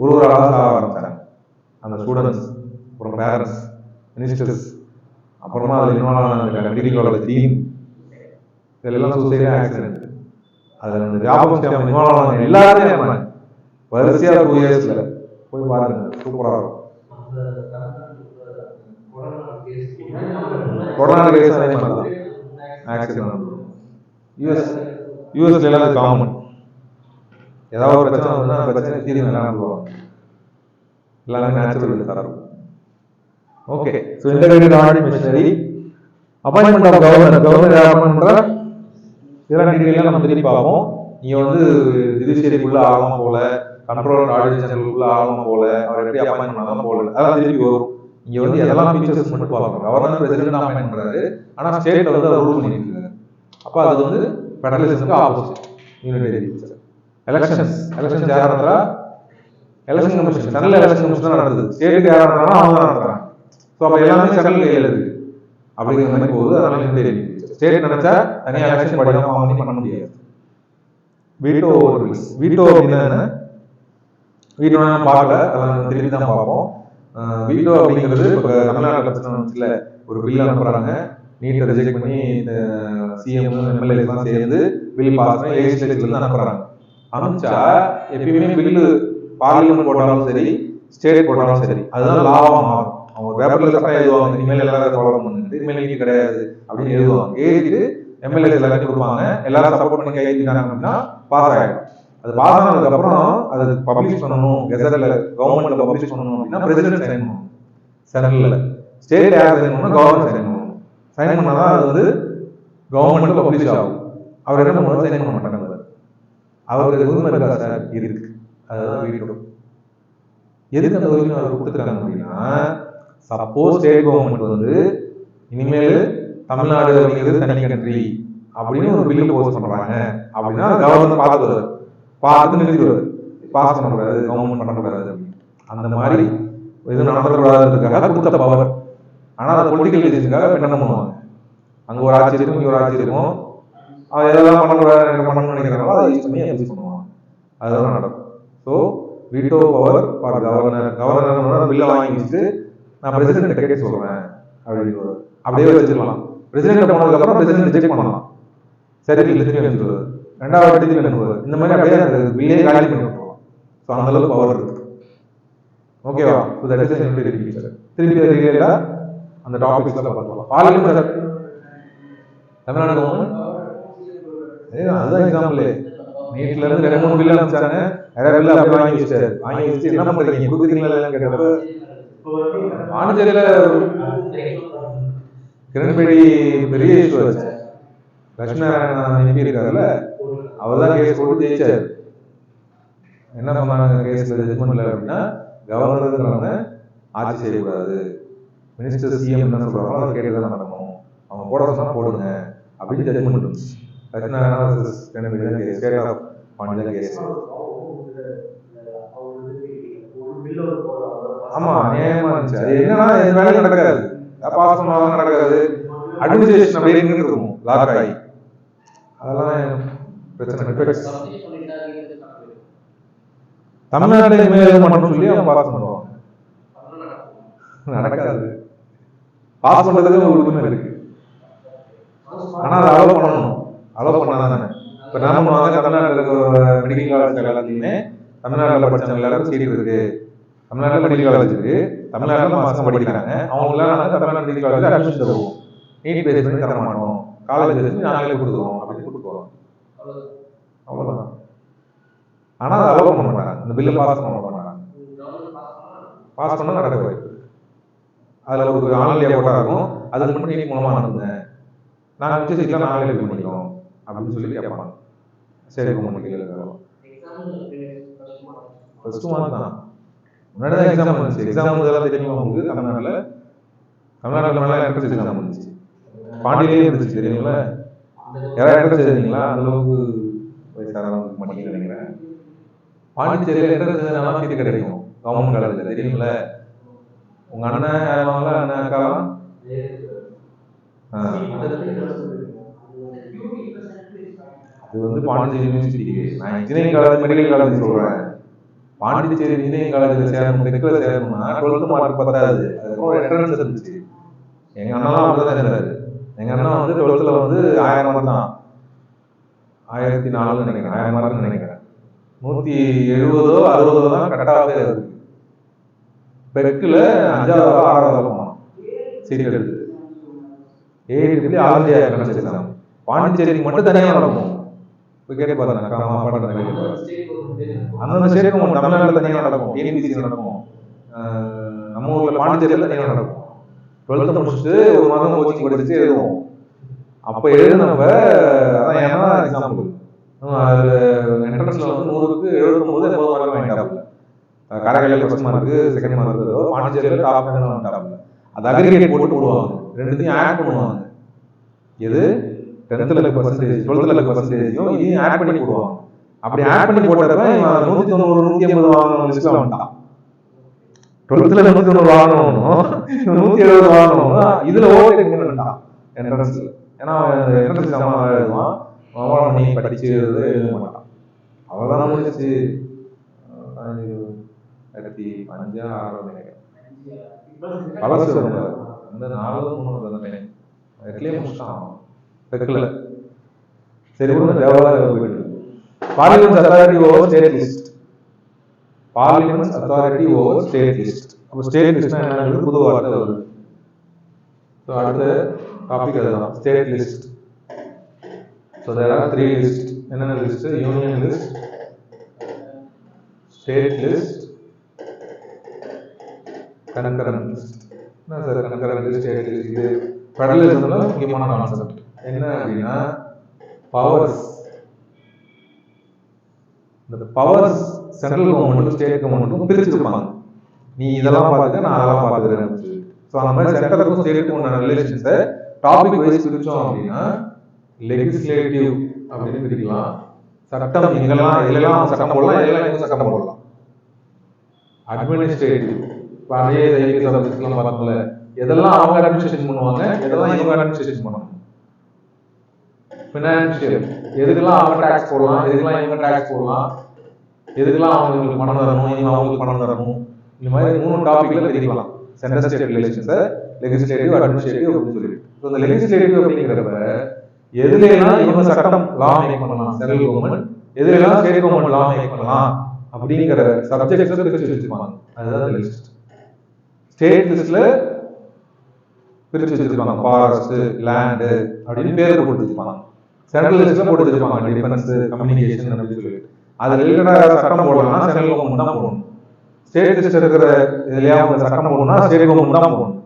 ஒரு ஆளாக ஆரம்பிச்சாங்க அந்த ஸ்டூடெண்ட்ஸ், அப்புறம் பேரண்ட்ஸ், மினிஸ்டர்ஸ், அப்புறமா அதில் இன்வால்வ் ஆன மெடிக்கல் காலேஜ் டீன், இதெல்லாம் சூசைட் ஆக்சிடென்ட். அதில் அந்த வியாபகம் இன்வால்வ் ஆன எல்லாருமே இருந்தாங்க. வரிசையா 2 இயர்ஸ்ல போய் பாருங்க, சூப்பரா இருக்கும். கொரோனா கேஸ் அதே மாதிரி தான் ஆக்சிடென்ட். யூஎஸ்ல எல்லாம் காமன், ஏதாவது ஒரு பிரச்சனை வந்தா அந்த பிரச்சனை தீர்வு எல்லாம் போவாங்க, எல்லாமே நேச்சுரல் தரம். Okay, so integrated audit missionary, appointment of governor, governor appoint பண்ற இதெல்லாம் டீடைலா நம்ம திருப்பி பார்ப்போம். நீங்க வந்து ஜுடிஷியரிக்குள்ள ஆழமா போல, கண்ட்ரோலர் ஆடிட் ஜெனரலுக்குள்ள ஆழமா போல, அவர் எப்படி அப்பாயின்ட் பண்ணாலும் போல, அதெல்லாம் திருப்பி வரும். இங்க வந்து எதெல்லாம் ஃபீச்சர்ஸ் மட்டும் பார்க்கணும். கவர்னர் பிரசிடென்ட் அப்பாயின்ட் பண்றாரு, ஆனா ஸ்டேட்ல வந்து அவர் ரூல் பண்ணிட்டு இருக்காரு. அப்ப அது வந்து ஃபெடரலிசம்க்கு ஆப்போசிட், யூனிட்டரி ஃபீச்சர். எலெக்ஷன்ஸ் யார் நடத்துறா? Election commission, central election commission தான் நடத்துது. ஸ்டேட்டுக்கு யார் நடத்துறாங்க? அவங்க தான் நடத்துறாங்க. ஸோ அப்ப எல்லாமே சென்ட்ரல் கையில் இருக்கு அப்படிங்கிற மாதிரி போகுது. அதனால யூனிட்டரி ஃபீச்சர். ஸ்டேட் நினைச்சா தனியாக எலெக்ஷன் படிக்காம பண்ண முடியாது. Veto rules. வீட்டோ அப்படின்னா என்ன? வீட்டோ நான் பார்க்கல, அதெல்லாம் திரும்பி தான் பார்ப்போம். வீட்டோ அப்படிங்கிறது இப்போ தமிழ்நாட்டில் பிரச்சனை வந்துச்சுல, ஒரு பில் அனுப்புறாங்க, நீட்டை ரிஜெக்ட் பண்ணி சிஎம் எம்எல்ஏஸ்லாம் சேர்ந்து பில் பாஸ் பண்ணி லெஜிஸ்லேச்சர்ல அனுப்புறாங்க. அனுப்பிச்சா எப்பயுமே பில்லு பார்லிமெண்ட் போட்டாலும் சரி, ஸ்டேட் போட்டாலும் சரி, அதுதான் லாவாக மாறும். அவங்க பேப்பர்ல சட்டம் எழுதுவாங்க, இனிமேல் எல்லாரும் ஃபாலோ பண்ணுது, இனிமேல் நீட் கிடையாது அப்படின்னு எழுதுவாங்க. எழுதிட்டு எம்எல்ஏஸ் எல்லாத்தையும் கொடுப்பாங்க, எல்லாரும் சப்போர்ட் பண்ணி கைவிட்டாங்க அப்படின்னா பாஸ் ஆகிடும். அது பாஸ் ஆனதுக்கு அப்புறம் அது பப்ளிஷ் பண்ணணும், கெசட்ல கவர்மெண்ட்ல பப்ளிஷ் பண்ணணும் அப்படின்னா பிரசிடென்ட் சைன் பண்ணணும். சென்ட்ரல்ல ஸ்டேட் யார் சைன் பண்ணணும்? கவர்மெண்ட் சைன் பண்ணணும். சைன் பண்ணாதான் அது வந்து கவர்மெண்ட்ல பப்ளிஷ் ஆகும். அவர் என்ன பண்ணுவார்? சைன் பண்ண மாட்டாங்க. அவருக்கு உரிமை இருக்கா சார்? இருக்கு. அதுதான் வீட்டோ. எதுக்கு அந்த உரிமை அவர் கொடுத்துருக்காங்க அப்படின்னா, சப்போஸ் ஸ்டேட் கவர்மெண்ட் வந்து இனிமேல் தமிழ்நாடு அப்படிங்கிறது தனி கண்ட்ரி அப்படின்னு ஒரு பில்லு போஸ்ட் பண்றாங்க அப்படின்னா கவர்மெண்ட் பார்த்து நிறுத்திடுவார். பாஸ் பண்ணக்கூடாது, கவர்மெண்ட் பண்ணக்கூடாது அப்படின்னு. அந்த மாதிரி இது நடத்தக்கூடாதுன்றதுக்காக கொடுத்த பவர். ஆனால் அதை பொலிட்டிக்கல் ரீசனுக்காக என்ன பண்ணுவாங்க, அங்கே ஒரு ஆட்சி இருக்கும், இங்கே ஒரு ஆட்சி இருக்கும், அது எதெல்லாம் பண்ணக்கூடாது பண்ணணும்னு நினைக்கிறாங்களோ அதை யூஸ் பண்ணி யூஸ் பண்ணுவாங்க. அதெல்லாம் நடக்கும். So veto power for governor. Governor பில்லை வாங்கி வச்சுட்டு நான் பிரசிடென்ட் கேட்க சொல்றேன் அப்படின்னு அப்படியே வச்சுக்கலாம். பிரசிடென்ட் போனதுக்கப்புறம் பிரசிடென்ட் ரிஜெக்ட் பண்ணலாம். சரி திருப்பி வந்துடுவார், ரெண்டாவது திருப்பி அனுப்புவார். இந்த மாதிரி அப்படியே அந்த பில்லே காலி பண்ணி விட்டுருவோம். ஸோ அந்த அளவுக்கு பவர் இருக்கு. ஓகேவா? ஸோ தட் இஸ் திருப்பி ரியலா அந்த டாபிக்ஸ்ல பார்க்கலாம். பார்லிமெண்ட் தமிழ்நாடு கவர்மெண்ட் அதுதான் எக்ஸாம்பிள். நீட்ல இருந்து 2-3 பில் அனுப்பிச்சாங்க, நிறைய பில் அப்படியே வாங்கி வச்சாரு. வாங்கி வச்சு என்ன பண்றீங்க, கொடுக்குறீங்களா கேட்டப்ப பாண்டிச்சேரியில கிரண்பேடி பெரிய இஷ்யூ வச்சு லட்சுமி நாராயணன் எம்பி இருக்காருல்ல, அவர் தான் கேஸ் போட்டு ஜெயிச்சாரு. என்ன சொன்னாங்க கேஸ்ல ஜட்மெண்ட்ல அப்படின்னா, கவர்னருங்கிறவங்க ஆட்சி செய்யக்கூடாது, மினிஸ்டர் சிஎம் என்ன சொல்றாங்களோ அதை கேட்டுதான் நடக்கணும், அவங்க போட சொன்னா போடுங்க அப்படின்னு ஜட்மெண்ட் இருந்துச்சு. Lakshmi Narayanan state of Pondicherry case. ஆமா, நியாயமா இருந்துச்சு. அது என்னன்னா என் வேலை நடக்காது, பாஸ் பண்ணுவாங்க நடக்காது, அட்மினிஸ்ட்ரேஷன் அப்படியே இருக்கும் லாக் ஆகி. அதெல்லாம் பிரச்சனை. தமிழ்நாட்டில் இனிமேல் மட்டும் சொல்லி அவங்க பாஸ் பண்ணுவாங்க, நடக்காது. பாஸ் பண்றதுக்கு ஒரு உரிமை இருக்கு, ஆனா அதை அலோவ் பண்ணணும். அலோவ் பண்ணாதானே. இப்ப என்ன பண்ணுவாங்க, தமிழ்நாட்டில் இருக்கிற மெடிக்கல் காலேஜ் எல்லாத்தையுமே தமிழ்நாட்டில் படிச்சவங்க எல்லாருக்கும் சீட் இருக்கு, தமிழ்நாட்டில் மெடிக்கல் காலேஜ் இருக்கு, தமிழ்நாட்டில் மாசம் படிக்கிறாங்க, அவங்களாம் தமிழ்நாடு மெடிக்கல் காலேஜ் அட்மிஷன் தருவோம், நீட் பேஸ் பண்ணி தர மாட்டோம், காலேஜ் பேஸ் பண்ணி நாங்களே கொடுத்துருவோம் அப்படின்னு கொடுத்துருவோம். அவ்வளவுதான். ஆனா அதை அலோவ் பண்ண மாட்டாங்க, இந்த பில்லை பாஸ் பண்ண மாட்டாங்க. பாஸ் பண்ண நடக்க வாய்ப்பு. அதுல ஒரு ஆன்லைன் போட்டா இருக்கும், அதுக்கு மட்டும் நீட் மூலமா அனுப்புங்க, நாங்க வச்சு சீட்லாம் நாங்களே ஃபில் பண்ணிக்கிறோம் அப்படின்னு சொல்லி கேட்பாங்க. சரி ஃபர்ஸ்ட் மார்க் தான் முன்னாடி தான் எக்ஸாம் வந்துச்சு. எக்ஸாம் இதெல்லாம் தெரியுமா உங்களுக்கு? தமிழ்நாட்டில் நல்லா என்ட்ரன்ஸ் எக்ஸாம் வந்துச்சு, பாண்டியிலே இருந்துச்சு தெரியுங்களா? யாராவது என்ட்ரன்ஸ் எழுதிங்களா? அந்த அளவுக்கு பண்ணிக்க நினைக்கிறேன். பாண்டிச்சேரியில் என்ட்ரன்ஸ் எழுதினா சீட்டு கிடைக்கும் கவர்மெண்ட் காலேஜில், தெரியுங்களா? உங்க அண்ணன் அண்ணன் அக்காலாம் அது வந்து பாண்டிச்சேரி யூனிவர்சிட்டிக்கு. நான் இன்ஜினியரிங் காலேஜ் மெடிக்கல் காலேஜ் சொல்றேன். பாண்டிச்சேரி இன்ஜினியரிங் காலேஜில் சேரணும், டெக்கில் சேரணும்னா 12th மார்க் பத்தாது, அதுக்கப்புறம் என்ட்ரன்ஸ் இருந்துச்சு. எங்க அண்ணாலாம் அப்படிதான் இருந்தாரு. எங்க அண்ணா வந்து 12th வந்து 1000 மார்க் தான், 1004 நினைக்கிறேன், 1000 மார்க் நினைக்கிறேன். 170 60 தான் கரெக்டாகவே இருக்கு. பெக்கில் 5வது 6வது போனோம் சீட் எடுத்து. ஆல் இந்தியா என்ட்ரன்ஸ் எக்ஸாம் பாண்டிச்சேரிக்கு மட்டும் தனியாக நடக்கும். கேட்டு பாருங்க, அந்தந்த ஸ்டேட் தமிழ்நாட்டில் தனியாக நடக்கும், டிஎன்பிசி நடக்கும், நம்ம ஊர்ல பாண்டிச்சேரியில் தனியாக நடக்கும். 12th முடிச்சுட்டு ஒரு மாதம் கோச்சிங் படிச்சு எழுதுவோம். அப்போ எழுதுனப்ப அதான் ஏன்னா எக்ஸாம்பிள் அது என்ட்ரன்ஸ்ல வந்து 100க்கு 79 80 மார்க் வாங்கிட்டாப்ல. காரைக்காலில் ஃபர்ஸ்ட் மார்க்கு, செகண்ட் மார்க், பாண்டிச்சேரியில் டாப் வாங்கிட்டாப்ல. அது அக்ரிகேட் போட்டு போடுவாங்க, ரெண்டுத்தையும் ஆட் பண்ணுவாங்க. எது 10th level percentage 12th level பர்சன்டேஜையும் இதையும் ஆட் பண்ணி போடுவாங்க. அப்படி ஆட் பண்ணி போட்டப்ப 190 180 வாங்கணும் லிஸ்ட்ல வந்துட்டான். 12th லெவல் 190 வாங்கணும், 170 வாங்கணும், இதுல ஓவர்டேக் பண்ணிட்டான் என்ட்ரன்ஸ்ல. ஏன்னா என்ட்ரன்ஸ் எக்ஸாம் எழுதுவான், அவன் நீ படிச்சு எழுத மாட்டான். அவ்வளோதான் முடிஞ்சிச்சு. 2005 6 நினைக்கிறேன். பழசு ரொம்ப அந்த 4 3 அந்த டைம் எட்லேயே முடிச்சிட்டான் தெற்குல. சரி ஒன்று தேவையாக போயிட்டு parliament authority over state list. Parliament authority over state list. அப்போ ஸ்டேட் லிஸ்ட்னா என்னங்கிறது புது வார்த்தை வருது. ஸோ அடுத்த டாபிக் அதுதான் state list. So there are 3 list. என்னென்ன list? Union list, state list, concurrent list. என்ன sir concurrent list, state list? இது ஃபெடரலிசம்ல முக்கியமான கான்செப்ட். என்ன அப்படின்னா பவர்ஸ். இந்த பவர்ஸ் சென்ட்ரல் கவர்மெண்ட்டும் ஸ்டேட் கவர்மெண்ட்டும் பிரிச்சிருப்பாங்க. நீ இதெல்லாம் பார்த்துக்க, நான் அதெல்லாம் பார்த்துக்கிறேன். ஸோ அந்த மாதிரி சென்ட்ரலுக்கும் ஸ்டேட்டுக்கும் உண்டான ரிலேஷன்ஸை டாபிக் வைஸ் பிரிச்சோம் அப்படின்னா லெகிஸ்லேட்டிவ் அப்படின்னு பிரிக்கலாம். சட்டம் இதெல்லாம் சட்டம் போடலாம், இதெல்லாம் சட்டம் போடலாம். அட்மினிஸ்ட்ரேட்டிவ் அதே ஐபிஎஸ் ஆஃபீஸ்லாம் பார்த்தோம்ல, எதெல்லாம் அவங்க அட்மினிஸ்ட்ரேஷன் பண்ணுவாங்க, எதெல்லாம் இவங்க அட்மினிஸ்ட்ரேஷன் பண்ணுவாங்க. ஃபினான்ஷியல் எதுக்கெல்லாம் அவங்க டேக்ஸ் போடலாம், எதுக்கெல்லாம் இவங்க டேக்ஸ் போடலாம், எதுக்கெல்லாம் அவங்களுக்கு பணம் தரணும், இவங்க அவங்களுக்கு பணம் தரணும். இந்த மாதிரி 3 டாபிக்ல பிரிக்கலாம் சென்ட்ரல் ஸ்டேட் ரிலேஷன்ஸை. லெகிஸ்லேட்டிவ், அட்மினிஸ்ட்ரேட்டிவ் அப்படின்னு சொல்லிட்டு. இந்த லெகிஸ்லேட்டிவ் அப்படிங்கிறப்ப எதுலாம் இவங்க சட்டம் லா மேக் பண்ணலாம் சென்ட்ரல் கவர்மெண்ட், எதுலாம் ஸ்டேட் கவர்மெண்ட் லா மேக் பண்ணலாம் அப்படிங்கிற சப்ஜெக்ட்ஸ் பிரிச்சு வச்சிருப்பாங்க. அதுதான் லிஸ்ட். ஸ்டேட் லிஸ்ட்ல பிரிச்சு வச்சிருப்பாங்க. ஃபாரஸ்ட், லேண்ட் அப்படின்னு பேர் போட்டு வச்சிருப்பாங்க. சென்ட்ரல் லிஸ்ட்ல போட்டு வச்சிருப்பாங்க டிஃபென்ஸ், கம்யூனிகேஷன் அப்படின்னு சொல்லிட்டு. அது ரிலேட்டடா சட்டம் போடலாம் சென்ட்ரல் கவர்மெண்ட் தான் போடணும். ஸ்டேட் லிஸ்ட் இருக்கிற இதுலயா சட்டம் போடணும்னா ஸ்டேட் கவர்மெண்ட் தான் போடணும்.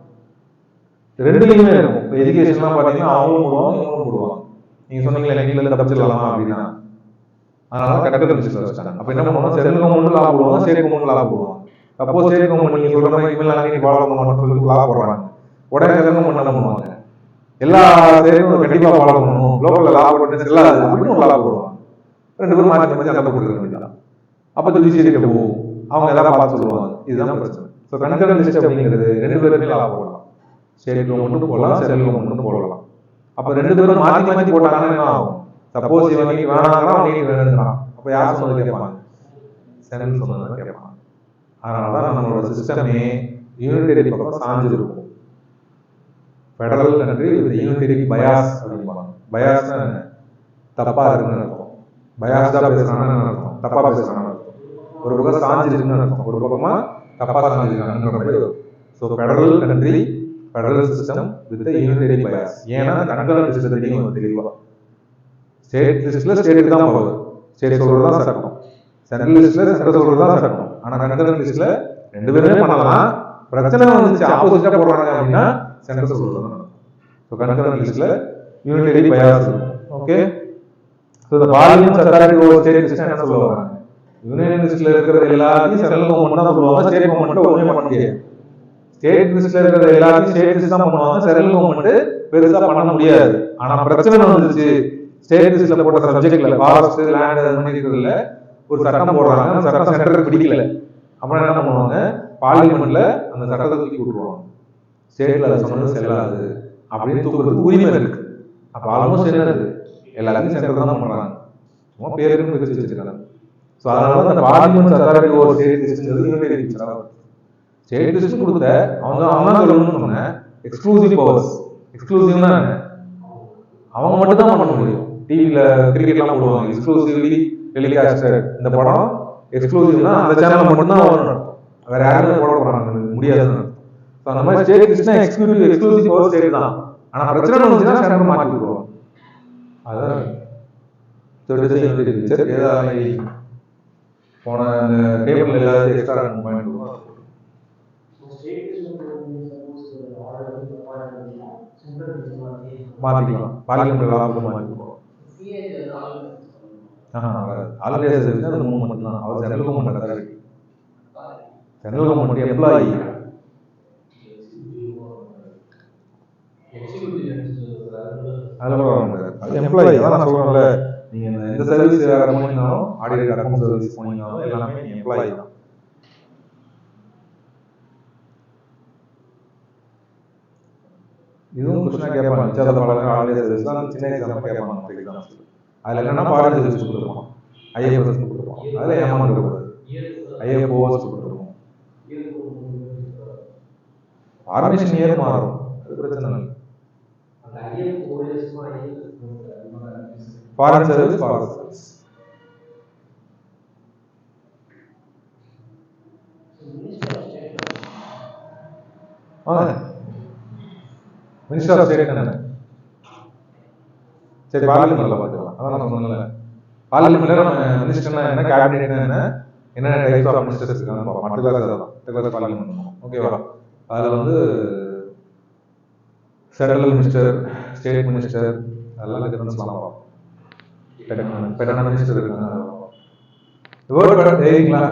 ரெண்டுலையுமே இருக்கும். இப்போ எஜுகேஷன்லாம் பார்த்தீங்கன்னா அவங்களும் போடுவாங்க, இவங்களும் போடுவாங்க. நீங்க சொன்னீங்களா நீங்கள தப்பிச்சிடலாமா அப்படின்னா, அதனால கரெக்டாக லிஸ்ட்ல வச்சாங்க. அப்போ என்ன பண்ணுவாங்க, சென்ட்ரல் கவர்மெண்ட் லா போடுவாங்க, ஸ்டேட் கவர்மெண்ட் லா போடுவாங்க. சப்போஸ் ஸ்டேட் கவர்மெண்ட் நீங்க சொல்ற மாதிரி இவங்க நீ ஃபாலோ பண்ண மாட்டோம்னு லா போடுறாங்க, உடனே சென்ட்ரல் கவர்மெண்ட் என்ன பண்ணுவாங்க, எல்லா ஸ்டேட்டும் கண்டிப்பா ஃபாலோ பண்ணணும், லோக்கல்ல லா போட்டு செல்லாது அப்படின்னு லா போடுவாங்க. 2 பேரும் மாற்றி மாற்றி அந்த போட்டுக்க வேண்டியதான். அப்போ ஜுடிஷியரிட்ட போகும், அவங்க எல்லாம் பார்த்து சொல்லுவாங்க. இதுதான் பிரச்சனை. ஸோ கன்கரண்ட் லிஸ்ட் அப்படிங்கிறது 2 பேருமே லா போடலாம். ஸ்டேட் கவர்மெண்ட்டும் போடலாம், சென்ட்ரல் கவர்மெண்ட்டும் போடலாம். அப்போ 2 பேரும் மாற்றி மாற்றி போட்டாங்கன்னா என்ன ஆகும்? சப்போஸ் இவன் நீ வேணாங்கிறான், அவன் நீ வேணுங்கிறான், அப்போ யார் சொன்னது கேட்பாங்க? சென்ட்ரல் சொன்னது கேட்பாங்க. அதனால தான் நம்மளோட சிஸ்டமே யூனிட்டரி பக்கம் சாஞ்சிருக்கும். Federal country with unitary bias அப்படிம்பாங்க. பயாஸ்னா தப்பா இருக்குன்னு அர்த்தம். பயாஸ்டா பேசுறான்னு அர்த்தம், தப்பா பேசுறான்னு அர்த்தம். ஒரு பக்கம் சாஞ்சிருக்குன்னு அர்த்தம், ஒரு பக்கமா தப்பா சாஞ்சிருக்காங்க. So federal country, federal system with unitary bias. ஏன்னா கன்கரண்ட் லிஸ்ட் தெரியும் தெளிவா. ஸ்டேட் லிஸ்ட்ல ஸ்டேட்டுக்கு தான் பவர், ஸ்டேட் சொல்றது தான் சட்டம். சென்ட்ரல் லிஸ்ட்ல சென்ட்ரல் சொல்றது தான் சட்டம். ஆனா கன்கரண்ட் லிஸ்ட்ல 2 பேருமே பண்ணலாம். பிரச்சனை வந்துச்சு ஆப்போசிட்டா போடுறாங்க அப்படின்னா சென்ட்ரல் சொல்றது தான். ஸோ கன்கரண்ட் லிஸ்ட்ல யூனிட்டரி பயாஸ் இருக்கும். ஓகே. ஸோ இந்த parliament authority over state list என்ன சொல்லுவாங்க? யூனியன் லிஸ்ட்ல இருக்கிறது எல்லாத்தையும் சென்ட்ரல் கவர்மெண்ட் தான் சொல்லுவாங்க, ஸ்டேட் கவர்மெண்ட் ஒண்ணுமே பண்ண முடியாது. ஸ்டேட் லிஸ்ட்ல இருக்கிற எல்லாத்தையும் ஸ்டேட் லிஸ்ட் தான் பண்ணுவாங்க, சென்ட்ரல் கவர்மெண்ட் பெருசா பண்ண முடியாது. ஆனா பிரச்சனை வந்துருச்சு, ஸ்டேட் லிஸ்ட்ல போட்ட சப்ஜெக்ட்ல ஃபாரஸ்ட், லேண்ட் அது மாதிரி இருக்கிறதுல ஒரு சட்டம் போடுறாங்க, அந்த சட்டம் சென்டருக்கு பிடிக்கல. அப்புறம் என்ன பண்ணுவாங்க, பார்லிமெண்ட்ல அந்த சட்டத்தை தூக்கி விட்டுருவாங்க. ஸ்டேட்ல அதை சொன்னது செல்லாது அப்படின்னு தூக்குறதுக்கு உரிமை இருக்கு. அப்ப ஆல்மோஸ்ட் என்னது, எல்லாத்தையும் சென்டர் தான் பண்றாங்க, சும்மா பேருக்கும் பிரிச்சு வச்சிருக்காங்க. ஸோ அதனால அந்த பார்லிமெண்ட் அத்தாரிட்டி ஓவர் ஸ்டேட் லிஸ்ட்ங்கிறது யூனிட்டரி லிஸ்ட். ஸ்டேட் லிஸ்ட் கொடுத்த அவங்க தான் சொல்லணும்னு சொன்னேன். Exclusive powers. எக்ஸ்க்ளூசிவ்னா அவங்க மட்டும் தான் பண்ண முடியும். டிவியில கிரிக்கெட்லாம் போடுவாங்க, எக்ஸ்க்ளூசிவ்லி டெலிகாஸ்டட். இந்த படம் எக்ஸ்க்ளூசிவ்னா அந்த சேனல்ல மட்டும் தான் வரணும், வேற யாருமே போட போறாங்க முடியாதுன்னு. ஸோ அந்த மாதிரி ஸ்டேட் லிஸ்ட்னா எக்ஸ்க்ளூசிவ் பவர் ஸ்டேட் தான். ஆனா பிரச்சனை வந்துச்சுன்னா சென்டர் மாற்றி விடுவோம். அதான் ஏதாவது போன டேபிள் ஏதாவது எக்ஸ்ட்ரா பாயிண்ட் மாத்திக்கலாம். பார்லிமெண்ட் லாபம் மாத்திக்கலாம். ஆல்ரெடி அது 3 மட்டும் தான். அவர் central government authority, central government employee. அதுல கூட வர முடியாது, அது எம்ப்ளாயி. அதான் நான் சொல்றேன்ல, நீங்க எந்த சர்வீஸ் வேற போனீங்கனாலும், ஆடிட் அக்கௌண்ட் சர்வீஸ் போனீங்கனாலும் எல்லாமே நீங்க எம்ப்ளாயி தான். இதுவும் கொஸ்டினா கேட்பாங்க. நிச்சயத பாலகர் ஆடிட் சர்வீஸ்லாம் சின்ன எக்ஸாம் கேட்பாங்க. எக்ஸாம்ஸ் அதுல என்னன்னா பாலிட்டி சர்வீஸ் கொடுத்துருப்பான், ஐஏஎஸ் கொடுத்துருப்பான். அதில் ஏமாந்துருக்கூடாது. ஐஏ போஸ்ட் கொடுத்துருவோம். ஃபார்மேஷன் இயர் மாறும், அது பிரச்சனை இல்லை. Foreign service, foreign service. Minister of state என்ன? சரி, பார்லிமெண்ட்ல பார்த்துக்கலாம். அதான் நான் சொன்னேன்ல, பார்லிமெண்ட்ல நம்ம மினிஸ்டர்னா என்ன, கேபினெட்னா என்ன, என்னென்ன டைப்ஸ் ஆஃப் மினிஸ்டர்ஸ் இருக்காங்க பார்ப்போம். அடுத்த கிளாஸ் பார்லிமெண்ட். ஓகேவா? அதில் வந்து சென்ட்ரல் மினிஸ்டர், ஸ்டேட் மினிஸ்டர், அதெல்லாம் டிஃபரன்ஸ்லாம் பார்ப்போம். பெட்டான மினிஸ்டர் இருக்காங்க. எழுதிங்களா?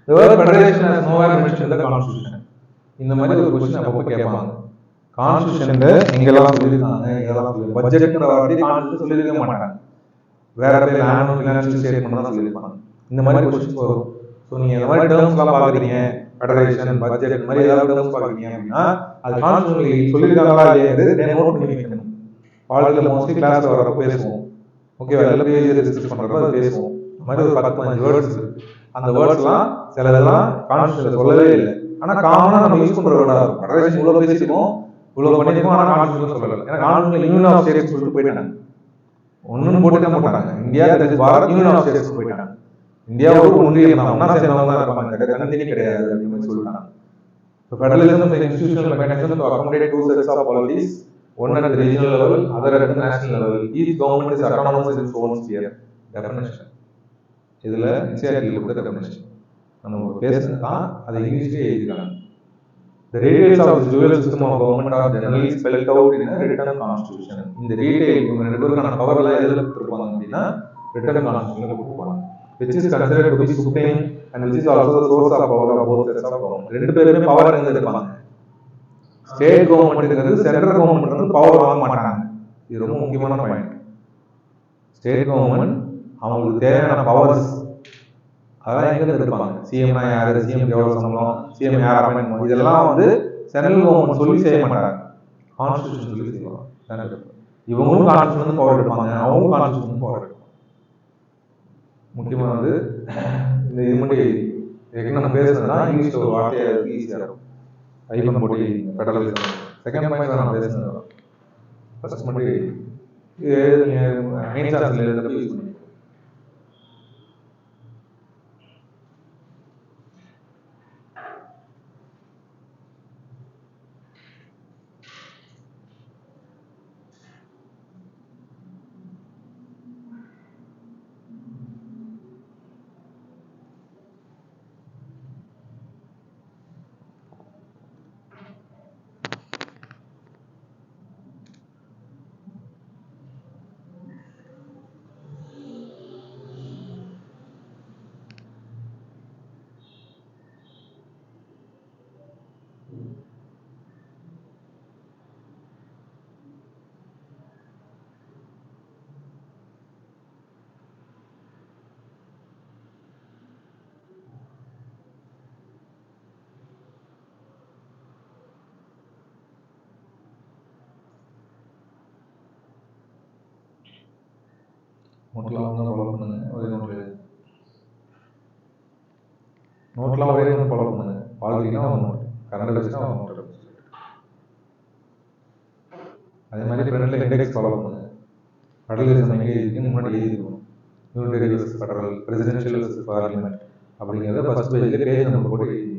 The word federation has nowhere mentioned in the constitution. இந்த மாதிரி ஒரு क्वेश्चन அப்பப்போ கேட்பாங்க. கான்ஸ்டிடியூஷன்ல எங்கெல்லாம் சொல்லியிருக்காங்க, எங்கெல்லாம் சொல்லி பட்ஜெட்ன்ற வார்த்தை கான்ஸ்டிடியூஷன் சொல்லியிருக்க மாட்டாங்க. வேற பேர் ஆனுவல் ஃபினான்ஷியல் ஸ்டேட்மெண்ட் தான் சொல்லியிருப்பாங்க. இந்த மாதிரி क्वेश्चंस வரும். ஸோ நீங்க இந்த மாதிரி டேர்ம்ஸ்லாம் பார்க்குறீங்க, ஃபெடரேஷன், பட்ஜெட், இந்த மாதிரி ஏதாவது டேர்ம்ஸ் பார்க்குறீங்க அப்படின்னா அது கான்ஸ்டிடியூஷன்ல சொல்லியிருக்காங்களா இல்லையா நோட் பண்ணி வைக்கணும். பாலிட்டியில் மோஸ்ட்லி கிளாஸ்ல வரப்போ பேசுவோம். ஓகேவா? எல்லாம் பேஜ் டிஸ்கஸ் பண்றப்ப அது பேசுவோம். இந்த மாதிரி ஒரு 10-15 வேர்ட்ஸ் இருக்கு. அந்த வேர்ட்ஸ்லாம் சிலதெல்லாம் கான்ஸ்டிடியூஷன்ல சொல்லவே இல்லை. ஆனா காமனா நம்ம யூஸ் பண்ற வேர்டா இருக்கும். ஃபெடரேஷன் இவ்வளவு பேசிருக்கோம், இவ்வளவு பண்ணிருக்கோம், ஆனா கான்ஸ்டிடியூஷன் சொல்லல. ஏன்னா கான்ஸ்டிடியூஷன் யூனியன் ஆஃப் ஸ்டேட்ஸ் சொல்லிட்டு போயிட்டாங்க. ஒன்னும் போட்டு தான் போட்டாங்க. India that is Bharat union of states போயிட்டாங்க. இந்தியா ஒரு ஒன்றியம் தான், ஒன்னா சேர்ந்தவங்க தான் இருப்பாங்க, தனித்தனி கிடையாது அப்படின்னு சொல்லிட்டாங்க. So federalism is an institutional mechanism to accommodate two sets of policies, one at the regional level, other at the national level. Each government is autonomous in its own sphere. Definition. இதுல என்சிஆர்டில கொடுத்த டெஃபினிஷன் நம்ம பேசுறது தான், அதை இங்கிலீஷ்லயே எழுதிருக்காங்க. The details of the dual system of government are generally spelled out in a written constitution. இந்த டீடைல் இவங்க ரெண்டு பேருக்கான பவர்லாம் எதுல கொடுத்துருப்பாங்க அப்படின்னா written constitutionல கொடுத்துருப்பாங்க. Which is considered to be supreme and which is also the source of power of both sets of government. ரெண்டு பேருமே பவர் எங்க இருப்பாங்க? ஸ்டேட் கவர்மெண்ட் இருக்கிறது, சென்ட்ரல் கவர்மெண்ட் வந்து பவர் வாங்க மாட்டாங்க. இது ரொம்ப முக்கியமான பாயிண்ட். ஸ்டேட் கவர்மெண்ட் அவங்களுக்கு தேவையான பவர்ஸ் அதெல்லாம் எங்க இருப்பாங்க? சிஎம்னா யாரு, சிஎம் எவ்வளவு சம்பளம், சிஎம் யார் அப்பாயின்மெண்ட், இதெல்லாம் வந்து சென்ட்ரல் கவர்மெண்ட் சொல்லி செய்ய மாட்டாங்க, கான்ஸ்டிடியூஷன் சொல்லி செய்வாங்க. இவங்களும் கான்ஸ்டிடியூஷன் பவர் எடுப்பாங்க, அவங்களும் கான்ஸ்டிடியூஷன் பவர் எடுப்பாங்க. முக்கியமானது இந்த இது மட்டும் நம்ம பேசுறதுனா இங்கிலீஷ்ல ஒரு வார்த்தையா இருக்கு, ஈஸியா இருக்கும். ஐபன் போட்டி ஃபெடரலிசம் செகண்ட் பாயிண்ட் நான் பேசுனது ஃபர்ஸ்ட் மட்டும் இது மெயின் சார்ஜ்ல எழுதுறப்ப யூஸ் பண்ணி நோட்லாம் ஃபாலோ பண்ணுங்க. ஒரே நோட்லாம் ஒரே நோட் ஃபாலோ பண்ணுங்க. வாழ்க்கைனா ஒரு நோட், கரண்ட் வச்சுனா ஒரு நோட். அதே மாதிரி ஃப்ரெண்ட்ல இண்டெக்ஸ் ஃபாலோ பண்ணுங்க. ஃபெடரலிசம் எங்கே இருக்குன்னு முன்னாடி எழுதிக்கணும். Unitary versus federal, presidential versus parliament அப்படிங்கிறத ஃபர்ஸ்ட் பேஜ்ல பேஜ் நம்பர் போட்டு எழுதி.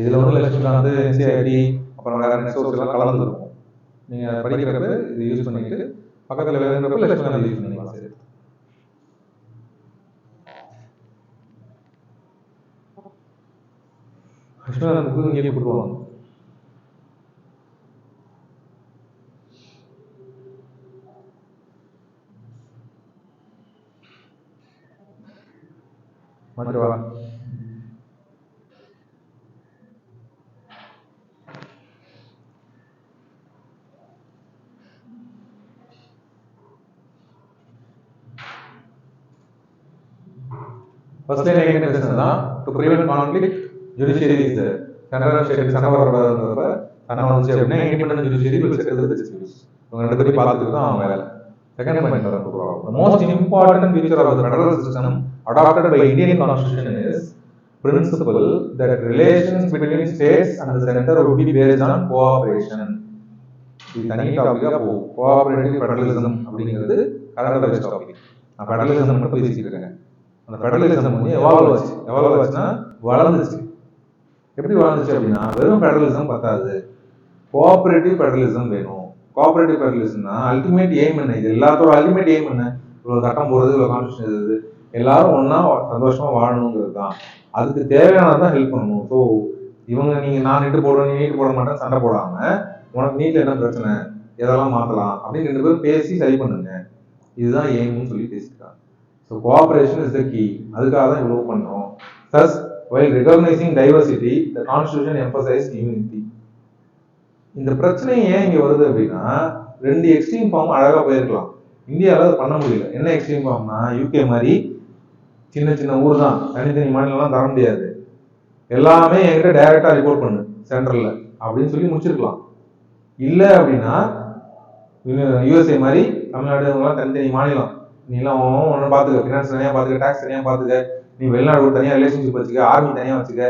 இதுல வந்து லட்சுமிகாந்த், என்சிஆர்டி, அப்புறம் வேற நெட் சோர்ஸ் எல்லாம் கலந்துருக்கும். நீங்க படிக்கிறப்ப இது யூஸ் பண்ணிட்டு பக்கத்துல வேணுங்கிறப்ப லட்சுமிகாந்த் யூஸ் பண்ணிக்கலாம். சரி, லட்சுமிகாந்த் புக்கு இங்கே கொடுத்துருவாங்க. மாத்திரவா First line again is to prevent conflict, judiciary is there. Central state சண்டை வரக்கூடாதுன்றப்ப சண்டை வந்துச்சு அப்படின்னா independent judiciary will settle the disputes. இவங்க ரெண்டு பேரும் பார்த்துட்டு தான் அவங்க வேலை. Second point of the problem. The most important feature of the federal system adopted by Indian Constitution is principle that relations between states and the center would be based on cooperation. இது தனி டாபிக்கா போகும். கோஆபரேட்டிவ் ஃபெடரலிசம் அப்படிங்கிறது கரண்ட் பேஸ்ட் டாபிக். நான் ஃபெடரலிசம் மட்டும் பேசிட்டு இருக்கேன். அந்த ஃபெடரலிசம் வந்து எவால்வ் ஆச்சுன்னா வளர்ந்துச்சு. எப்படி வளர்ந்துச்சு அப்படின்னா வெறும் ஃபெடரலிசம் பத்தாது, கோஆபரேட்டிவ் ஃபெடரலிசம் வேணும். கோஆபரேட்டிவ் ஃபெடரலிசம்னா அல்டிமேட் எய்ம் என்ன? இது எல்லாத்தோட அல்டிமேட் எய்ம் என்ன? இவ்வளோ சட்டம் போடுறது, இவ்வளோ கான்ஸ்டியூஷன் எழுதுறது, எல்லாரும் ஒன்றா சந்தோஷமா வாழணுங்கிறது தான். அதுக்கு தேவையானதான் ஹெல்ப் பண்ணணும். ஸோ இவங்க நான் நீட்டு போடுறேன், நீ நீட்டு போட மாட்டேன் சண்டை போடாம உனக்கு நீட்ல என்ன பிரச்சனை, எதெல்லாம் மாற்றலாம் அப்படின்னு 2 பேரும் பேசி சரி பண்ணுங்க, இதுதான் எய்ம்னு சொல்லி பேசியிருக்காங்க. So cooperation is the key. அதுக்காக தான் இவ்வளோ பண்ணுறோம். Plus while recognizing diversity, the constitution emphasized unity. இந்த பிரச்சனை ஏன் இங்க வருது அப்படின்னா 2 எக்ஸ்ட்ரீம் ஃபார்ம் அழகா போயிருக்கலாம். இந்தியாவில் அதை பண்ண முடியல. என்ன எக்ஸ்ட்ரீம் ஃபார்ம்னா யூகே மாதிரி சின்ன சின்ன ஊர் தான், தனித்தனி மாநிலம்லாம் தர முடியாது, எல்லாமே என்கிட்ட டைரக்டா ரிப்போர்ட் பண்ணு சென்ட்ரல்ல அப்படின்னு சொல்லி முடிச்சிருக்கலாம். இல்லை அப்படின்னா யூஎஸ்ஏ மாதிரி தமிழ்நாடு இவங்கெல்லாம் தனித்தனி மாநிலம், நீ எல்லாம் ஒன்று பார்த்துக்க, ஃபினான்ஸ் தனியாக பார்த்துக்க, டேக்ஸ் தனியாக பார்த்துக்க, நீ வெளிநாடு ஒரு தனியாக ரிலேஷன்ஷிப் வச்சுக்க, ஆர்மி தனியாக வச்சுக்க,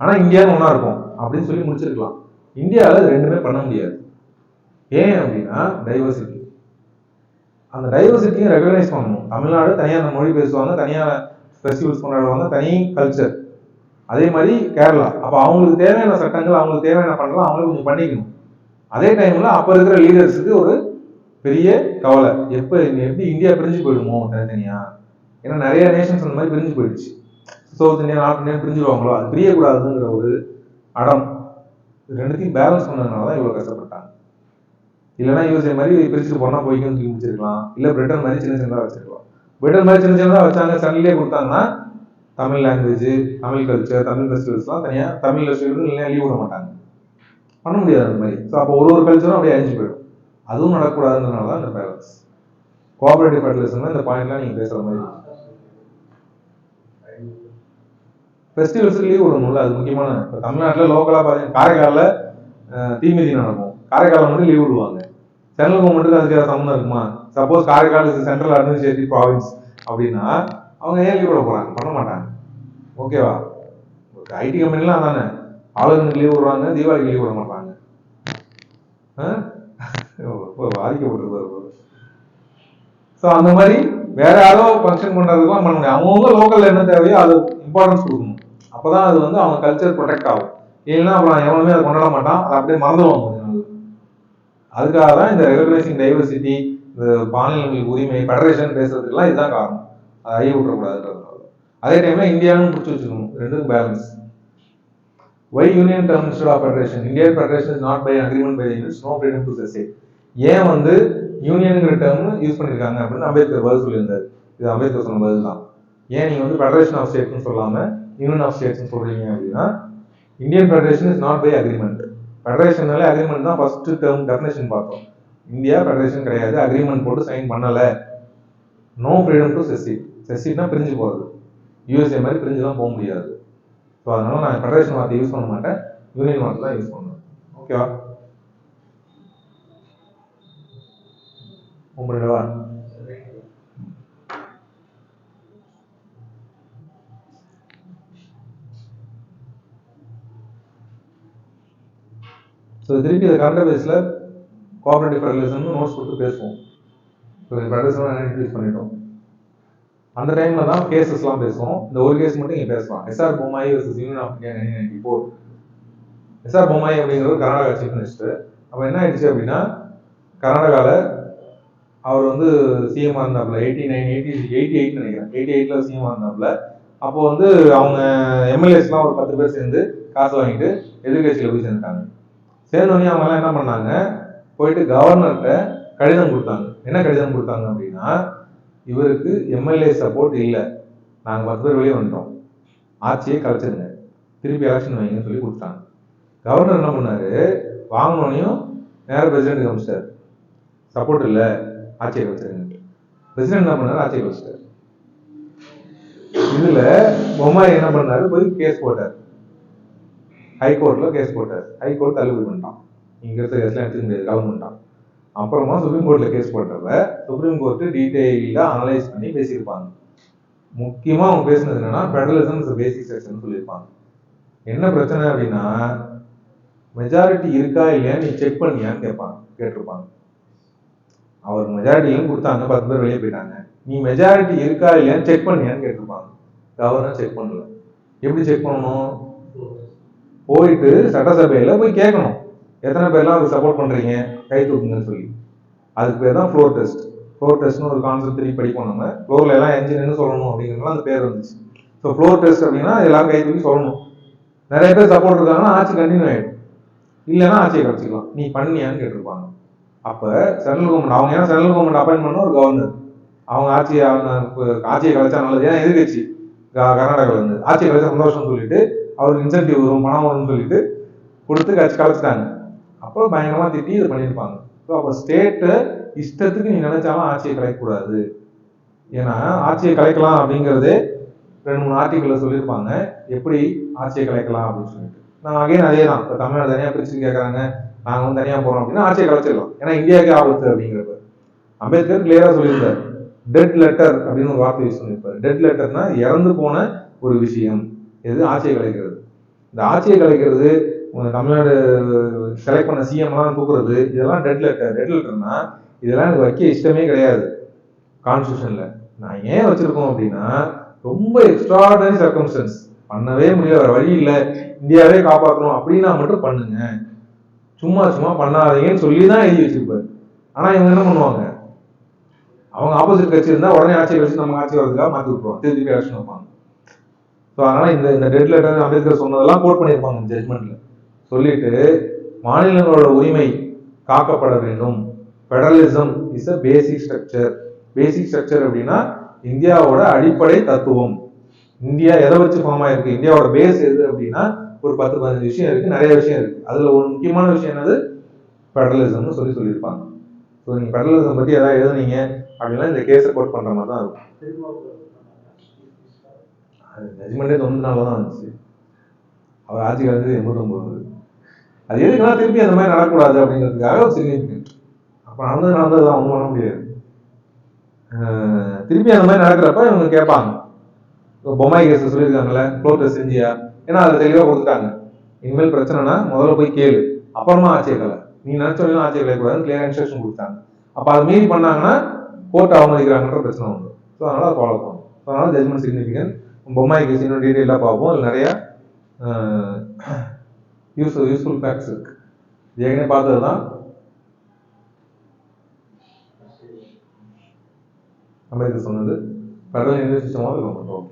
ஆனால் இந்தியாவும் ஒன்றா இருக்கும் அப்படின்னு சொல்லி முடிச்சிருக்கலாம். இந்தியாவில் இது ரெண்டுமே பண்ண முடியாது. ஏன் அப்படின்னா டைவர்சிட்டி. அந்த டைவர்சிட்டியும் ரெகனைஸ் பண்ணணும். தமிழ்நாடு தனியாக அந்த மொழி பேசுவாங்க, தனியாக ஃபெஸ்டிவல்ஸ் கொண்டாடுவாங்க, தனி கல்ச்சர். அதே மாதிரி கேரளா. அப்போ அவங்களுக்கு தேவையான சட்டங்கள், அவங்களுக்கு தேவையான பண்ணலாம், அவங்களுக்கு கொஞ்சம் பண்ணிக்கணும். அதே டைம்ல அப்போ இருக்கிற லீடர்ஸுக்கு ஒரு பெரிய கவலை, எப்படி இந்தியா பிரிஞ்சு போயிடுமோ தனித்தனியா. ஏன்னா நிறைய நேஷன்ஸ் அந்த மாதிரி பிரிஞ்சு போயிடுச்சு. சவுத் இந்தியா, நார்த் இந்தியா பிரிஞ்சுருவாங்களோ, அது பிரியக்கூடாதுங்கிற ஒரு அடம். ரெண்டுத்தையும் பேலன்ஸ் பண்ணதுனால தான் இவ்வளோ கஷ்டப்பட்டாங்க. இல்லைன்னா யூஎஸ்ஏ மாதிரி பிரிச்சுட்டு போனால் போய்க்குன்னு சொல்லி முடிச்சிருக்கலாம். இல்லை பிரிட்டன் மாதிரி சின்ன சின்னதாக வச்சிருக்கலாம். பிரிட்டன் மாதிரி சின்ன சின்னதாக வச்சாங்க, சன்னிலே கொடுத்தாங்கன்னா தமிழ் லாங்குவேஜ், தமிழ் கல்ச்சர், தமிழ் ஃபெஸ்டிவல்ஸ்லாம் தனியாக, தமிழ் ஃபெஸ்டிவல்னு இல்லை லீவ் விட மாட்டாங்க, பண்ண முடியாது அந்த மாதிரி. ஸோ அப்போ ஒரு கல்ச்சரும் அப்படியே அழிஞ்சு போயிடும். அதுவும் நடக்கூடாதுன்றதுனால தான் இந்த பேலன்ஸ். கோஆபரேட்டிவ் ஃபெடரலிசம்னா இந்த பாயிண்ட்லாம் நீங்கள் பேசுகிற மாதிரி. ஃபெஸ்டிவல்ஸுக்கு லீவ் விடணும்ல, அது முக்கியமான. இப்போ தமிழ்நாட்டில் லோக்கலாக பார்த்தீங்கன்னா காரைக்காலில் தீமிதி நடக்கும், காரைக்காலில் மட்டும் லீவ் விடுவாங்க. சென்ட்ரல் கவர்மெண்ட்டுக்கு அதுக்கு சம்மந்தம் இருக்குமா? Suppose Karaikal is central administrative province அப்படின்னா அவங்க ஏன் லீவ் விட போகிறாங்க? பண்ண மாட்டாங்க. ஓகேவா? ஐடி கம்பெனிலாம் தானே ஆளுநருக்கு லீவ் விடுறாங்க, தீபாவளிக்கு லீவ் விட மாட்டாங்க. பாதிக்கப்பட்டிருப்பாரு. ஸோ அந்த மாதிரி வேற யாரோ ஃபங்க்ஷன் பண்ணுறதுக்குலாம் பண்ண முடியாது. அவங்கவுங்க லோக்கல் என்ன தேவையோ அது இம்பார்ட்டன்ஸ் கொடுக்கணும். அப்போதான் அது வந்து அவங்க கல்ச்சர் ப்ரொடெக்ட் ஆகும். இல்லைன்னா அப்புறம் எவனுமே அதை கொண்டாட மாட்டான், அதை அப்படியே மறந்துடுவாங்க. அதுக்காக தான் இந்த ரெகனைசிங் டைவர்சிட்டி, இந்த மாநிலங்களுக்கு உரிமை, ஃபெடரேஷன் பேசுறதுக்கெல்லாம் இதுதான் காரணம். அதை ஐய விட்டுறக்கூடாதுன்றதுனால. அதே டைம்ல இந்தியாவும் பிடிச்சி வச்சுக்கணும், ரெண்டுக்கும் balance. Why union term instead of federation? Indian federation is not by agreement by the unions, no freedom to secede. ஏன் வந்து யூனியனுங்கிற டேர்ம் யூஸ் பண்ணியிருக்காங்க அப்படின்னு அம்பேத்கர் பதில் சொல்லியிருந்தார். இது அம்பேத்கர் சொன்ன பதில் தான். ஏன் நீங்கள் வந்து ஃபெடரேஷன் ஆஃப் ஸ்டேட்ஸ்னு சொல்லாமல் யூனியன் ஆஃப் ஸ்டேட்ஸ்னு சொல்கிறீங்க அப்படின்னா, Indian federation is not by agreement. ஃபெடரேஷனாலே அக்ரிமெண்ட் தான் ஃபர்ஸ்ட் டேர்ம் டெஃபினேஷன் பார்த்தோம். இந்தியா ஃபெடரேஷன் கிடையாது, அக்ரிமெண்ட் போட்டு சைன் பண்ணலை. No freedom to secede. செசிட்னா பிரிஞ்சு போகிறது. யூஎஸ்ஏ மாதிரி பிரிஞ்சுலாம் போக முடியாது. ஸோ அதனால நான் ஃபெடரேஷன் வார்த்தை யூஸ் பண்ண மாட்டேன், யூனியன் வார்த்தை தான் யூஸ் பண்ணுவேன். ஓகேவா? உங்களோடவா? ஸோ திருப்பி இந்த கரண்ட் பேஸில் கோஆபரேட்டிவ் ஃபெடரலிசம்னு நோட்ஸ் கொடுத்து பேசுவோம். ஸோ ஃபெடரலிசம் இன்ட்ரடியூஸ் பண்ணிட்டோம். அந்த டைம்ல தான் கேசஸ்லாம் பேசுவோம். இந்த ஒரு கேஸ் மட்டும் இங்கே பேசலாம். S R Bommai versus union of India 1994. S R Bommai அப்படிங்கிறவர் கர்நாடகா சீஃப் மினிஸ்டர். அப்போ என்ன ஆயிடுச்சு அப்படின்னா, கர்நாடகாவில் அவர் வந்து சிஎம்ஆர் இருந்தாப்புல 88 நினைக்கிறேன், 88ல் சிஎம்ஆர் இருந்தாப்புல. அப்போ வந்து அவங்க எம்எல்ஏஸ்லாம் ஒரு 10 பேர் சேர்ந்து காசு வாங்கிட்டு எதிர்கட்சியில் போய் சேர்ந்துட்டாங்க. சேர்ந்தோடனே அவங்கெல்லாம் என்ன பண்ணாங்க, போயிட்டு கவர்னர்கிட்ட கடிதம் கொடுத்தாங்க. என்ன கடிதம் கொடுத்தாங்க அப்படின்னா, இவருக்கு எம்எல்ஏ சப்போர்ட் இல்லை, நாங்கள் 10 பேர் வெளியே வந்துட்டோம், ஆட்சியை கலைச்சிருங்க, திருப்பி எலெக்ஷன் வைங்கன்னு சொல்லி கொடுத்தாங்க. கவர்னர் என்ன பண்ணாரு, வாங்கினோனையும் நேரம் பிரசிடென்ட் அமைச்சிட்டாரு, சப்போர்ட் இல்லை ஆட்சியை கலைச்சிருங்க. பிரசிடென்ட் என்ன பண்ணாரு, ஆட்சியை கலைச்சிட்டாரு. இதுல பொம்மாய் என்ன பண்ணாரு, போய் கேஸ் போட்டார். ஹைகோர்ட்டில் கேஸ் போட்டார். ஹைகோர்ட் தள்ளுபடி பண்ணிட்டான். இங்கே இருக்கிற கேஸ்லாம் எடுத்துக்க முடியாது, கவர்மெண்ட்டான். அப்புறமா சுப்ரீம் கோர்ட்டில் கேஸ் போட்டப்ப சுப்ரீம் கோர்ட்டு டீட்டெயிலாக அனலைஸ் பண்ணி பேசியிருப்பாங்க. முக்கியமாக அவங்க பேசுனது என்னன்னா ஃபெடரலிசம் இஸ் பேசிக் செக்ஷன் சொல்லியிருப்பாங்க. என்ன பிரச்சனை அப்படின்னா மெஜாரிட்டி இருக்கா இல்லையா நீ செக் பண்ணியான்னு கேட்டிருப்பாங்க. அவர் மெஜாரிட்டியும் கொடுத்தாங்க, 10 பேர் வெளியே போயிட்டாங்க. நீ மெஜாரிட்டி இருக்கா இல்லையான்னு செக் பண்ணியான்னு கேட்டிருப்பாங்க. கவர்னர் செக் பண்ணல. எப்படி செக் பண்ணணும்? போயிட்டு சட்டசபையில போய் கேட்கணும், எத்தனை பேர்லாம் அதுக்கு சப்போர்ட் பண்றீங்க, கை தூக்குங்கன்னு சொல்லி. அதுக்கு பேர் தான் ஃப்ளோர் டெஸ்ட். ஃப்ளோர் டெஸ்ட்னு ஒரு கான்செப்ட் திருப்பி படிப்போம். நம்ம ஃப்ளோர்ல எல்லாம் என்ஜின்னு சொல்லணும் அப்படிங்கிறதுலாம் அந்த பேர் வந்துச்சு. ஸோ ஃப்ளோர் டெஸ்ட் அப்படின்னா எல்லாரும் கை தூக்கி சொல்லணும். நிறைய பேர் சப்போர்ட் இருக்காங்கன்னா ஆட்சி கண்டினியூ ஆயிடும், இல்லைன்னா ஆட்சியை கழிச்சிக்கலாம். நீ பண்ணியான்னு கேட்டிருப்பாங்க. அப்ப சென்ட்ரல் கவர்மெண்ட், அவங்க ஏன் சென்ட்ரல் கவர்மெண்ட் அப்பாயின்ட் பண்ண ஒரு கவர்னர், அவங்க ஆட்சியை கலைச்சா நல்லது. ஏன்னா எதிர்கட்சி கர்நாடகாவில் இருந்து ஆட்சியை கலைச்சா சந்தோஷம் சொல்லிட்டு அவருக்கு இன்சென்டிவ் வரும், பணம் வரும்னு சொல்லிட்டு கொடுத்து கலைச்சிட்டாங்க. அப்போ பயங்கரமா திட்டி இது பண்ணியிருப்பாங்க. ஸோ அப்போ ஸ்டேட்டை இஷ்டத்துக்கு நீ நினைச்சாலும் ஆட்சியை கலைக்கக்கூடாது. ஏன்னா ஆட்சியை கலைக்கலாம் அப்படிங்கிறதே 2-3 ஆர்டிக்கல்ல சொல்லியிருப்பாங்க எப்படி ஆட்சியை கலைக்கலாம் அப்படின்னு சொல்லிட்டு. நான் அகைன் அதே தான், இப்போ தமிழ்நாடு தனியாக பிரிச்சு கேட்கறாங்க, நாங்கள் வந்து தனியாக போறோம் அப்படின்னா ஆட்சியை கலைச்சிடலாம். ஏன்னா இந்தியாவுக்கு ஆபத்து அப்படிங்கிறப்ப அம்பேத்கர் கிளியரா சொல்லியிருந்தார். டெட் லெட்டர் அப்படின்னு ஒரு வார்த்தை யூஸ் பண்ணியிருப்பாரு. டெட் லெட்டர்னா இறந்து போன ஒரு விஷயம், எது ஆட்சியை கலைக்கிறது. இந்த ஆட்சியை கலைக்கிறது, தமிழ்நாடு செலக்ட் பண்ண சிஎம்லாம் தூக்குறது, இதெல்லாம் டெட் லெட்டர். டெட் லெட்டர்னா இதெல்லாம் எனக்கு வைக்க இஷ்டமே கிடையாது கான்ஸ்டியூஷன்ல. நான் ஏன் வச்சிருக்கோம் அப்படின்னா ரொம்ப எக்ஸ்ட்ராடனரி சர்க்கம்ஸ்டன்ஸ், பண்ணவே முடியல, வேற வழி இல்லை, இந்தியாவே காப்பாற்றணும் அப்படின்னா மட்டும் பண்ணுங்க, சும்மா சும்மா பண்ணாதீங்கன்னு சொல்லி தான் எழுதி வச்சிருப்பாரு. ஆனா இவங்க என்ன பண்ணுவாங்க, அவங்க ஆப்போசிட் கட்சி இருந்தா உடனே ஆட்சியை வச்சு நம்ம ஆட்சி வரதுக்காக மாற்றி விட்டுருவோம், திருப்பி எலெக்ஷன் வைப்பாங்க. ஸோ அதனால இந்த டெட் லெட்டர் அம்பேத்கர் சொன்னதெல்லாம் கோட் பண்ணியிருப்பாங்க ஜட்மெண்ட்ல. சொல்லிட்டு மாநிலங்களோட உரிமை காக்கப்பட வேண்டும், federalism is a basic structure. Basic structure அப்படின்னா இந்தியாவோட அடிப்படை தத்துவம். இந்தியா எதை வச்சு ஃபார்ம் ஆயிருக்கு, இந்தியாவோட பேஸ் எது அப்படின்னா ஒரு 10-15 விஷயம் இருக்கு, நிறைய விஷயம் இருக்கு. அதுல ஒரு முக்கியமான விஷயம் என்னது, ஃபெடரலிசம்னு சொல்லியிருப்பாங்க. ஸோ நீங்க ஃபெடரலிசம் பத்தி ஏதாவது எழுதுனீங்க அப்படின்னா இந்த கேஸை கோட் பண்ற மாதிரி தான் இருக்கும். ஜட்மெண்டே 94 தான் இருந்துச்சு, அவர் ஆட்சி காலத்து 89. அது எதுக்குன்னா திருப்பி அந்த மாதிரி நடக்கூடாது அப்படிங்கிறதுக்காக ஒரு சிக்னிஃபிகன்ட். அப்ப நடந்ததுதான், ஒன்றும் பண்ண முடியாது. திருப்பி அந்த மாதிரி நடக்கிறப்ப இவங்க கேட்பாங்க, பொம்மை கேஸ் சொல்லியிருக்காங்கல்ல, ஃப்ளோர் டெஸ்ட் செஞ்சியா, ஏன்னா அதை தெளிவாக கொடுத்துட்டாங்க. இனிமேல் பிரச்சனைனா முதல்ல போய் கேளு, அப்புறமா ஆட்சியை கலை, நீ நினைச்சவங்களும் ஆட்சியை கலைக்கூடாதுன்னு கிளியர் இன்ஸ்ட்ரக்ஷன் கொடுத்தாங்க. அப்போ அதை மீறி பண்ணாங்கன்னா கோர்ட் அவமதிக்கிறாங்கன்ற பிரச்சனை வந்து. ஸோ அதனால அதை ஃபாலோ பண்ணும். ஸோ அதனால ஜட்மெண்ட் சிக்னிஃபிகன்ட். பொம்மை கேஸ் இன்னும் டீட்டெயிலாக பார்ப்போம். அதில் நிறைய யூஸ்ஃபுல் ஃபேக்ட்ஸ் இருக்கு. ஏற்கனவே பார்த்தது தான் அம்பேத்கர் சொன்னது. Federal union system of government.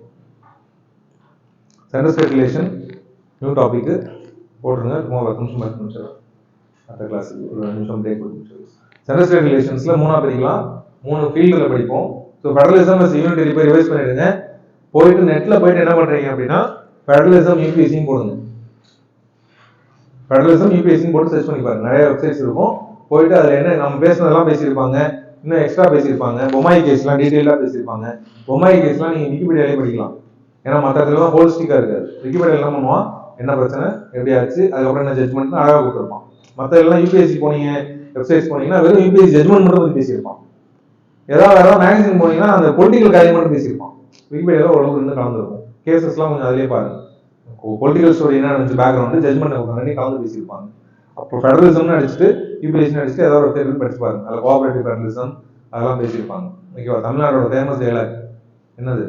Central state relation new topic போட்டுருங்க. சும்மா 10 நிமிஷம் அடுத்த கிளாஸுக்கு ஒரு 2 நிமிஷம் பிரேக் கொடுத்து. சென்ட்ரல் ஸ்டேட் ரிலேஷன்ஸ்ல 3 பிரிக்கலாம், 3 ஃபீல்டில் படிப்போம். ஸோ ஃபெடரலிசம் இஸ் யூனிட்டரி போய் ரிவைஸ் பண்ணிடுங்க. போயிட்டு நெட்ல போயிட்டு என்ன பண்றீங்க அப்படின்னா ஃபெடரலிசம் யூபிஎஸ்சின்னு போடுங்க. ஃபெடரலிசம் யூபிஎஸ்சின்னு போட்டு சர்ச் பண்ணி பாருங்க, நிறைய வெப்சைட்ஸ் இருக்கும். போயிட்டு அதில் என்ன நம்ம பேசுனதெல்லாம் பேசியிருப்பாங்க, இன்னும் எக்ஸ்ட்ரா பேசியிருப்பாங்க. பொம்மை கேஸ்லாம் டீட்டெயிலாக பேசியிருப்பாங்க. பொம்மை கேஸ்லாம் நீங்கள் விக்கிபீடியாலே படிக்கலாம். ஏன்னா மற்ற இடத்துலலாம் ஹோல்ஸ்டிக்காக இருக்காது. விக்கிபீடியா என்ன பண்ணுவான், என்ன பிரச்சனை, எப்படி ஆச்சு, அதுக்கப்புறம் என்ன ஜட்மெண்ட் அழகாக கொடுத்துருப்பான். மற்ற எல்லாம் யூபிஎஸ்சி போனீங்க, வெப்சைட்ஸ் போனீங்கன்னா வெறும் யூபிஎஸ்சி ஜட்மெண்ட் மட்டும் பற்றி பேசியிருப்பான். ஏதாவது மேகசின் போனீங்கன்னா அந்த பொலிட்டிக்கல் காரியம் மட்டும் பேசியிருப்பான். விக்கிபீடியாவில் ஓரளவுக்கு இன்னும் கலந்துருக்கும். கேசஸ்லாம் கொஞ்சம் அதிலே பாருங்க, பொலிட்டிக்கல் ஸ்டோரி என்ன நடந்துச்சு, பேக்ரவுண்டு, ஜட்மெண்ட் ரெண்டையும் கலந்து பேசியிருப்பாங்க. அப்போ ஃபெடரலிசம்னு அடிச்சுட்டு யூபிஎஸ்சி அடிச்சுட்டு ஏதாவது ஒரு வெப்சைட் படிச்சு பாருங்க, அதில் கோஆபரேட்டிவ் ஃபெடரலிசம் அதெல்லாம் பேசியிருப்பாங்க. ஓகேவா? தமிழ்நாடோட ஃபேமஸ் டயலாக் என்னது,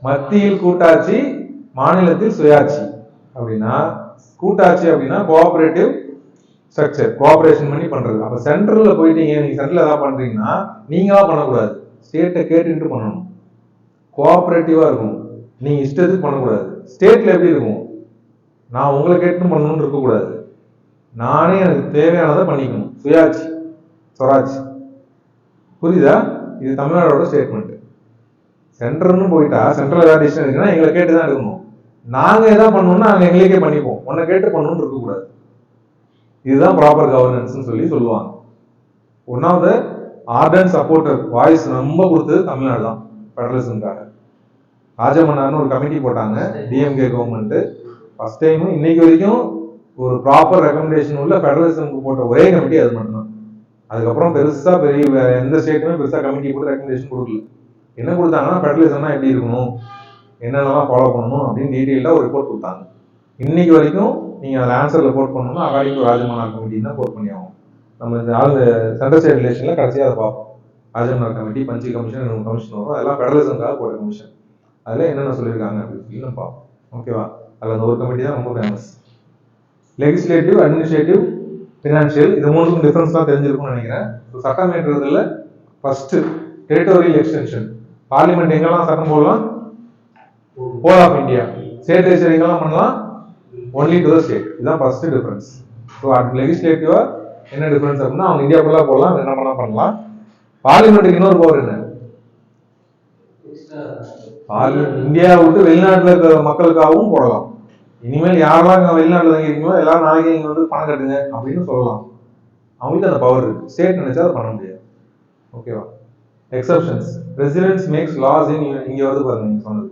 மத்தியில் கூட்டாட்சி மாநிலத்தில் சுயாட்சி. அப்படின்னா கூட்டாட்சி அப்படின்னா கோஆபரேட்டிவ் ஸ்ட்ரக்சர், கோஆபரேஷன் பண்ணி பண்றது. அப்ப சென்ட்ரல்ல போயிட்டீங்க, நீங்க சென்ட்ரல் ஏதாவது பண்றீங்கன்னா நீங்களா பண்ணக்கூடாது, ஸ்டேட்டை கேட்டுக்கிட்டு பண்ணணும். கோஆபரேட்டிவா இருக்கும், நீங்க இஷ்டத்துக்கு பண்ணக்கூடாது. ஸ்டேட்ல எப்படி இருக்கும், நான் உங்களை கேட்டு பண்ணணும்னு இருக்கக்கூடாது, நானே எனக்கு தேவையானதை பண்ணிக்கணும். சுயாட்சி, சொராட்சி. புரியுதா? இது தமிழ்நாடோட ஸ்டேட்மெண்ட். சென்டர்னு போயிட்டா சென்ட்ரல் ஏதாவது டிசிஷன் இருக்குன்னா எங்களை கேட்டு தான் இருக்கணும். நாங்க எதாவது பண்ணணும்னா நாங்க எங்களுக்கே பண்ணிப்போம், உன்னை கேட்டு பண்ணணும்னு இருக்கக்கூடாது. இதுதான் ப்ராப்பர் கவர்னன்ஸ் சொல்லுவாங்க. One of the ardent supporter voice ரொம்ப கொடுத்தது தமிழ்நாடு தான். ஃபெடரலிசம்காக. ராஜமன்னார்னு ஒரு கமிட்டி போட்டாங்க டிஎம்கே கவர்மெண்ட். ஃபர்ஸ்ட் டைம் இன்னைக்கு வரைக்கும் ஒரு ப்ராப்பர் ரெக்கமெண்டேஷன் உள்ள ஃபெடரலிசம்க்கு போட்ட ஒரே கமிட்டி அது மட்டும்தான். அதுக்கப்புறம் பெருசா பெரிய எந்த ஸ்டேட்டுமே பெருசா கமிட்டி போட்டு ரெக்கமெண்டேஷன் கொடுக்கல. என்ன கொடுத்தாங்கன்னா ஃபெடரலிசம்னா எப்படி இருக்கணும், என்னென்னலாம் ஃபாலோ பண்ணணும் அப்படின்னு டீட்டெயிலாக ஒரு ரிப்போர்ட் கொடுத்தாங்க. இன்னைக்கு வரைக்கும் நீங்க அதில் ஆன்சர் ரிப்போர்ட் பண்ணணும்னா அகார்டிங் டு ராஜமன்னார் கமிட்டி தான் போர்ட் பண்ணி ஆகும். நம்ம இந்த சென்ட்ரல் ஸ்டேட் ரிலேஷன்ல கடைசியாக அதை பார்ப்போம். ராஜமன்னார் கமிட்டி, பஞ்சி கமிஷன், கமிஷன் வரும். அதெல்லாம் ஃபெடரலிசம்காக போட்ட கமிஷன். அதில் என்னென்ன சொல்லியிருக்காங்க அப்படின்னு சொல்லி நம்ம பார்ப்போம். ஓகேவா? அதில் அந்த ஒரு கமிட்டி தான் ரொம்ப ஃபேமஸ். லெகிஸ்லேட்டிவ், அட்மினிஸ்ட்ரேட்டிவ், ஃபினான்ஷியல், இது மூணுக்கும் டிஃபரன்ஸ்லாம் தெரிஞ்சிருக்கும்னு நினைக்கிறேன். சட்டம் ஏற்றுறதுல ஃபர்ஸ்ட் டெரிட்டோரியல் எக்ஸ்டென்ஷன். பார்லிமெண்ட் எங்கெல்லாம் சட்டம் போடலாம்? Whole of India. State legislature எங்கெல்லாம் பண்ணலாம்? Only to the state. இதுதான் ஃபர்ஸ்ட் டிஃபரன்ஸ். ஸோ லெகிஸ்லேட்டிவா என்ன டிஃபரன்ஸ் அப்படின்னா அவங்க இந்தியாவுக்குள்ள போடலாம், என்ன பண்ணலாம். பார்லிமெண்ட்டுக்கு இன்னொரு பவர் என்ன? இந்தியா விட்டு வெளிநாட்டில் இருக்கிற மக்களுக்காகவும் போடலாம். இனிமேல் யாரெல்லாம் இங்கே வெளிநாட்டில் தங்கிருக்கீங்களோ எல்லாரும் நாளைக்கு இங்கே வந்து பணம் கட்டுங்க அப்படின்னு சொல்லலாம். அவங்களுக்கு அந்த பவர் இருக்கு. ஸ்டேட் நினைச்சா அதை பண்ண முடியாது. ஓகேவா? Exceptions. President makes laws in, இங்க வருது பாருங்க நீங்க சொன்னது.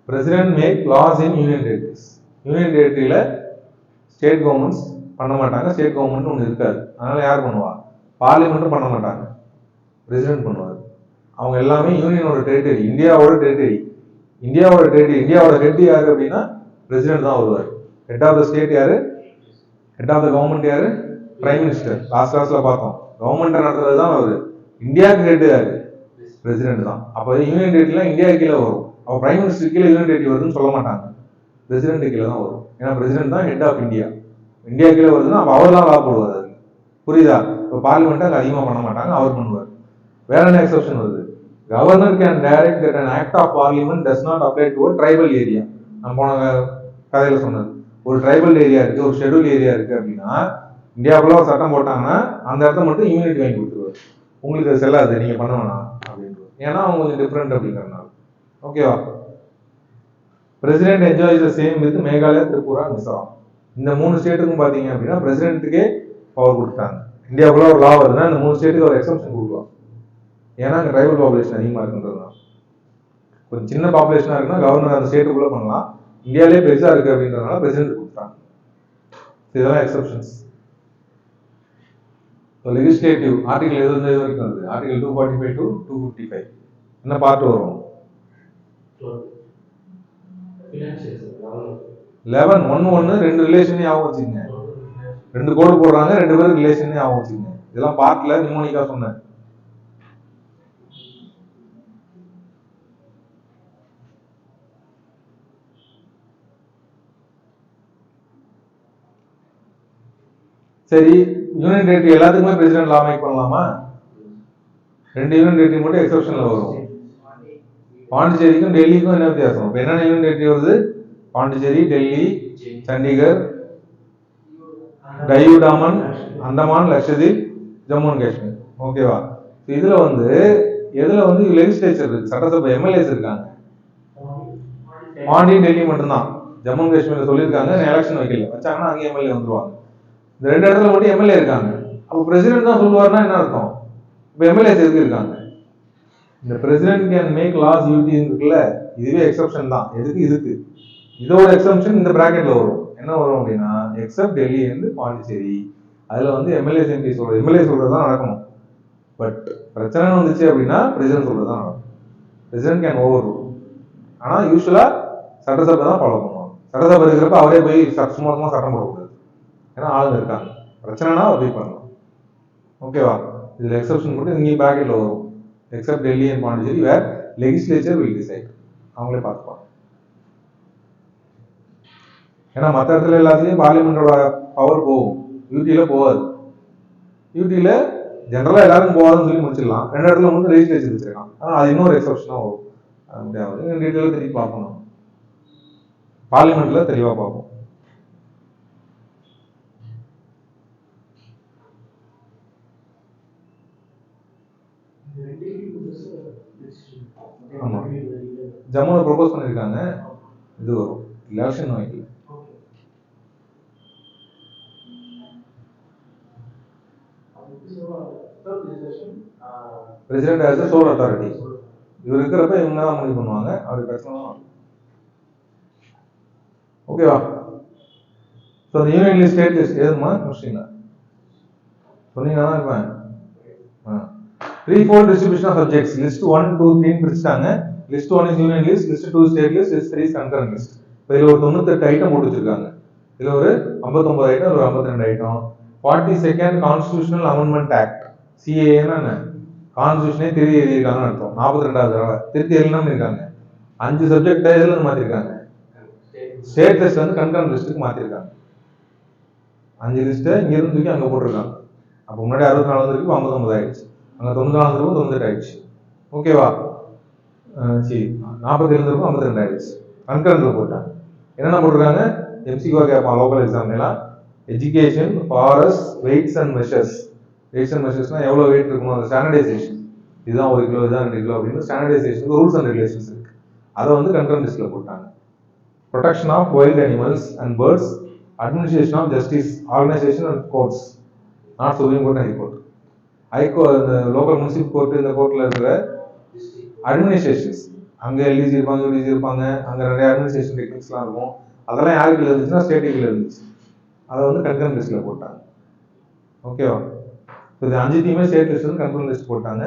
President make laws in union territories. Union டெரிட்டரியில ஸ்டேட் கவர்மெண்ட்ஸ் பண்ண மாட்டாங்க. ஸ்டேட் கவர்மெண்ட் ஒன்று இருக்காது. அதனால யார் பண்ணுவா? பார்லிமெண்ட்டும் பண்ண மாட்டாங்க, பிரசிடென்ட் பண்ணுவார். அவங்க எல்லாமே யூனியனோட டெரிட்டரி, இந்தியாவோட டெரிட்டரி. இந்தியாவோட ஹெட் யாரு அப்படின்னா பிரசிடென்ட் தான் வருவார். ஹெட் ஆஃப் த ஸ்டேட் யாரு? ஹெட் ஆஃப் த கவர்மெண்ட் யாரு? Prime minister. லாஸ்ட் கிளாஸ்ல பார்த்தோம். கவர்மெண்ட் நடத்துறது தான் அவரு. இந்தியாவுக்கு ஹெட் யாரு? பிரசிடென்ட் தான். அப்போ யூனியன் டெரிட்டரிலாம் இந்தியா கீழே வரும். அப்போ பிரைம் மினிஸ்டர் கீழே யூனியன் டெரிட்டரி வருதுன்னு சொல்ல மாட்டாங்க, பிரசிடென்ட் கீழே தான் வரும். ஏன்னா பிரசிடென்ட் தான் ஹெட் ஆஃப் இந்தியா. இந்தியா கீழே வருதுன்னா அப்போ அவர் தான் லா போடுவார். அது புரியுதா? இப்போ பார்லிமெண்ட் அங்கே அதிகமாக பண்ண மாட்டாங்க, அவர் பண்ணுவார். வேற என்ன எக்ஸப்ஷன் வருது? Governor can direct that an act of parliament does not apply to a tribal area. நம்ம போன கதையில சொன்னது. ஒரு ட்ரைபல் ஏரியா இருக்கு, ஒரு ஷெட்யூல் ஏரியா இருக்கு அப்படின்னா இந்தியாவுக்குள்ள ஒரு சட்டம் போட்டாங்கன்னா அந்த இடத்த மட்டும் இம்யூனிட்டி வாங்கி கொடுத்துருவாரு. உங்களுக்கு அது செல்லாது, நீங்க பண்ண வேணாம் அப்படின்றது. ஏன்னா அவங்க கொஞ்சம் டிஃப்ரெண்ட் அப்படிங்கிறதுனால. ஓகேவா? President enjoys the same with Meghalaya, Tripura, Mizoram. இந்த மூணு ஸ்டேட்டுக்கும் பாத்தீங்க அப்படின்னா பிரசிடென்ட்டுக்கே பவர் கொடுத்தாங்க. இந்தியாவுக்குள்ள ஒரு லா வருதுன்னா இந்த மூணு ஸ்டேட்டுக்கு ஒரு எக்ஸம்ஷன் கொடுக்கலாம். ஏன்னா அங்கே ட்ரைபல் பாப்புலேஷன் அதிகமாக இருக்குன்றதுனால. கொஞ்சம் சின்ன பாப்புலேஷனாக இருக்குன்னா கவர்னர் அந்த ஸ்டேட்டுக்குள்ளே பண்ணலாம். இந்தியாவிலே பெருசாக இருக்குது அப்படின்றதுனால பிரசிடென்ட் கொடுத்தாங்க. இதெல்லாம் எக்ஸப்ஷன்ஸ். லெஜிஸ்லேட்டிவ் ஆர்டிகல் எது வரைக்கும் வருது? Article 245 to 255. என்ன பார்ட் வரும்? 11 1 2 ரிலேஷன் ஞாபகம் வச்சுக்கோங்க. 2 கோடு போடுறாங்க, 2 பேரும் ரிலேஷன் ஞாபகம் வச்சுக்கோங்க. இதெல்லாம் பார்ட்ல நிமோனிக்கா சொன்னேன். சரி, யூனியன் டெரிட்டரி எல்லாத்துக்குமே பிரசிடென்ட் லா மேக் பண்ணலாமா? 2 யூனியன் டெரிட்டரி மட்டும் எக்ஸப்ஷன்ல வரும். பாண்டிச்சேரிக்கும் டெல்லிக்கும் என்ன வித்தியாசம்? இப்போ என்னென்ன யூனியன் டெரிட்டரி வருது? பாண்டிச்சேரி, டெல்லி, சண்டிகர், டையூ டாமன், அந்தமான், லட்சதீப், ஜம்மு அண்ட் காஷ்மீர். ஓகேவா? இதுல எதுல லெஜிஸ்லேச்சர் இருக்கு, சட்டசபை எம்எல்ஏஸ் இருக்காங்க. பாண்டி, டெல்லி மட்டும்தான். ஜம்மு அண்ட் காஷ்மீர்ல சொல்லியிருக்காங்க எலெக்ஷன் வைக்கல, வச்சாங்கன்னா அங்கே எம்எல்ஏ வந்துருவாங்க. இந்த 2 இடத்துல மட்டும் எம்எல்ஏ இருக்காங்க. அப்போ பிரசிடென்ட் தான் சொல்லுவாருன்னா என்ன அர்த்தம்? இப்போ எம்எல்ஏஸ் எதுக்கு இருக்காங்க? இந்த பிரசிடென்ட் கேன் மேக் லாஸ் யூட்டி இருக்குல்ல, இதுவே எக்ஸப்ஷன் தான். இதுக்கு இதோட எக்ஸப்ஷன் இந்த பிராக்கெட்ல வரும். என்ன வரும் அப்படின்னா எக்ஸப்ட் டெல்லி அண்ட் பாண்டிச்சேரி. அதுல எம்எல்ஏ எம்பி எம்எல்ஏ சொல்றதுதான் நடக்கணும். பட் பிரச்சனை வந்துச்சு அப்படின்னா பிரசிடென்ட் சொல்றதுதான் நடக்கும். President can over rule. ஆனா யூஸ்வலா சட்டசபை தான் ஃபாலோ பண்ணுவாங்க. சட்டசபை இருக்கிறப்ப அவரே போய் சும்மா சட்டம் போடக்கூடாது. ஏன்னா ஆளுங்க இருக்காங்க, பிரச்சனைனா உதவி பண்ணலாம். ஓகேவா? இதுல எக்ஸப்ஷன் மட்டும் இங்கே பிராக்கெட்ல வரும். Except Delhi and Pondicherry where legislature will decide. அவங்களே பார்த்துப்பாங்க. ஏன்னா மற்ற இடத்துல எல்லாத்துலயும் பார்லிமெண்டோட பவர் போகும், யூடியில போகாது. யூடியில ஜெனரலா எல்லாரும் போகாதுன்னு சொல்லி முடிச்சிடலாம். 2 இடத்துல வந்து லெஜிஸ்லேச்சர் வச்சிருக்கான். ஆனால் அது இன்னொரு எக்ஸப்ஷனா வரும். டீட்டெயிலாக தெளிவாக பார்க்கணும். பார்லிமெண்ட்ல தெளிவாக பார்ப்போம். ஆமா, ஜம்முல ப்ரொபோஸ் பண்ணிருக்காங்க. இது வரும் எலெக்ஷன் வைக்கல. President has a sole authority. இவர் இருக்கிறப்ப இவங்க தான் முடிவு பண்ணுவாங்க, அவர் பிரச்சனை தான். ஓகேவா? ஸோ அந்த யூனியன் லிஸ்ட் ஸ்டேட் லிஸ்ட் எதுமா முடிச்சிங்களா? சொன்னீங்கன்னா தான் இருப்பேன். Threefold distribution of subjects list 1, 2, 3 பிரிச்சுட்டாங்க. List 1 is union list, list 2 state list, list 3 is concurrent list. இப்போ இதில் ஒரு 98 ஐட்டம் போட்டு வச்சிருக்காங்க. இதில் ஒரு 59 ஐட்டம், ஒரு 52 item. 42nd constitutional amendment act, சிஏஏன்னா என்ன? கான்ஸ்டியூஷனே திருத்தி எழுதியிருக்காங்கன்னு அர்த்தம். 42வது தடவை திருத்தி எழுதணும்னு இருக்காங்க. 5 சப்ஜெக்ட் எதுல மாத்திருக்காங்க? ஸ்டேட் லிஸ்ட் வந்து கன்கரண்ட் லிஸ்ட்டுக்கு மாத்திருக்காங்க. 5 லிஸ்ட்டை இங்க இருந்து தூக்கி அங்க போட்டிருக்காங்க. அப்போ முன்னாடி 64 வந்திருக்கு, 59 ஆயிடுச்சு. அங்க 94 இருக்கும், 98 ஆயிடுச்சு. ஓகேவா? சரி, 47 இருக்கும், 52 ஆயிடுச்சு. கன்கரண்ட்ல போட்டாங்க. என்னென்ன போட்டிருக்காங்க? எம்சிக்யூ கேட்பான் லோக்கல் எக்ஸாம்லாம். Education, forest, weights and measures. Weights and மெஷர்ஸ்னா எவ்வளோ வெயிட் இருக்கணும், அந்த ஸ்டாண்டர்டைசேஷன். இதுதான் 1 கிலோ, இதுதான் 2 கிலோ அப்படின்னு ஸ்டாண்டர்டைசேஷனுக்கு ரூல்ஸ் அண்ட் ரெகுலேஷன்ஸ் இருக்கு. அதை வந்து கன்கரண்ட் லிஸ்ட்ல போட்டாங்க. Protection of wild animals and birds, administration of justice, organisation and courts, not supreme court, high court. இந்த லோக்கல் முனிசிபல் கோர்ட், இந்த கோர்ட்ல இருக்கிற அட்மினிஸ்ட்ரேஷன்ஸ், அங்க எல்டிசி இருப்பாங்க, யூடிசி இருப்பாங்க, அங்க நிறைய அட்மினிஸ்ட்ரேஷன் டெக்னிக்ஸ்லாம் இருக்கும். அதெல்லாம் யாருக்கு இருந்துச்சுன்னா ஸ்டேட்டுக்கு இருந்துச்சு. அதை வந்து கன்கரண்ட் லிஸ்ட்ல போட்டாங்க. ஓகேவா? இது 5 ஸ்டேட் லிஸ்ட் வந்து கன்கரண்ட் லிஸ்ட் போட்டாங்க.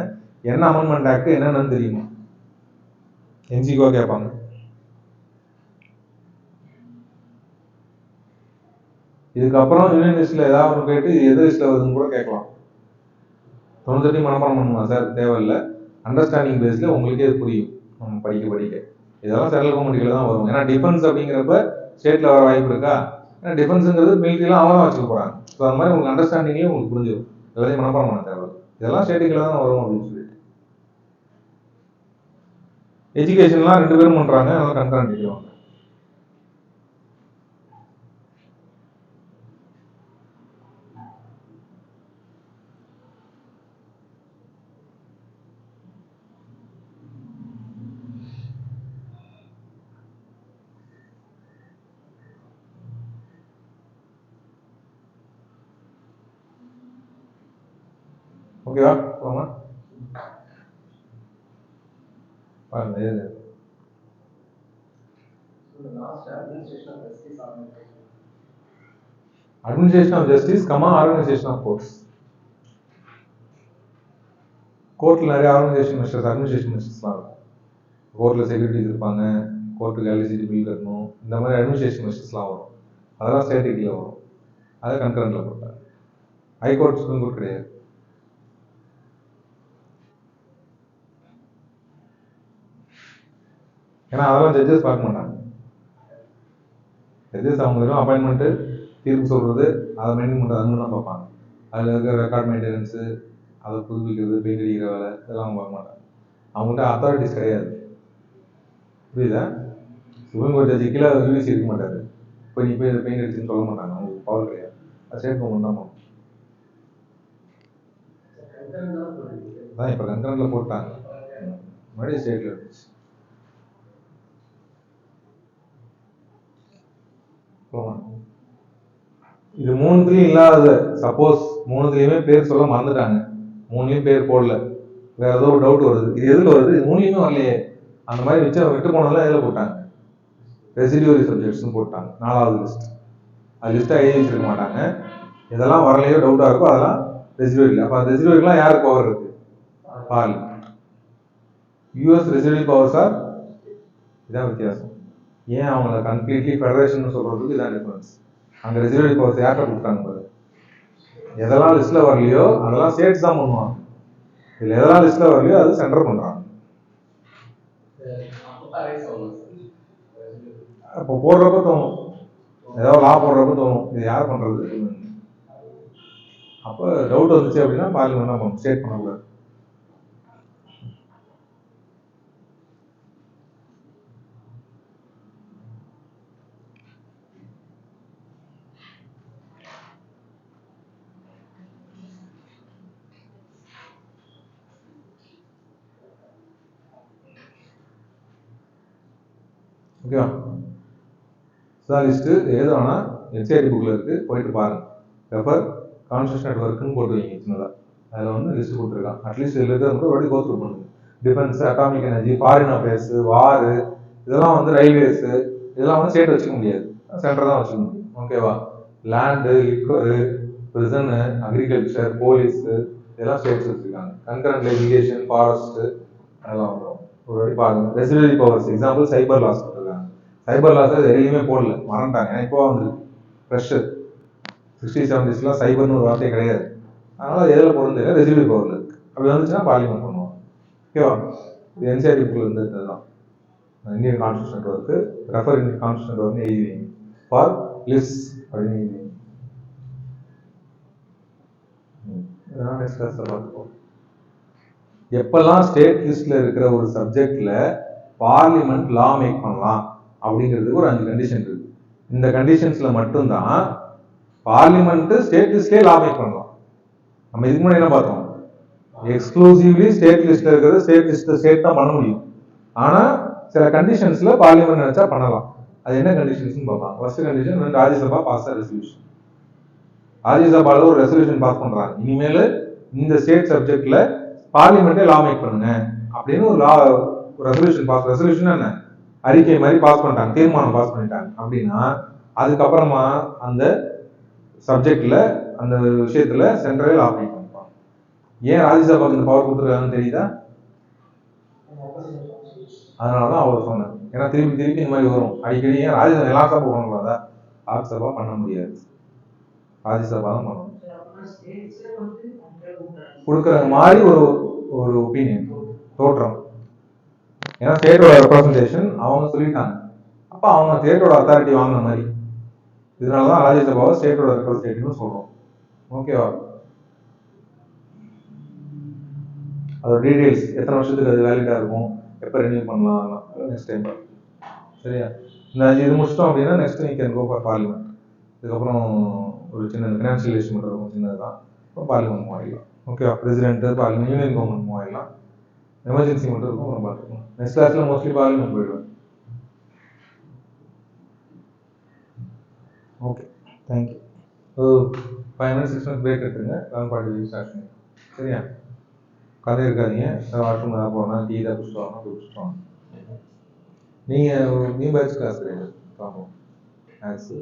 என்ன அமெண்ட்மெண்ட் ஆக்ட் என்னன்னு தெரியுமா? எம்சிக்யூ கேட்பாங்க. இதுக்கப்புறம் யூனியன் லிஸ்ட்ல ஏதாவது ஒன்று கேட்டு எது லிஸ்ட்ல வருதுன்னு கூட கேட்கலாம். 98 மனப்பாடம் பண்ணுமா சார்? தேவையில்லை. அண்டர்ஸ்டாண்டிங் பேஸ்ல உங்களுக்கே இது புரியும் நம்ம படிக்க படிக்க. இதெல்லாம் சென்ட்ரல் கவர்மெண்ட்ல தான் வரும். ஏன்னா டிஃபென்ஸ் அப்படிங்கிறப்ப ஸ்டேட்ல வர வாய்ப்பு இருக்கா? ஏன்னா டிஃபென்ஸுங்கிறது மிலிட்டரிலாம் அவங்க தான் வச்சுக்க போறாங்க. ஸோ அந்த மாதிரி உங்களுக்கு அண்டர்ஸ்டாண்டிங்லேயே உங்களுக்கு புரிஞ்சிடும். எல்லாத்தையும் மனப்பாடம் பண்ண தேவை. இதெல்லாம் ஸ்டேட்டுக்குள்ள தான் வரும் அப்படின்னு சொல்லிட்டு. எஜுகேஷன்லாம் 2 பேரும் பண்றாங்க, அதெல்லாம் கன்கரண்ட் எழுதுவாங்க. ஓகேவா? போமா பாருங்க. Administration of justice, organisation of courts. கோர்ட்ல நிறைய ஆர்கனைசேஷன் மெஷர்ஸ், அட்மினிஸ்ட்ரேஷன் மெஷர்ஸ்லாம் இருக்கும். கோர்ட்ல செக்யூரிட்டிஸ் இருப்பாங்க, கோர்ட்டுக்கு எலக்ட்ரிசிட்டி பில் கட்டணும், இந்த மாதிரி அட்மினிஸ்ட்ரேஷன் மெஷர்ஸ்லாம் வரும். அதெல்லாம் ஸ்டேட்டுக்குள்ள வரும். அதை கன்கரண்ட்ல போட்டாங்க. ஹைகோர்ட், சுப்ரீம் கோர்ட் கிடையாது. ஏன்னா அதெல்லாம் ஜட்ஜஸ் பார்க்க மாட்டாங்க. ஜட்ஜஸ் அவங்க வெறும் அப்பாயின்மெண்ட்டு, தீர்ப்பு சொல்றது, அதை மெயின்டைன் பண்ணுறது, அது தான் பார்ப்பாங்க. அதில் இருக்கிற ரெக்கார்ட் மெயின்டெனன்ஸு, அதை புதுப்பிக்கிறது, பெயிண்ட் அடிக்கிற வேலை, இதெல்லாம் அவங்க பார்க்க மாட்டாங்க. அவங்கள்ட்ட அத்தாரிட்டிஸ் கிடையாது. புரியுதா? சுப்ரீம் கோர்ட் ஜட்ஜி கீழே யூனிசி இருக்க மாட்டாரு. இப்போ நீ போய் இதை பெயிண்ட் அடிச்சுன்னு சொல்ல மாட்டாங்க. அவங்களுக்கு பவர் கிடையாது. அது ஸ்டேட் கவர்மெண்ட் தான் பண்ணும். அதான் இப்போ கன்கரண்ட்ல போட்டாங்க. முன்னாடி ஸ்டேட்ல இருந்துச்சு. இது 3த்துலயும் இல்லாத, சப்போஸ் 3த்துலயுமே பேர் சொல்ல மறந்துட்டாங்க, 3லையும் பேர் போடல, வேற ஏதோ ஒரு டவுட் வருது, இது எதுல வருது, இது 3லையுமே வரலையே, அந்த மாதிரி வச்சு விட்டு போனதெல்லாம் எதில் போட்டாங்க? ரெசிடியூரி சப்ஜெக்ட்ஸ்னு போட்டாங்க. 4வது லிஸ்ட். அது லிஸ்ட்டா எழுதி வச்சிருக்க மாட்டாங்க. இதெல்லாம் வரலையோ டவுட்டா இருக்கோ அதெல்லாம் ரெசிடியூரி. அப்ப அந்த ரெசிடியூரிலாம் யாருக்கு பவர் இருக்கு? Parliament. US residuary powers R, இதான் வித்தியாசம். ஏன் அவங்கள கம்ப்ளீட்லி ஃபெடரேஷன் சொல்றதுக்கு இதான் டிஃபரன்ஸ். அங்க ரெசிடியூரி பவர்ஸ் யார்கிட்ட கொடுத்தாங்க பாரு. எதெல்லாம் லிஸ்ட்ல வரலையோ அதெல்லாம் ஸ்டேட்ஸ் தான் பண்ணுவாங்க. இதுல எதெல்லாம் லிஸ்ட்ல வரலையோ அது சென்டர் பண்றாங்க. அப்போ போடுறப்ப தோணும், ஏதாவது லா போடுறப்ப தோணும், இது யார் பண்றது. அப்போ டவுட் வந்துச்சு அப்படின்னா பார்லிமெண்ட் தான் பண்ணும், ஸ்டேட் பண்ணக்கூடாது. ஓகேவா? லிஸ்ட் எழுதணும்னா என்சிஆர்டி புக்ல இருக்கு, போயிட்டு பாருங்க. ரெஃபர் கான்ஸ்டியூஷன் அட் ஒர்க்னு போட்டு வைங்க சின்னதா. அதில் வந்து லிஸ்ட் கொடுத்துருக்கான். அட்லீஸ்ட் இதில் இருக்கிறத மட்டும் ஒரு வாட்டி கோ த்ரூ பண்ணுங்க. Defence, atomic energy, foreign affairs, war, இதெல்லாம் வந்து ரயில்வேஸ், இதெல்லாம் வந்து ஸ்டேட் வச்சுக்க முடியாது, சென்டர் தான் வச்சுக்க முடியும். ஓகேவா? லேண்டு, லிக்வரு, பிரிசனு, அக்ரிகல்ச்சர், போலீஸ், இதெல்லாம் ஸ்டேட்ஸ் வச்சிருக்காங்க. கன்கரண்ட் லெஜிஸ்லேஷன், ஃபாரஸ்ட், அதெல்லாம் வரும். ஒரு வாட்டி பாருங்க. ரெசிடரி பவர்ஸ், எக்ஸாம்பிள் சைபர் லாஸ் போட்டிருக்காங்க. சைபர் லாஸ் எதையுமே போடல, மறந்துட்டாங்க. ஏன்னா இப்போ வந்து ப்ரெஷர் 60s 70s சைபர்னு ஒரு வார்த்தை கிடையாது. அதனால எதில் போடுறது தெரியல, ரெசிடரி பவர்ல இருக்கு. அப்படி வந்துச்சுன்னா பார்லிமெண்ட் பண்ணுவோம். ஓகேவா? இது என்சிஆர்டி புக்கில் இருந்தது தான். Indian constitution work refer Indian constitution ஒர்க்னு எழுதிவீங்க. ஃபார் லிஸ் அப்படின்னு எழுதிவீங்க. இதெல்லாம் நெக்ஸ்ட் கிளாஸ்ல பார்த்துப்போம். எப்பெல்லாம் ஸ்டேட் லிஸ்ட்ல இருக்கிற ஒரு சப்ஜெக்ட்ல பார்லிமெண்ட் லா மேக் பண்ணலாம் அப்படிங்கிறதுக்கு ஒரு 5 கண்டிஷன் இருக்கு. இந்த கண்டிஷன்ஸ்ல மட்டும்தான் பார்லிமெண்ட் ஸ்டேட் லிஸ்ட்லயே லா மேக் பண்ணலாம். நம்ம இதுக்கு முன்னாடி என்ன பார்த்தோம்? எக்ஸ்க்ளூசிவ்லி ஸ்டேட் லிஸ்ட்ல இருக்கிறது ஸ்டேட் தான் பண்ண முடியும். ஆனா சில கண்டிஷன்ஸ்ல பார்லிமெண்ட் நினைச்சா பண்ணலாம். அது என்ன கண்டிஷன்ஸ் பார்ப்பாங்க. First condition, Rajya Sabha pass resolution. ராஜ்யசபால ஒரு ரெசல்யூஷன் பாஸ் பண்றாங்க, இனிமேல் இந்த ஸ்டேட் சப்ஜெக்ட்ல பார்லிமெண்ட்டே லா மேக் பண்ணுங்க அப்படின்னு ஒரு லா ரெசல்யூஷன் பாஸ். ரெசல்யூஷன் என்ன? அறிக்கை மாதிரி பாஸ் பண்ணிட்டாங்க, தீர்மானம் பாஸ் பண்ணிட்டாங்க அப்படின்னா அதுக்கப்புறமா அந்த சப்ஜெக்ட்ல அந்த விஷயத்துல சென்ட்ரல் லா மேக் பண்ணிப்பாங்க. ஏன் ராஜ்யசபாக்கு இந்த பவர் கொடுத்துருக்காங்கன்னு தெரியுதா? அதனாலதான் அவர் சொன்னார். ஏன்னா திருப்பி இந்த மாதிரி வரும் அடிக்கடி. ஏன் ராஜ்யசபா எல்லா சபா பண்ணக்கூடாதா? ராஜ்யசபா பண்ண முடியாது, ராஜ்யசபா தான் பண்ணணும். கொடுக்குற மாதிரி ஒரு ஒப்பீனியன், தோற்றம். ஏன்னா ஸ்டேட்டோட ரெப்ரசன்டேஷன் அவங்க சொல்லிட்டாங்க, அப்ப அவங்க ஸ்டேட்டோட அத்தாரிட்டி வாங்கின மாதிரி. இதனாலதான் ராஜ்யசபாவை ஸ்டேட்டோட ரெப்ரசன்டேட்டிவ்னு சொல்றோம். ஓகேவா? அதோட டீடைல்ஸ், எத்தனை வருஷத்துக்கு அது வேலிடா இருக்கும், எப்ப ரெனியூ பண்ணலாம், நெக்ஸ்ட் டைம். சரியா? இந்த இது முடிச்சிட்டோம் அப்படின்னா நெக்ஸ்ட் நீ கேன் கோ ஃபார் பார்லிமெண்ட். இதுக்கப்புறம் ஒரு சின்ன ஃபினான்ஷியல் இஷ்யூ மட்டும் இருக்கும், சின்னதுதான். அப்புறம் பார்லிமெண்ட் மூவ் ஆகிடலாம். ஓகேவா? President, parliament, union government move ஆகிடலாம். எமர்ஜென்சி மட்டும் இருக்கும், நம்ம பார்த்துக்கணும். நெக்ஸ்ட் கிளாஸ்ல மோஸ்ட்லி பார்லிமெண்ட் போயிடுவேன். Okay, thank you. 5 minutes 6 minutes break எடுத்துருங்க. 11:45 ஸ்டார்ட் பண்ணுங்க. சரியா? கதை இருக்காதீங்க. வாஷ்ரூம் ஏதாவது போகணும், டீ தான் குடிச்சிட்டு வரணும், குடிச்சிட்டு வாங்க. நீங்கள் பேட்ச் கிளாஸ் கிடையாது, பார்ப்போம். மேக்ஸ்